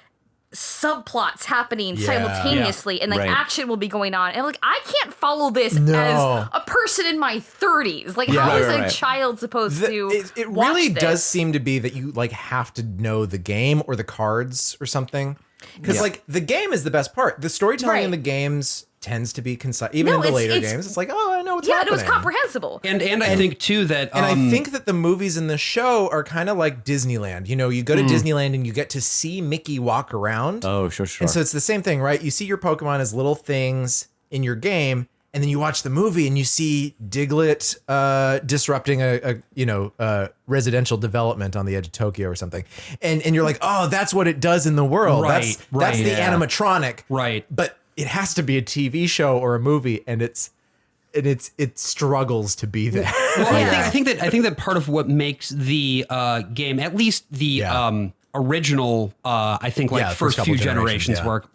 C: subplots happening simultaneously, and like
B: Right.
C: action will be going on. And I'm like, I can't follow this
D: No.
C: as a person in my 30s. Like, how is a
B: right.
C: child supposed to?
D: It
C: watch
D: really
C: this?
D: does seem to be that you like have to know the game or the cards or something, because like the game is the best part. The storytelling in
C: Right.
D: the games tends to be concise. Even
C: No,
D: in the
C: it's-
D: later
C: it's-
D: games, it's like, oh, I know what's
C: Yeah,
D: happening.
C: it was comprehensible.
A: And I think too that
D: And I think that the movies in the show are kind of like Disneyland. You know, you go to Disneyland and you get to see Mickey walk around.
B: oh, sure.
D: And so it's the same thing, right? You see your Pokemon as little things in your game, and then you watch the movie and you see Diglett disrupting a residential development on the edge of Tokyo or something. And you're like, oh, that's what it does in the world.
A: Right,
D: That's the
A: yeah.
D: animatronic.
A: Right.
D: But it has to be a TV show or a movie, and it struggles to be that.
A: Well, I think that part of what makes the game, at least the original, I think like
D: Yeah, the
A: first
D: first
A: few
D: couple
A: generations
D: generations,
A: work.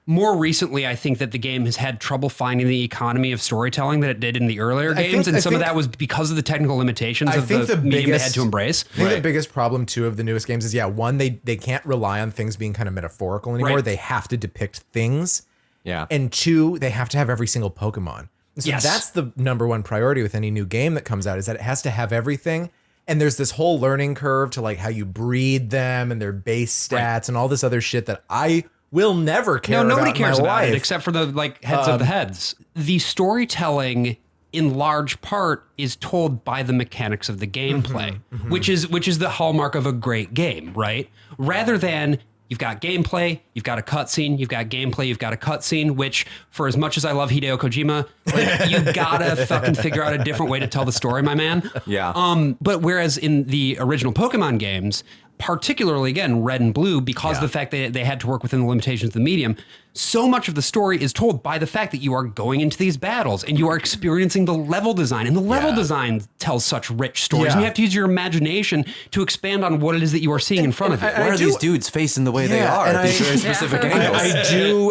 A: More recently, I think that the game has had trouble finding the economy of storytelling that it did in the earlier games, and some of that was because of the technical limitations of the medium they had to embrace.
D: I think the biggest problem too of the newest games is one, they can't rely on things being kind of metaphorical anymore.
A: Right.
D: They have to depict things.
B: Yeah.
D: And two, they have to have every single Pokemon. And so
A: Yes.
D: that's the number one priority with any new game that comes out, is that it has to have everything. And there's this whole learning curve to like how you breed them and their base stats and all this other shit that I will never care about.
A: Nobody
D: in
A: cares
D: my
A: about it
D: life.
A: except for the like heads of the heads. The storytelling, in large part, is told by the mechanics of the gameplay, which is the hallmark of a great game, right? Rather than you've got gameplay, you've got a cutscene, you've got gameplay, you've got a cutscene, which, for as much as I love Hideo Kojima, like, you gotta fucking figure out a different way to tell the story, my man.
B: Yeah.
A: But whereas in the original Pokemon games, particularly again, Red and Blue, because of the fact that they had to work within the limitations of the medium. So much of the story is told by the fact that you are going into these battles and you are experiencing the level design, and the level design tells such rich stories.
D: Yeah.
A: And you have to use your imagination to expand on what it is that you are seeing in front of you.
B: Why are these dudes facing the way they are
D: and
B: at these very specific angles?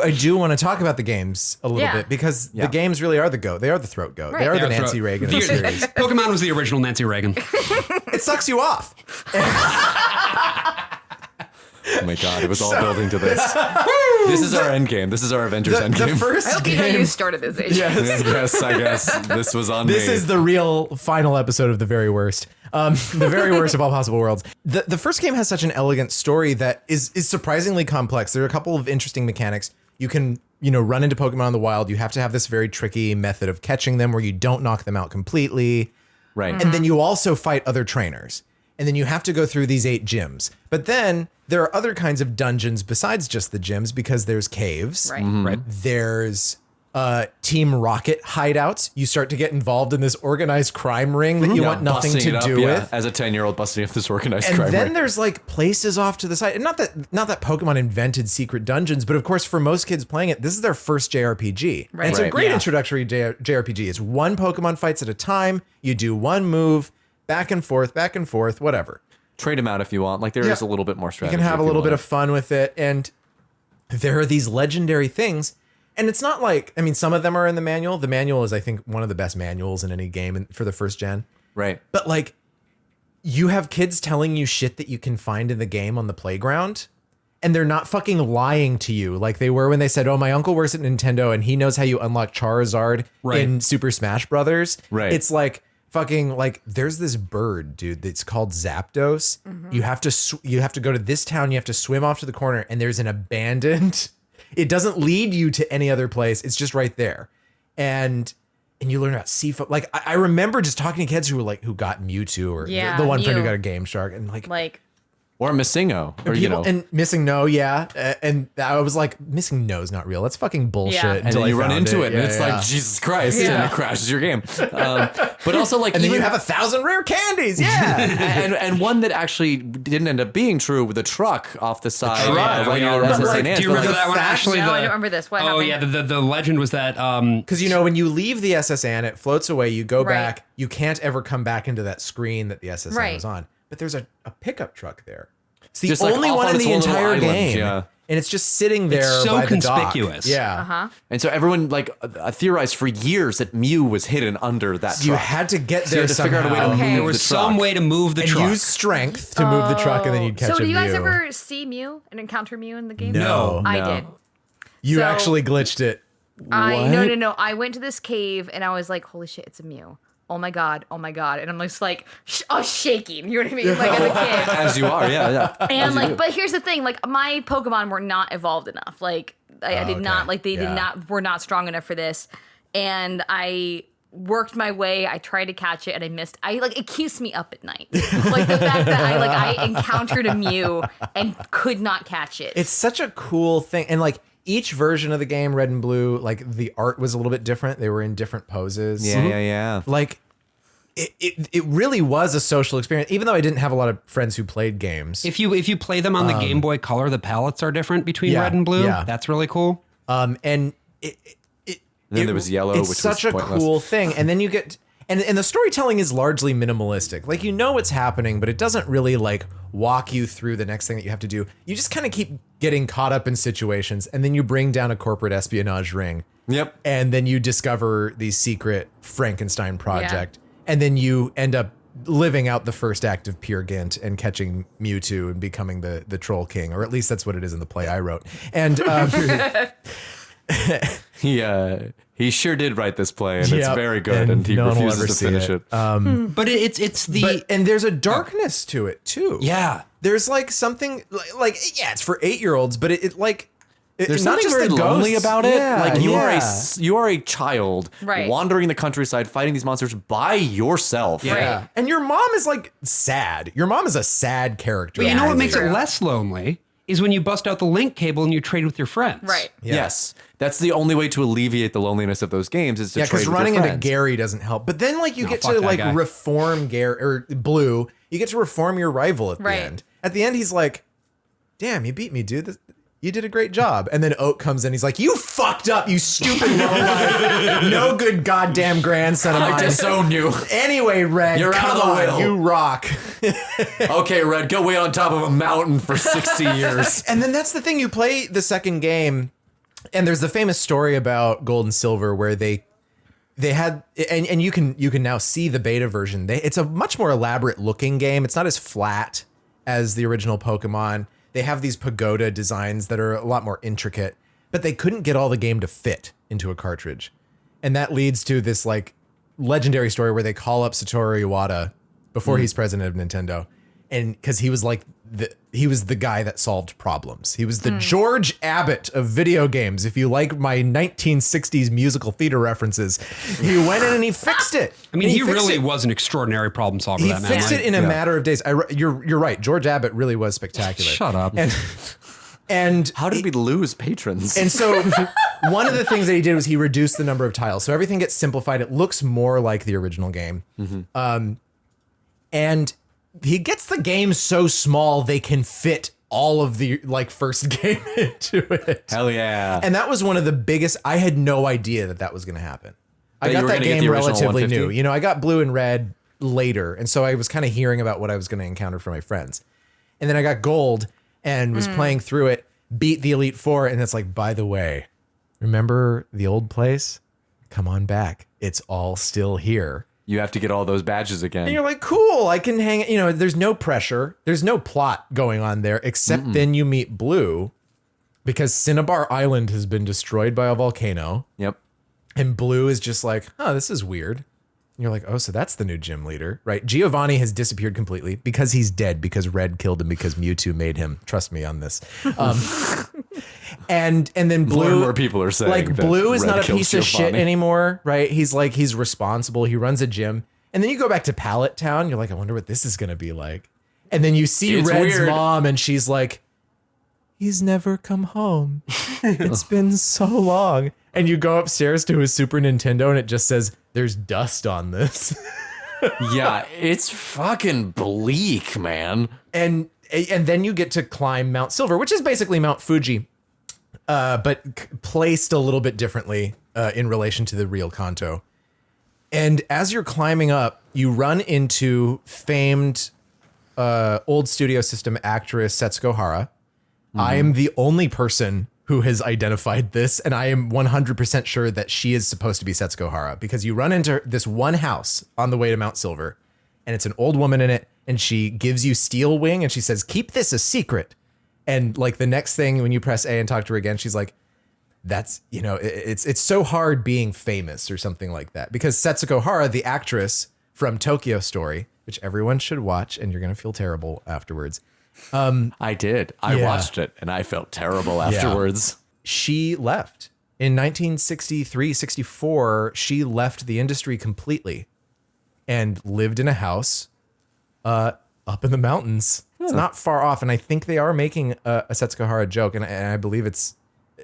D: I do want to talk about the games a little bit, because the games really are the goat. They are the throat goat. They are the Nancy Reagan of the series.
A: Pokemon was the original Nancy Reagan.
D: It sucks you off.
B: Oh my God, it was all building to this. This is our end game. This is our Avengers end
D: The
B: game.
D: first
C: I hope you
D: game.
C: know you started this age.
B: Yes, I guess this was on
D: This
B: me.
D: is the real final episode of the very worst. The very worst of all possible worlds. The first game has such an elegant story that is surprisingly complex. There are a couple of interesting mechanics. You can, run into Pokemon in the wild. You have to have this very tricky method of catching them where you don't knock them out completely.
B: right.
D: And then you also fight other trainers. And then you have to go through these 8 gyms. But then there are other kinds of dungeons besides just the gyms, because there's caves.
C: Right.
A: Right.
D: There's Team Rocket hideouts. You start to get involved in this organized crime ring that you want nothing
B: Busting
D: to
B: it up,
D: do with.
B: as a 10-year-old busting up this organized
D: And
B: crime
D: then
B: ring.
D: there's like places off to the side. And not that Pokemon invented secret dungeons, but of course for most kids playing it, this is their first JRPG.
C: Right.
D: And it's a
B: Right.
D: great
A: Yeah.
D: introductory JRPG. It's one Pokemon fights at a time. You do one move, back and forth, whatever.
B: Trade them out if you want. Like there is a little bit more
D: You
B: strategy.
D: can have a
B: if you
D: little bit
B: want
D: of fun with it. And there are these legendary things. And it's not like, some of them are in the manual. The manual is, I think, one of the best manuals in any game for the first gen.
B: Right.
D: But like, you have kids telling you shit that you can find in the game on the playground, and they're not fucking lying to you like they were when they said, "Oh, my uncle works at Nintendo and he knows how you unlock Charizard in Super Smash Brothers."
B: Right.
D: It's like fucking like there's this bird, dude, that's called Zapdos. You have to go to this town. You have to swim off to the corner, and there's an abandoned. It doesn't lead you to any other place. It's just right there, and you learn about seafood. Like I remember just talking to kids who got Mewtwo, or the one friend who
C: Mew.
D: got a Game Shark, and like
B: Or Missingo. Or,
D: and missing no, and I was like, missing no is not real. That's fucking bullshit.
C: Yeah.
B: And
D: until
B: then you
D: I
B: run
D: found
B: into it, and
D: Yeah,
B: it's
D: yeah.
B: like, Jesus Christ,
C: Yeah.
B: and it crashes your game. But also, like,
D: And then
B: even
D: you have 1,000 rare candies. Yeah.
B: and one that actually didn't end up being true with the truck off the side.
A: Right.
B: When you're
A: Remember,
B: SSN
A: do you remember that one? Actually,
C: No, I don't remember this. What happened?
A: yeah, the legend was that
D: Because when you leave the SSN, it floats away. You go
C: Right.
D: back. You can't ever come back into that screen that the SSN
C: Right.
D: was on. But there's a pickup truck there. It's the
B: Just, like,
D: only
B: off
D: one
B: on
D: in
B: its
D: the
B: own little
D: entire
B: island,
D: game.
B: yeah.
D: And it's just sitting there
A: so
D: by the dock.
A: conspicuous.
D: Yeah.
B: And so everyone theorized for years that Mew was hidden under that
D: You
B: truck.
D: had to get
B: So you
D: there
B: had to figure out a way to
D: somehow.
C: Okay.
B: move
A: there
B: the
A: was
B: truck.
A: some way to move the
D: and
A: truck.
D: use strength to move the truck, and then you'd catch
C: So
D: a
C: do you guys
D: Mew.
C: ever see Mew and encounter Mew in the game?
D: No.
C: I
B: No.
C: did.
D: You
C: So-
D: actually glitched it.
C: No. I went to this cave and I was like, holy shit, it's a Mew. Oh my god. And I'm just like, shaking. You know what I mean? Like as a kid.
B: As you are, yeah.
C: And like, but here's the thing: like, my Pokemon were not evolved enough. Like, I did not like they did not were not strong enough for this, and I worked my way. I tried to catch it, and I missed. It keeps me up at night. Like the fact that I encountered a Mew and could not catch it.
D: It's such a cool thing, and like each version of the game, Red and Blue, like the art was a little bit different. They were in different poses.
B: Yeah.
D: Like it really was a social experience, even though I didn't have a lot of friends who played games.
A: If you play them on the Game Boy Color, the palettes are different between
D: Yeah,
A: red and blue.
D: yeah.
A: That's really cool.
D: And
B: then there was yellow,
D: It's
B: which
D: such
B: was
D: a
B: pointless.
D: cool thing, and then you get and the storytelling is largely minimalistic. Like what's happening, but it doesn't really like walk you through the next thing that you have to do. You just kind of keep getting caught up in situations, and then you bring down a corporate espionage ring.
B: Yep.
D: And then you discover the secret Frankenstein project, and then you end up living out the first act of Peer Gynt and catching Mewtwo and becoming the Troll King, or at least that's what it is in the play I wrote. And
B: He sure did write this play, and it's
D: Yep,
B: very good, and he
D: no one will
B: refuses
D: ever
B: to
D: see
B: finish it.
A: But it's the
D: and there's a darkness to it too.
A: yeah.
D: There's like something like it's for
B: There's8-year-olds,
D: but it's not
B: something
D: just
B: very
D: the
B: lonely
D: ghosts.
B: about it.
D: Yeah,
B: Like
D: yeah.
B: you are a child
C: Right.
B: wandering the countryside, fighting these monsters by yourself.
D: Yeah. And your mom is like sad. Your mom is a sad character.
A: But you know what
C: it's
A: makes
C: true.
A: it less lonely is when you bust out the link cable and you trade with your friends.
C: Right.
D: Yeah.
B: Yes. That's the only way to alleviate the loneliness of those games is to trade with your
D: running into
B: friends.
D: Gary doesn't help. But then like you get
A: fuck
D: to
A: that
D: like
A: guy.
D: reform Gary or Blue. You get to reform your rival at the
C: Right.
D: end. At the end, he's like, "Damn, you beat me, dude. You did a great job." And then Oak comes in. He's like, "You fucked up, you stupid lowlife. No good goddamn grandson of
B: I
D: mine."
B: disown you.
D: Anyway, Red,
B: You're
D: come
B: out of the
D: on,
B: will.
D: you rock.
B: Okay, Red, go wait on top of a mountain for 60 years.
D: And then that's the thing. You play the second game, and there's the famous story about Gold and Silver where they had, and you can now see the beta version. It's a much more elaborate looking game. It's not as flat as the original Pokemon. They have these pagoda designs that are a lot more intricate, but they couldn't get all the game to fit into a cartridge. And that leads to this like legendary story where they call up Satoru Iwata before he's president of Nintendo. And because he was like, he was the guy that solved problems. He was the George Abbott of video games. If you like my 1960s musical theater references, he went in and he fixed it.
A: I mean,
D: And
A: he
D: fixed
A: really
D: it.
A: was an extraordinary problem solver.
D: He
A: that man.
D: fixed
A: Like,
D: it in a matter of days. You're right. George Abbott really was spectacular.
A: Shut up.
D: And
B: How did we lose patrons?
D: and so one of the things that he did was he reduced the number of tiles. So everything gets simplified. It looks more like the original game. And he gets the game so small they can fit all of the like first game into it.
B: Hell yeah.
D: And that was one of the biggest. I had no idea that was going to happen. I
B: That you
D: got
B: were
D: that
B: gonna get
D: game
B: the original
D: relatively
B: 150?
D: new. You know, I got Blue and Red later, and so I was kind of hearing about what I was going to encounter from my friends. And then I got Gold and was playing through it, beat the Elite Four, and it's like, by the way, remember the old place? Come on back. It's all still here.
B: You have to get all those badges again.
D: And you're like, cool, I can hang, you know, there's no pressure. There's no plot going on there, except then you meet Blue because Cinnabar Island has been destroyed by a volcano.
B: Yep.
D: And Blue is just like, oh, this is weird. And you're like, oh, so that's the new gym leader, right? Giovanni has disappeared completely because he's dead, because Red killed him, because Mewtwo made him. Trust me on this. And then
B: More
D: Blue,
B: and more people are saying
D: like
B: that
D: Blue is
B: Red
D: not a
B: kills
D: piece of shit
B: Giovanni.
D: anymore, right? He's like, he's responsible. He runs a gym. And then you go back to Pallet Town. You're like, I wonder what this is going to be like. And then you see
B: It's
D: Red's
B: weird.
D: mom and she's like, he's never come home. It's been so long. And you go upstairs to his Super Nintendo and it just says, there's dust on this.
B: Yeah, it's fucking bleak, man.
D: And then you get to climb Mount Silver, which is basically Mount Fuji, but placed a little bit differently in relation to the real Kanto. And as you're climbing up, you run into famed old studio system actress Setsuko Hara. I am the only person who has identified this, and I am 100% sure that she is supposed to be Setsuko Hara, because you run into this one house on the way to Mount Silver, and it's an old woman in it, and she gives you Steel Wing, and she says, keep this a secret. And like the next thing, when you press A and talk to her again, she's like, that's, you know, it's so hard being famous or something like that. Because Setsuko Hara, the actress from Tokyo Story, which everyone should watch, and you're going to feel terrible afterwards.
B: I did. I
D: Yeah.
B: watched it and I felt terrible afterwards.
D: She left in 1963, 64. She left the industry completely and lived in a house up in the mountains. It's not far off. And I think they are making a Setsuko Hara joke. And I believe it's,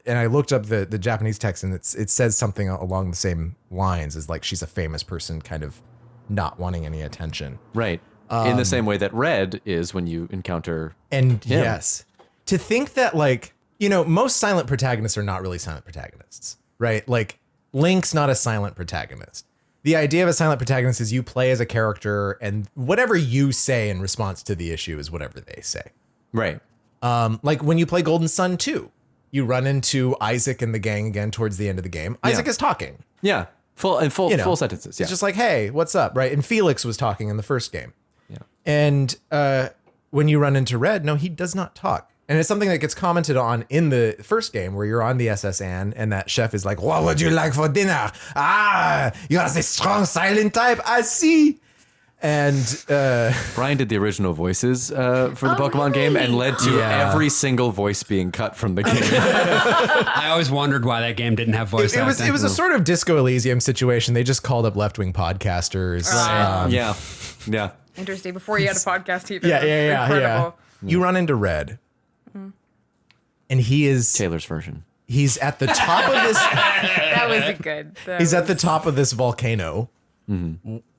D: and I looked up the Japanese text and it says something along the same lines as like she's a famous person kind of not wanting any attention.
B: Right. In the same way that Red is when you encounter.
D: And
B: him.
D: yes, to think that like, you know, most silent protagonists are not really silent protagonists, right? Like Link's not a silent protagonist. The idea of a silent protagonist is you play as a character and whatever you say in response to the issue is whatever they say.
B: Right.
D: Like when you play Golden Sun 2, you run into Isaac and the gang again towards the end of the game. Isaac is talking.
B: Yeah. Full
D: You know,
B: full sentences. Yeah.
D: It's just like, hey, what's up, right? And Felix was talking in the first game.
B: Yeah.
D: And when you run into Red, no, he does not talk. And it's something that gets commented on in the first game where you're on the SS Anne and that chef is like, what would you like for dinner? Ah, you are the strong silent type. I see. And
B: Brian did the original voices for the Pokemon game and led to
D: Yeah.
B: every single voice being cut from the game.
A: I always wondered why that game didn't have voice
D: it
A: acting.
D: was a sort of Disco Elysium situation. They just called up left-wing podcasters.
B: Yeah. Yeah.
C: Interesting. Before you had a podcast, even.
D: Yeah.
C: Incredible.
D: You run into Red. and he is
B: Taylor's version.
D: he's at the top of this
C: That was good.
D: he's at the top of this volcano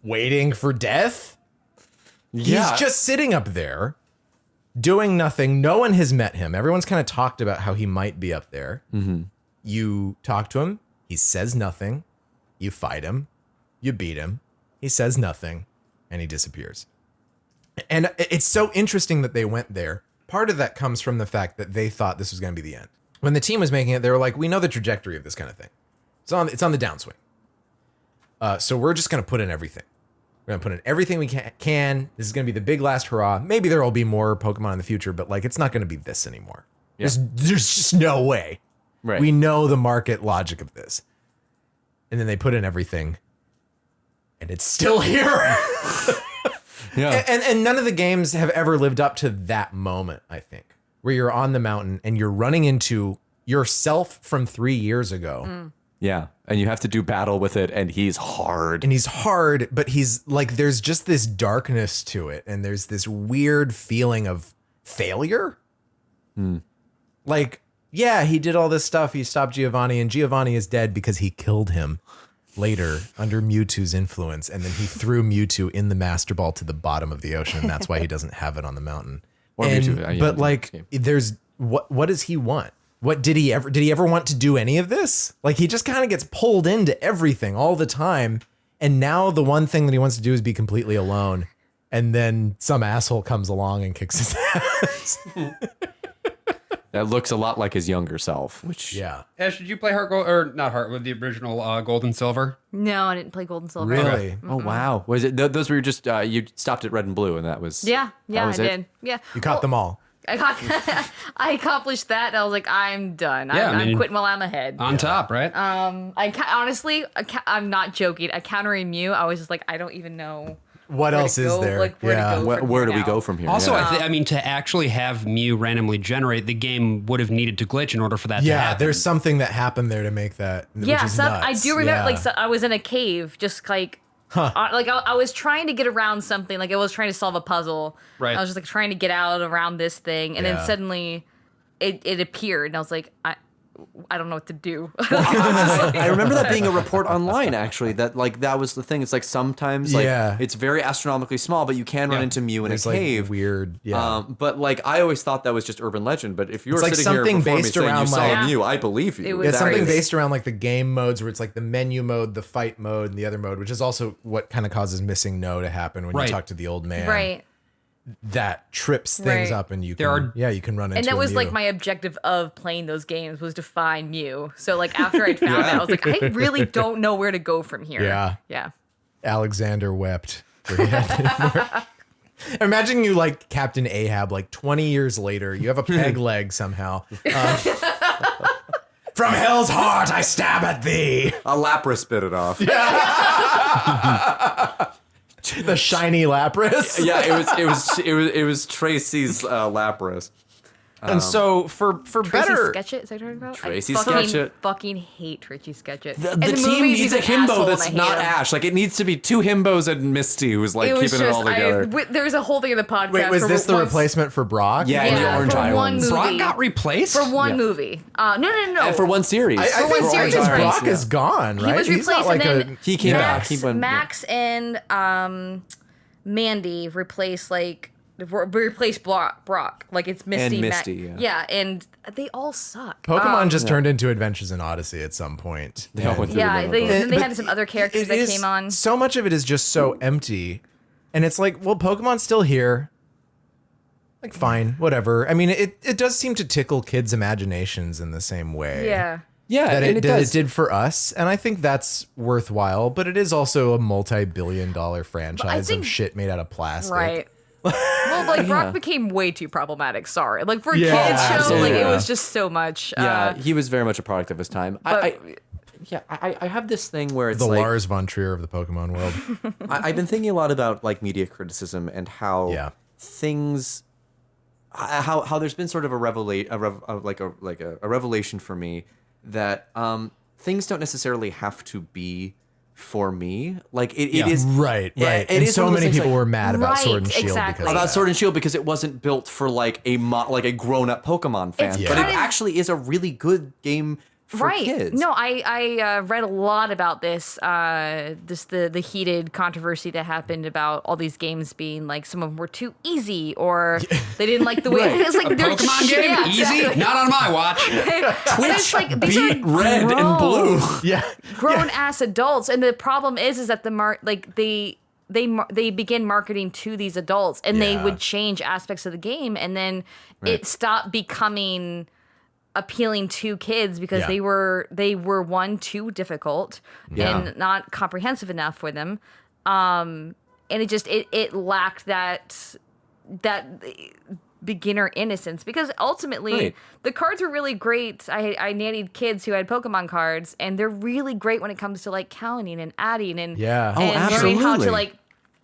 D: waiting for death.
B: Yeah.
D: He's just sitting up there doing nothing. No one has met him. Everyone's kind of talked about how he might be up there. You talk to him. He says nothing. You fight him. You beat him. He says nothing, and he disappears. And it's so interesting that they went there. Part of that comes from the fact that they thought this was going to be the end. When the team was making it, they were like, we know the trajectory of this kind of thing. It's on the downswing. So we're just going to put in everything. We're going to put in everything we can. This is going to be the big last hurrah. Maybe there will be more Pokemon in the future, but like it's not going to be this anymore.
B: Yeah.
D: There's just no way.
B: Right.
D: We know the market logic of this. And then they put in everything, and it's still here.
B: Yeah.
D: And none of the games have ever lived up to that moment, I think, where you're on the mountain and you're running into yourself from 3 years ago.
B: Yeah. And you have to do battle with it, and he's hard.
D: And he's hard, but he's like, there's just this darkness to it. And there's this weird feeling of failure. Like, yeah, he did all this stuff. He stopped Giovanni, and Giovanni is dead because he killed him later under Mewtwo's influence. And then he threw Mewtwo in the Master Ball to the bottom of the ocean. And that's why he doesn't have it on the mountain.
B: Or
D: And-
B: Mewtwo, yeah,
D: but
B: yeah,
D: like,
B: yeah.
D: there's what does he want? What did he ever want to do any of this? Like, he just kind of gets pulled into everything all the time. And now the one thing that he wants to do is be completely alone. And then some asshole comes along and kicks his ass.
B: That looks a lot like his younger self, which
D: Yeah.
A: Ash, did you play Heart Gold or not Heart with the original Gold and Silver?
C: No, I didn't play Gold and Silver.
D: Really?
B: Oh wow! Was it those were just you stopped at Red and Blue, and that was
C: Yeah,
B: that was
C: I
B: it?
C: did. Yeah.
D: You caught them all.
C: I accomplished that, and I was like, I'm done.
A: Yeah, I
C: I'm
A: mean-
C: quitting while I'm ahead.
A: On top, right?
C: Honestly, I'm not joking. Encountering Mew, I was just like, I don't even know
D: What
C: where
D: else
C: to
D: is
C: go,
D: there?
C: like, where to go.
B: Where do we
C: now.
B: go from here?
A: Also,
B: Yeah.
A: I mean, to actually have Mew randomly generate, the game would have needed to glitch in order for that to
D: Yeah,
A: happen.
D: there's something that happened there to make that.
C: Yeah,
D: which is
C: I
D: nuts.
C: do remember.
D: Yeah.
C: Like, so I was in a cave, just like, like I was trying to get around something. Like I was trying to solve a puzzle.
A: Right.
C: I was just like trying to get out around this thing, and
D: Yeah.
C: then suddenly, it appeared, and I was like, I don't know what to do.
B: I remember that being a report online, actually. That was the thing. It's like sometimes
D: Yeah.
B: it's very astronomically small, but you can run into Mew in
D: There's
B: a
D: like
B: cave.
D: weird. Yeah.
B: But like I always thought that was just urban legend. But if you were
D: It's like
B: sitting here
D: something
B: before me
D: based
B: saying you
D: around,
B: saw
D: like-
B: Mew, I believe you.
C: It was
D: It's something
C: crazy.
D: based around like the game modes where it's like the menu mode, the fight mode, and the other mode, which is also what kind of causes missing no to happen when
A: Right.
D: you talk to the old man.
C: Right.
D: That trips things
C: Right.
D: up, and you can,
A: There are-
D: you can run into.
C: And that
D: a
C: was like
D: Mew.
C: my objective of playing those games was to find Mew. So like after I found it, I was like, I really don't know where to go from here.
D: Yeah.
C: Yeah.
D: Alexander wept. For he had Imagine you like Captain Ahab, like 20 years later, you have a peg leg somehow. From hell's heart, I stab at thee.
B: A Lapras bit it off.
D: The shiny Lapras.
B: Yeah, it was Tracy's Lapras.
D: And so for
C: Tracy
D: better,
C: Sketchit, is that what you're talking about?
B: Tracy
C: I fucking,
B: Sketchit.
C: fucking hate Tracy Sketchit.
B: The
C: In
B: team
C: movies,
B: needs
C: he's
B: a
C: an
B: himbo
C: asshole
B: that's
C: and I hate
B: not
C: him.
B: Ash. Like it needs to be two himbos and Misty, who's like keeping it all together.
C: There's a whole thing in the podcast.
D: wait, was
C: for
D: this the
C: once-
D: replacement for Brock?
B: Yeah, and the
C: Yeah,
B: Orange
C: for one
B: Islands.
C: movie.
A: Brock got replaced?
C: For one
B: Yeah.
C: movie. No.
B: And for one series.
D: I
C: For
D: think
C: one series,
D: because
C: right.
D: Brock
B: Yeah.
D: is gone, right?
C: He was
D: He's not
C: replaced,
D: like
C: and
D: a.
C: then
B: He came back.
C: Max,
B: He went-
C: Max and Mandy replaced replaced Brock. Like it's Misty.
B: And Misty, yeah.
C: and they all suck.
D: Pokemon just turned into Adventures in Odyssey at some point.
B: They all went through
C: Yeah,
B: the
C: they,
B: Mega Book.
C: they
D: But
C: had some other characters
D: It
C: that
D: is-
C: came on.
D: So much of it is just so empty. And it's like, well, Pokemon's still here. Like, fine, whatever. I mean, it does seem to tickle kids' imaginations in the same way.
C: Yeah.
B: Yeah,
D: That
B: and
D: it
B: does.
D: did for us. And I think that's worthwhile, but it is also a multi-billion-dollar franchise
C: think-
D: of shit made out of plastic.
C: Right. Well, like Brock became way too problematic. Sorry, like for a
D: Yeah,
C: kids show, like
B: absolutely.
C: it was just so much.
B: Yeah, he was very much a product of his time. I have this thing where it's
D: The
B: like
D: Lars von Trier of the Pokemon world.
B: I've been thinking a lot about like media criticism and how
D: Yeah.
B: things, how there's been sort of a revelation for me that things don't necessarily have to be for me. Like it is
D: right.
B: it
D: And
B: is
D: so
B: one of those
D: many
B: things,
D: people
B: like,
D: were mad about
C: Right,
D: Sword and Shield
C: exactly.
D: because of
B: about
D: that.
B: Sword and Shield because it wasn't built for like a grown-up Pokemon fan,
C: It's
B: but it
C: kind of-
B: actually is a really good game for kids.
C: No, I read a lot about this. The heated controversy that happened about all these games being like some of them were too easy or they didn't like the way it was like
A: A Pokemon game?
C: Yeah,
A: Easy?
C: exactly.
A: Not on my watch.
C: And it's like these are
B: beat Red and Blue.
D: Yeah.
C: grown ass adults, and the problem is that they begin marketing to these adults, and they
D: Yeah.
C: would change aspects of the game, and then it stopped becoming appealing to kids because
D: Yeah.
C: they were one, too difficult and not comprehensive enough for them, and it lacked that beginner innocence, because ultimately the cards were really great. I nannied kids who had Pokemon cards, and they're really great when it comes to like counting and adding and
D: Yeah.
B: Oh,
C: and learning how to
B: absolutely.
C: like.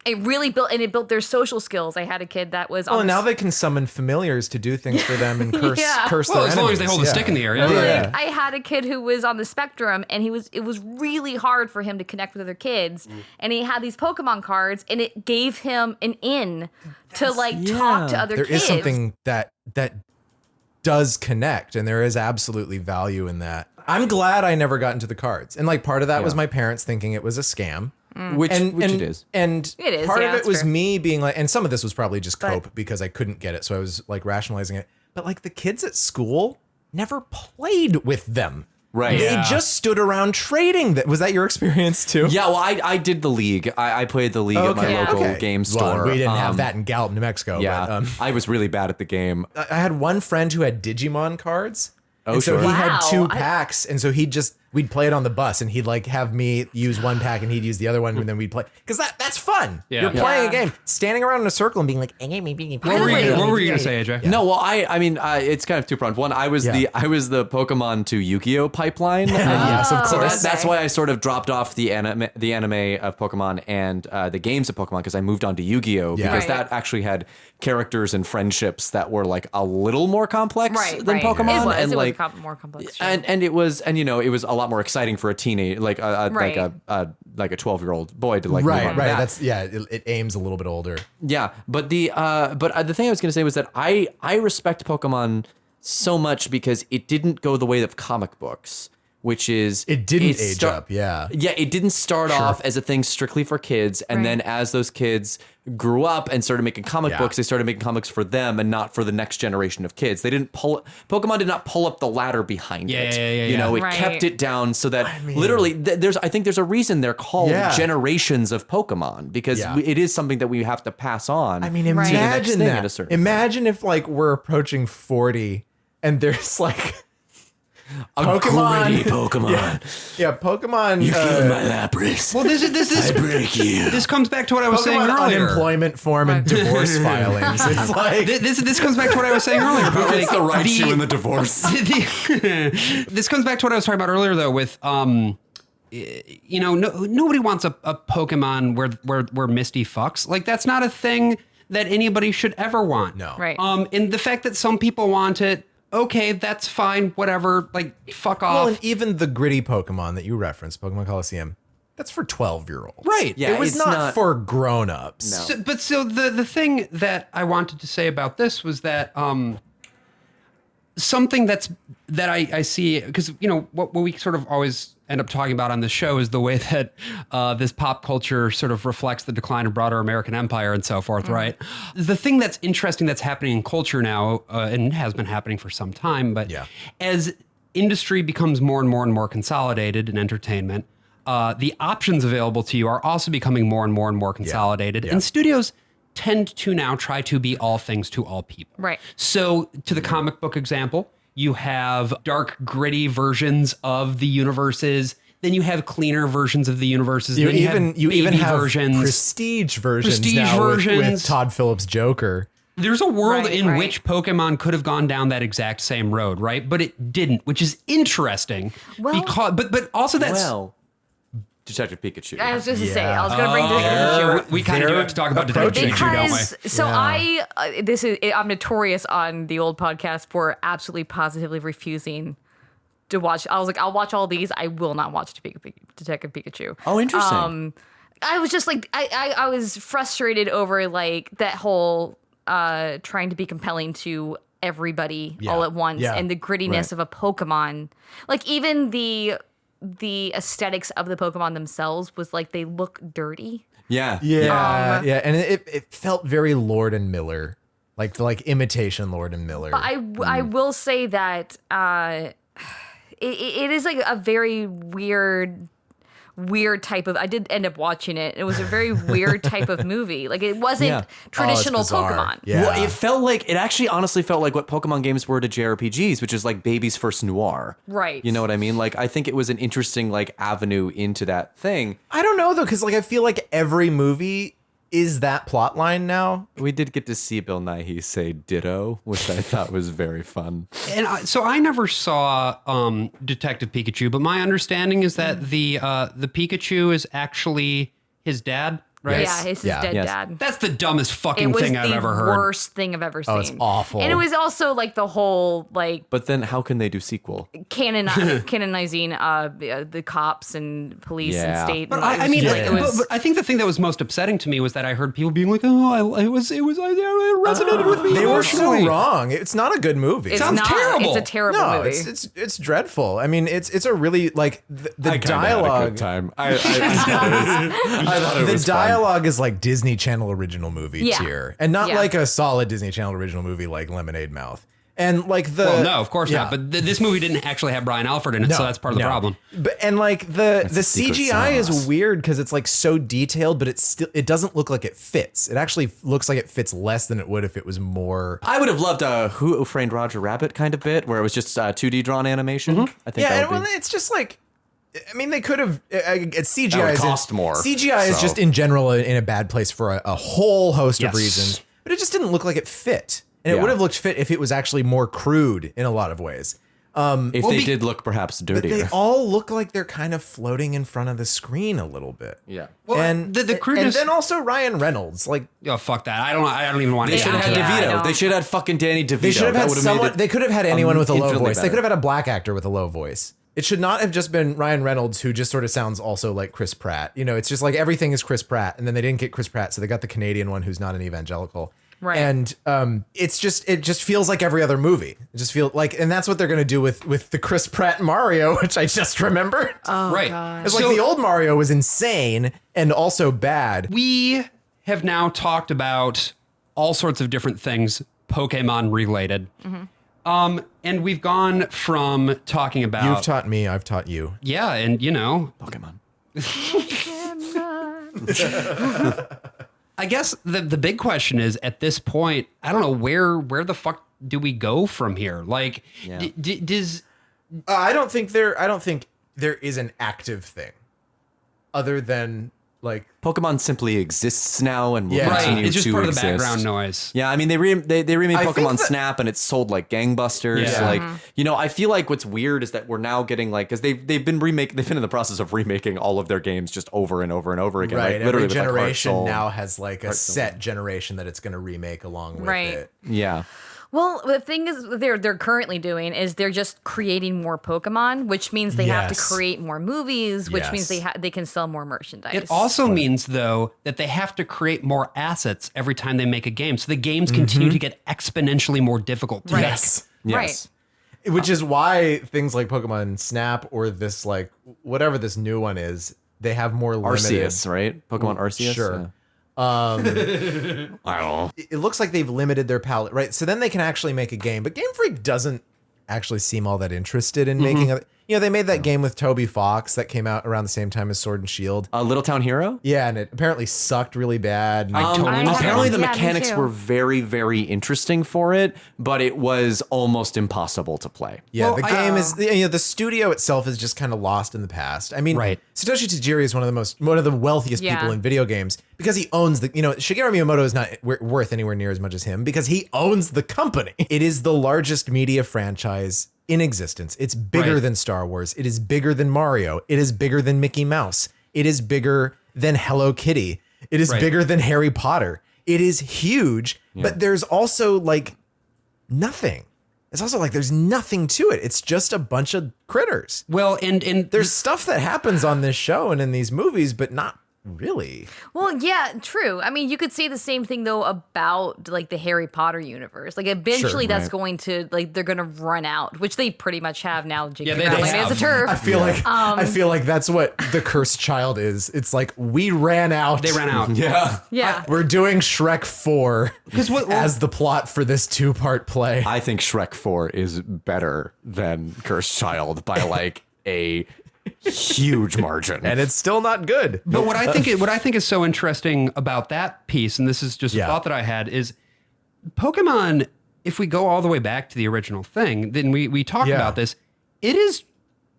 C: It really built their social skills. I had a kid that was.
D: Well,
C: on
D: now
C: the
D: they can summon familiars to do things for them and curse
C: Yeah.
D: curse
A: Well,
D: their
A: as long as they
D: enemies.
A: hold a stick in the air, yeah.
D: Yeah.
C: Like, I had a kid who was on the spectrum, and it was really hard for him to connect with other kids. And he had these Pokemon cards, and it gave him an in to like talk to other
D: There
C: kids.
D: is something that does connect, and there is absolutely value in that. I'm glad I never got into the cards. And like part of that was my parents thinking it was a scam.
B: Which
D: And
B: it is.
D: And
C: It is,
D: part
C: yeah,
D: of it
C: that's
D: was
C: fair.
D: me being like, and some of this was probably just
C: But-
D: cope because I couldn't get it. So I was like rationalizing it. But like the kids at school never played with them.
B: Right.
D: They
A: Yeah.
D: just stood around trading. Was that your experience too?
B: Yeah, well, I did the league. I played the league at my
C: Yeah.
B: local
D: Okay.
B: game
D: Well,
B: store.
D: we didn't have that in Gallup, New Mexico.
B: Yeah,
D: But,
B: I was really bad at the game.
D: I had one friend who had Digimon cards.
B: Oh,
D: and so
B: sure.
D: he had
C: Wow.
D: 2 packs, and so we'd play it on the bus, and he'd like have me use one pack, and he'd use the other one, and then we'd play because that's fun.
A: Yeah.
D: You're playing a
C: Yeah.
D: game, standing around in a circle and being like,
A: What were you gonna say, AJ?
B: No, well, I mean, it's kind of two-pronged. One, I was the Pokemon to Yu-Gi-Oh pipeline.
D: Yes, of
B: So
D: course.
B: that's why I sort of dropped off the anime of Pokemon and the games of Pokemon, because I moved on to Yu-Gi-Oh
D: Yeah.
B: because
C: Right.
B: that actually had characters and friendships that were like a little more complex than Pokemon,
C: It was,
B: and like
C: more complex. Sure.
B: and it was it was a lot more exciting for a teenage like a
C: Right.
B: like a 12-year-old boy to like move on
D: Right,
B: to
D: right.
B: that.
D: That's it aims a little bit older.
B: Yeah, but the thing I was going to say was that I respect Pokemon so much because it didn't go the way of comic books, which is
D: It didn't age up, yeah.
B: Yeah, it didn't start off as a thing strictly for kids, and then as those kids grew up and started making comic
D: Yeah.
B: books, they started making comics for them and not for the next generation of kids. They didn't Pokemon did not pull up the ladder behind it.
A: Yeah,
B: You know, it
C: Right.
B: kept it down so that literally I think there's a reason they're called
D: Yeah.
B: generations of Pokemon, because
D: Yeah.
B: it is something that we have to pass on.
D: I mean,
C: Right.
B: to the next
D: imagine
B: thing at a
D: that.
B: certain
D: Imagine if like we're approaching 40 and there's like
B: a
D: Pokemon.
B: gritty Pokemon.
D: yeah, Pokemon
B: Lapras.
A: Well, this
B: break you.
A: this comes back to what I was saying
D: Pokemon
A: earlier.
D: unemployment form and divorce filings. It's like
A: This comes back to what I was saying earlier. About,
B: It's
A: like,
B: the right shoe in the divorce.
A: This comes back to what I was talking about earlier, though, with nobody wants a Pokemon where Misty fucks. Like, that's not a thing that anybody should ever want.
D: No.
C: Right.
A: And the fact that some people want it, okay, that's fine, whatever. Like, fuck off.
D: well, and even the gritty Pokemon that you referenced, Pokemon Coliseum, that's for 12-year-olds.
A: Right.
B: Yeah,
D: it was
B: it's
D: not
B: not-
D: for grown-ups.
B: No.
A: So the thing that I wanted to say about this was that something that I see, because what we sort of always end up talking about on this show is the way that this pop culture sort of reflects the decline of broader American empire and so forth, right? The thing that's interesting that's happening in culture now, and has been happening for some time, but
D: Yeah.
A: as industry becomes more and more and more consolidated in entertainment, the options available to you are also becoming more and more and more consolidated.
D: Yeah.
A: And studios tend to now try to be all things to all people.
C: Right.
A: So to the comic book example, you have dark, gritty versions of the universes. Then you have cleaner versions of the universes.
D: You
A: then
D: even
A: baby
D: have
A: versions.
D: prestige versions
A: Prestige
D: now with
A: versions.
D: Todd Phillips' Joker.
A: There's a world
C: Right,
A: in
C: right.
A: which Pokemon could have gone down that exact same road, right? But it didn't, which is interesting.
C: Well-
A: because but also that's
B: Well, Detective Pikachu.
C: I was just to say,
D: Yeah.
C: I was going to bring this
A: we kind of do have to talk about Detective
D: approaching.
A: Pikachu, don't we?
C: because so I'm notorious on the old podcast for absolutely positively refusing to watch. I was like, I'll watch all these. I will not watch Detective Pikachu.
B: Oh, interesting.
C: I was just like, I was frustrated over like that whole trying to be compelling to everybody all at once and the grittiness of a Pokemon. Like even the aesthetics of the Pokemon themselves was like they look dirty.
B: Yeah.
D: And it felt very Lord and Miller, like imitation Lord and Miller.
C: But I will say that it is like a very weird type of. I did end up watching it. It was a very weird type of movie. Like it wasn't traditional Pokemon.
D: Yeah.
B: Well, it actually honestly felt like what Pokemon games were to JRPGs, which is like baby's first noir.
C: Right.
B: You know what I mean? Like I think it was an interesting like avenue into that thing.
D: I don't know though, because like I feel like every movie is that plot line now.
B: We did get to see Bill Nighy say ditto, which I thought was very fun.
A: And so I never saw Detective Pikachu, but my understanding is that the Pikachu is actually his dad, right?
C: Yeah, it's his dead dad.
A: That's the dumbest
C: It
A: fucking
C: was
A: thing I've ever
C: the
A: heard.
C: worst thing I've ever seen.
D: Oh, it's awful.
C: And it was also like the whole like
B: But then how can they do sequel?
C: canonizing the cops and police and
B: Yeah.
C: state.
A: But
C: and
A: I mean,
C: it was
A: but I think the thing that was most upsetting to me was that I heard people being like, "Oh, it resonated with me."
D: They were so
A: emotionally."
D: wrong. It's not a good movie.
C: it's
A: sounds
C: not,
A: terrible.
C: It's a terrible
D: No,
C: movie.
D: it's dreadful. I mean, it's a really like the dialogue.
B: Time. I thought it
D: The
B: was fun.
D: dialogue is like Disney Channel original movie
C: Yeah.
D: tier, and not
C: Yeah.
D: like a solid Disney Channel original movie like Lemonade Mouth. And like the
A: Well, no, of course
D: yeah.
A: not. But this movie didn't actually have Brian Alfred in it, so that's part of the problem.
D: But and like the
B: the secret
D: CGI
B: sauce.
D: is weird because it's like so detailed, but it doesn't look like it fits. It actually looks like it fits less than it would if it was more.
B: I would have loved a Who Framed Roger Rabbit kind of bit where it was just 2D drawn animation. I think
D: Yeah,
B: that
D: and
B: would
D: well,
B: be.
D: it's just like. I mean, they could have. CGI
B: That would
D: is
B: cost more,
D: CGI is
B: so.
D: just in general in a bad place for a whole host
A: Yes.
D: of reasons. But it just didn't look like it fit, and it
B: Yeah.
D: would have looked fit if it was actually more crude in a lot of ways.
B: If they did look perhaps
D: But
B: dirtier.
D: they all look like they're kind of floating in front of the screen a little bit.
B: Yeah.
A: Well,
D: and
A: the crudeness.
D: and then also Ryan Reynolds, like
A: Oh, fuck that! I don't even want to.
B: They should have had
C: Yeah, I
B: DeVito.
C: know.
B: They should have had fucking Danny DeVito.
D: they should have
B: That
D: had
B: would've
D: someone.
B: made it
D: They could have had anyone with a low
B: infinitely
D: voice. They
B: better.
D: could have had a black actor with a low voice. It should not have just been Ryan Reynolds, who just sort of sounds also like Chris Pratt. You know, it's just like everything is Chris Pratt, and then they didn't get Chris Pratt, so they got the Canadian one who's not an evangelical.
C: Right.
D: And it just feels like every other movie. It just feels like, and that's what they're gonna do with the Chris Pratt Mario, which I just remembered.
A: right.
D: It's like the old Mario was insane and also bad.
A: We have now talked about all sorts of different things Pokemon related. And we've gone from talking about
D: You've taught me, I've taught you.
A: yeah, and you know,
B: Pokemon.
A: I guess the big question is at this point, I don't know where the fuck do we go from here? Like,
B: Yeah.
A: does
D: I don't think there is an active thing other than like
B: Pokemon simply exists now and will
D: Yeah.
A: right?
B: continue
A: It's just
B: to
A: part of the
B: exist.
A: background noise.
B: Yeah, I mean they remade
D: I think
B: Pokemon
D: that-
B: Snap and it sold like gangbusters.
A: Yeah.
B: Like you know, I feel like what's weird is that we're now getting like because they've been in the process of remaking all of their games just over and over and over again.
D: right.
B: Like, literally
D: Every
B: with, like, Heart,
D: generation
B: Soul.
D: now has like a set generation that it's going to remake along with
C: Right.
D: it.
B: Yeah.
C: Well, the thing is, they're currently doing is they're just creating more Pokemon, which means they have to
D: Yes.
C: create more movies, which means
D: Yes.
C: they can sell more merchandise.
A: It also means though that they have to create more assets every time they make a game, so the games continue to get exponentially more difficult to
C: Right.
A: make.
D: Yes.
B: Yes.
D: Which is why things like Pokemon Snap or this like whatever this new one is, they have more limited.
B: Arceus, right? Pokemon Arceus.
D: Sure.
B: I don't know.
D: It looks like they've limited their palette, right? So then they can actually make a game, but Game Freak doesn't actually seem all that interested in making a. You know, they made that game with Toby Fox that came out around the same time as Sword and Shield.
B: Little Town Hero.
D: Yeah, and it apparently sucked really bad. And
B: Apparently the
C: Yeah, me
B: mechanics
C: too.
B: were very, very interesting for it, but it was almost impossible to play.
D: yeah,
A: Well,
D: the game is the studio itself is just kind of lost in the past. I mean,
A: Right.
D: Satoshi Tajiri is one of the wealthiest
C: Yeah.
D: people in video games because he owns the. You know, Shigeru Miyamoto is not worth anywhere near as much as him because he owns the company. It is the largest media franchise in existence. It's bigger
A: Right.
D: than Star Wars. It is bigger than Mario. It is bigger than Mickey Mouse. It is bigger than Hello Kitty. It is
A: Right.
D: bigger than Harry Potter. It is huge, but there's also like nothing. it's also like there's nothing to it. It's just a bunch of critters.
A: Well, and
D: There's stuff that happens on this show and in these movies, but not really.
C: Well, yeah, true. I mean, you could say the same thing though about like the Harry Potter universe. Like eventually that's going to like they're going to run out, which they pretty much have now.
A: Yeah, they have.
C: As a turf.
D: I feel like that's what the cursed child is. It's like we ran out.
A: they ran out.
C: Yeah.
D: We're doing Shrek 4
A: what-
D: as the plot for this 2-part play.
B: I think Shrek 4 is better than Cursed Child by like a huge margin.
D: And it's still not good.
A: But what I think is so interesting about that piece, and this is just a thought that I had, is Pokemon, if we go all the way back to the original thing, then we talked about this, it is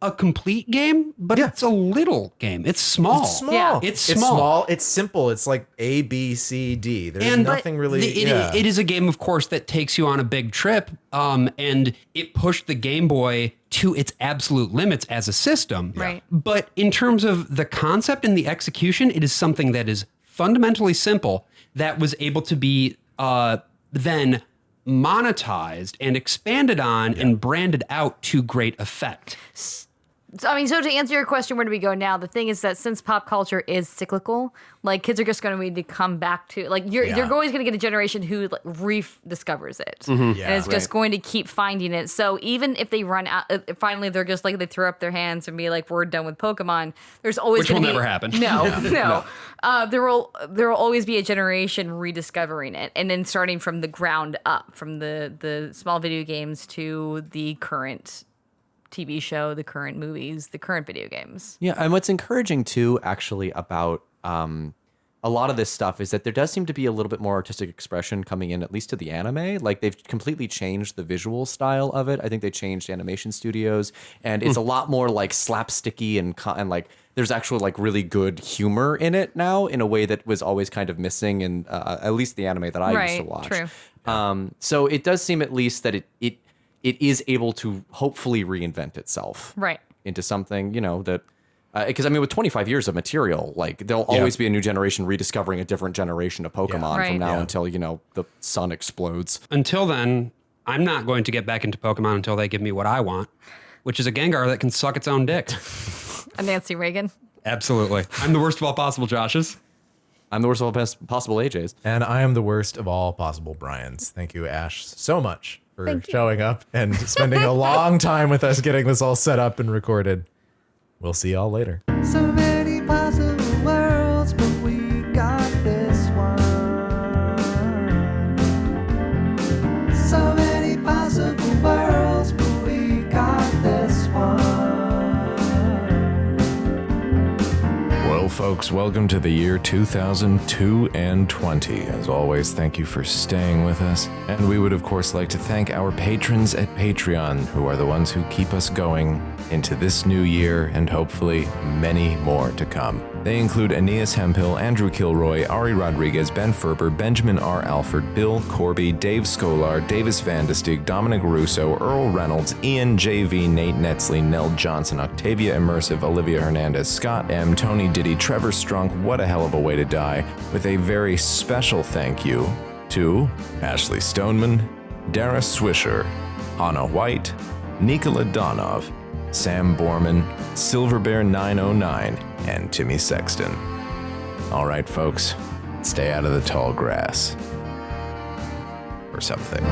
A: a complete game, but it's a little game. It's small.
D: It's small.
C: Yeah.
A: It's small.
D: It's simple. It's like A, B, C, D. There's
A: And
D: nothing really.
A: It is a game, of course, that takes you on a big trip, and it pushed the Game Boy to its absolute limits as a system.
C: Right.
A: But in terms of the concept and the execution, it is something that is fundamentally simple that was able to be then monetized and expanded on and branded out to great effect.
C: So, I mean, so to answer your question, where do we go now? The thing is that since pop culture is cyclical, like kids are just going to need to come back to like you're always going to get a generation who like rediscovers it, and it's just going to keep finding it. So even if they run out, finally they're just like they throw up their hands and be like, "We're done with Pokemon." There's always
A: Which will never happen.
C: No. There will always be a generation rediscovering it, and then starting from the ground up, from the small video games to the current TV show, the current movies, the current video games.
B: Yeah, and what's encouraging too, actually, about a lot of this stuff is that there does seem to be a little bit more artistic expression coming in, at least to the anime. Like they've completely changed the visual style of it. I think they changed animation studios, and it's a lot more like slapsticky and like there's actually like really good humor in it now in a way that was always kind of missing in at least the anime that I used to watch.
C: True.
B: So it does seem at least that it is able to hopefully reinvent itself into something, that, because I mean, with 25 years of material, like there'll always be a new generation rediscovering a different generation of Pokemon from now until, the sun explodes.
A: Until then, I'm not going to get back into Pokemon until they give me what I want, which is a Gengar that can suck its own dick.
C: A Nancy Reagan.
A: Absolutely. I'm the worst of all possible Joshes.
B: I'm the worst of all possible AJs.
D: And I am the worst of all possible Brians. Thank you, Ash, so much for showing up and spending a long time with us getting this all set up and recorded. We'll see y'all later.
E: So many possible worlds, but we got this one. So many possible worlds, but we got this one.
D: Well, folks, welcome to the year 2002 and 20. As always, thank you for staying with us. And we would, of course, like to thank our patrons at Patreon, who are the ones who keep us going into this new year and hopefully many more to come. They include Aeneas Hemphill, Andrew Kilroy, Ari Rodriguez, Ben Ferber, Benjamin R. Alford, Bill Corby, Dave Scolar, Davis Vandestig, Dominic Russo, Earl Reynolds, Ian J.V., Nate Netzley, Nell Johnson, Octavia Immersive, Olivia Hernandez, Scott M., Tony Diddy, Trevor Strunk, what a hell of a way to die, with a very special thank you to Ashleigh Stoneman, Dara Swisher, Hannah White, Nikola Donov, Sam Borman, Silverbear909, and Timmy Sexton. All right, folks, stay out of the tall grass. Or something.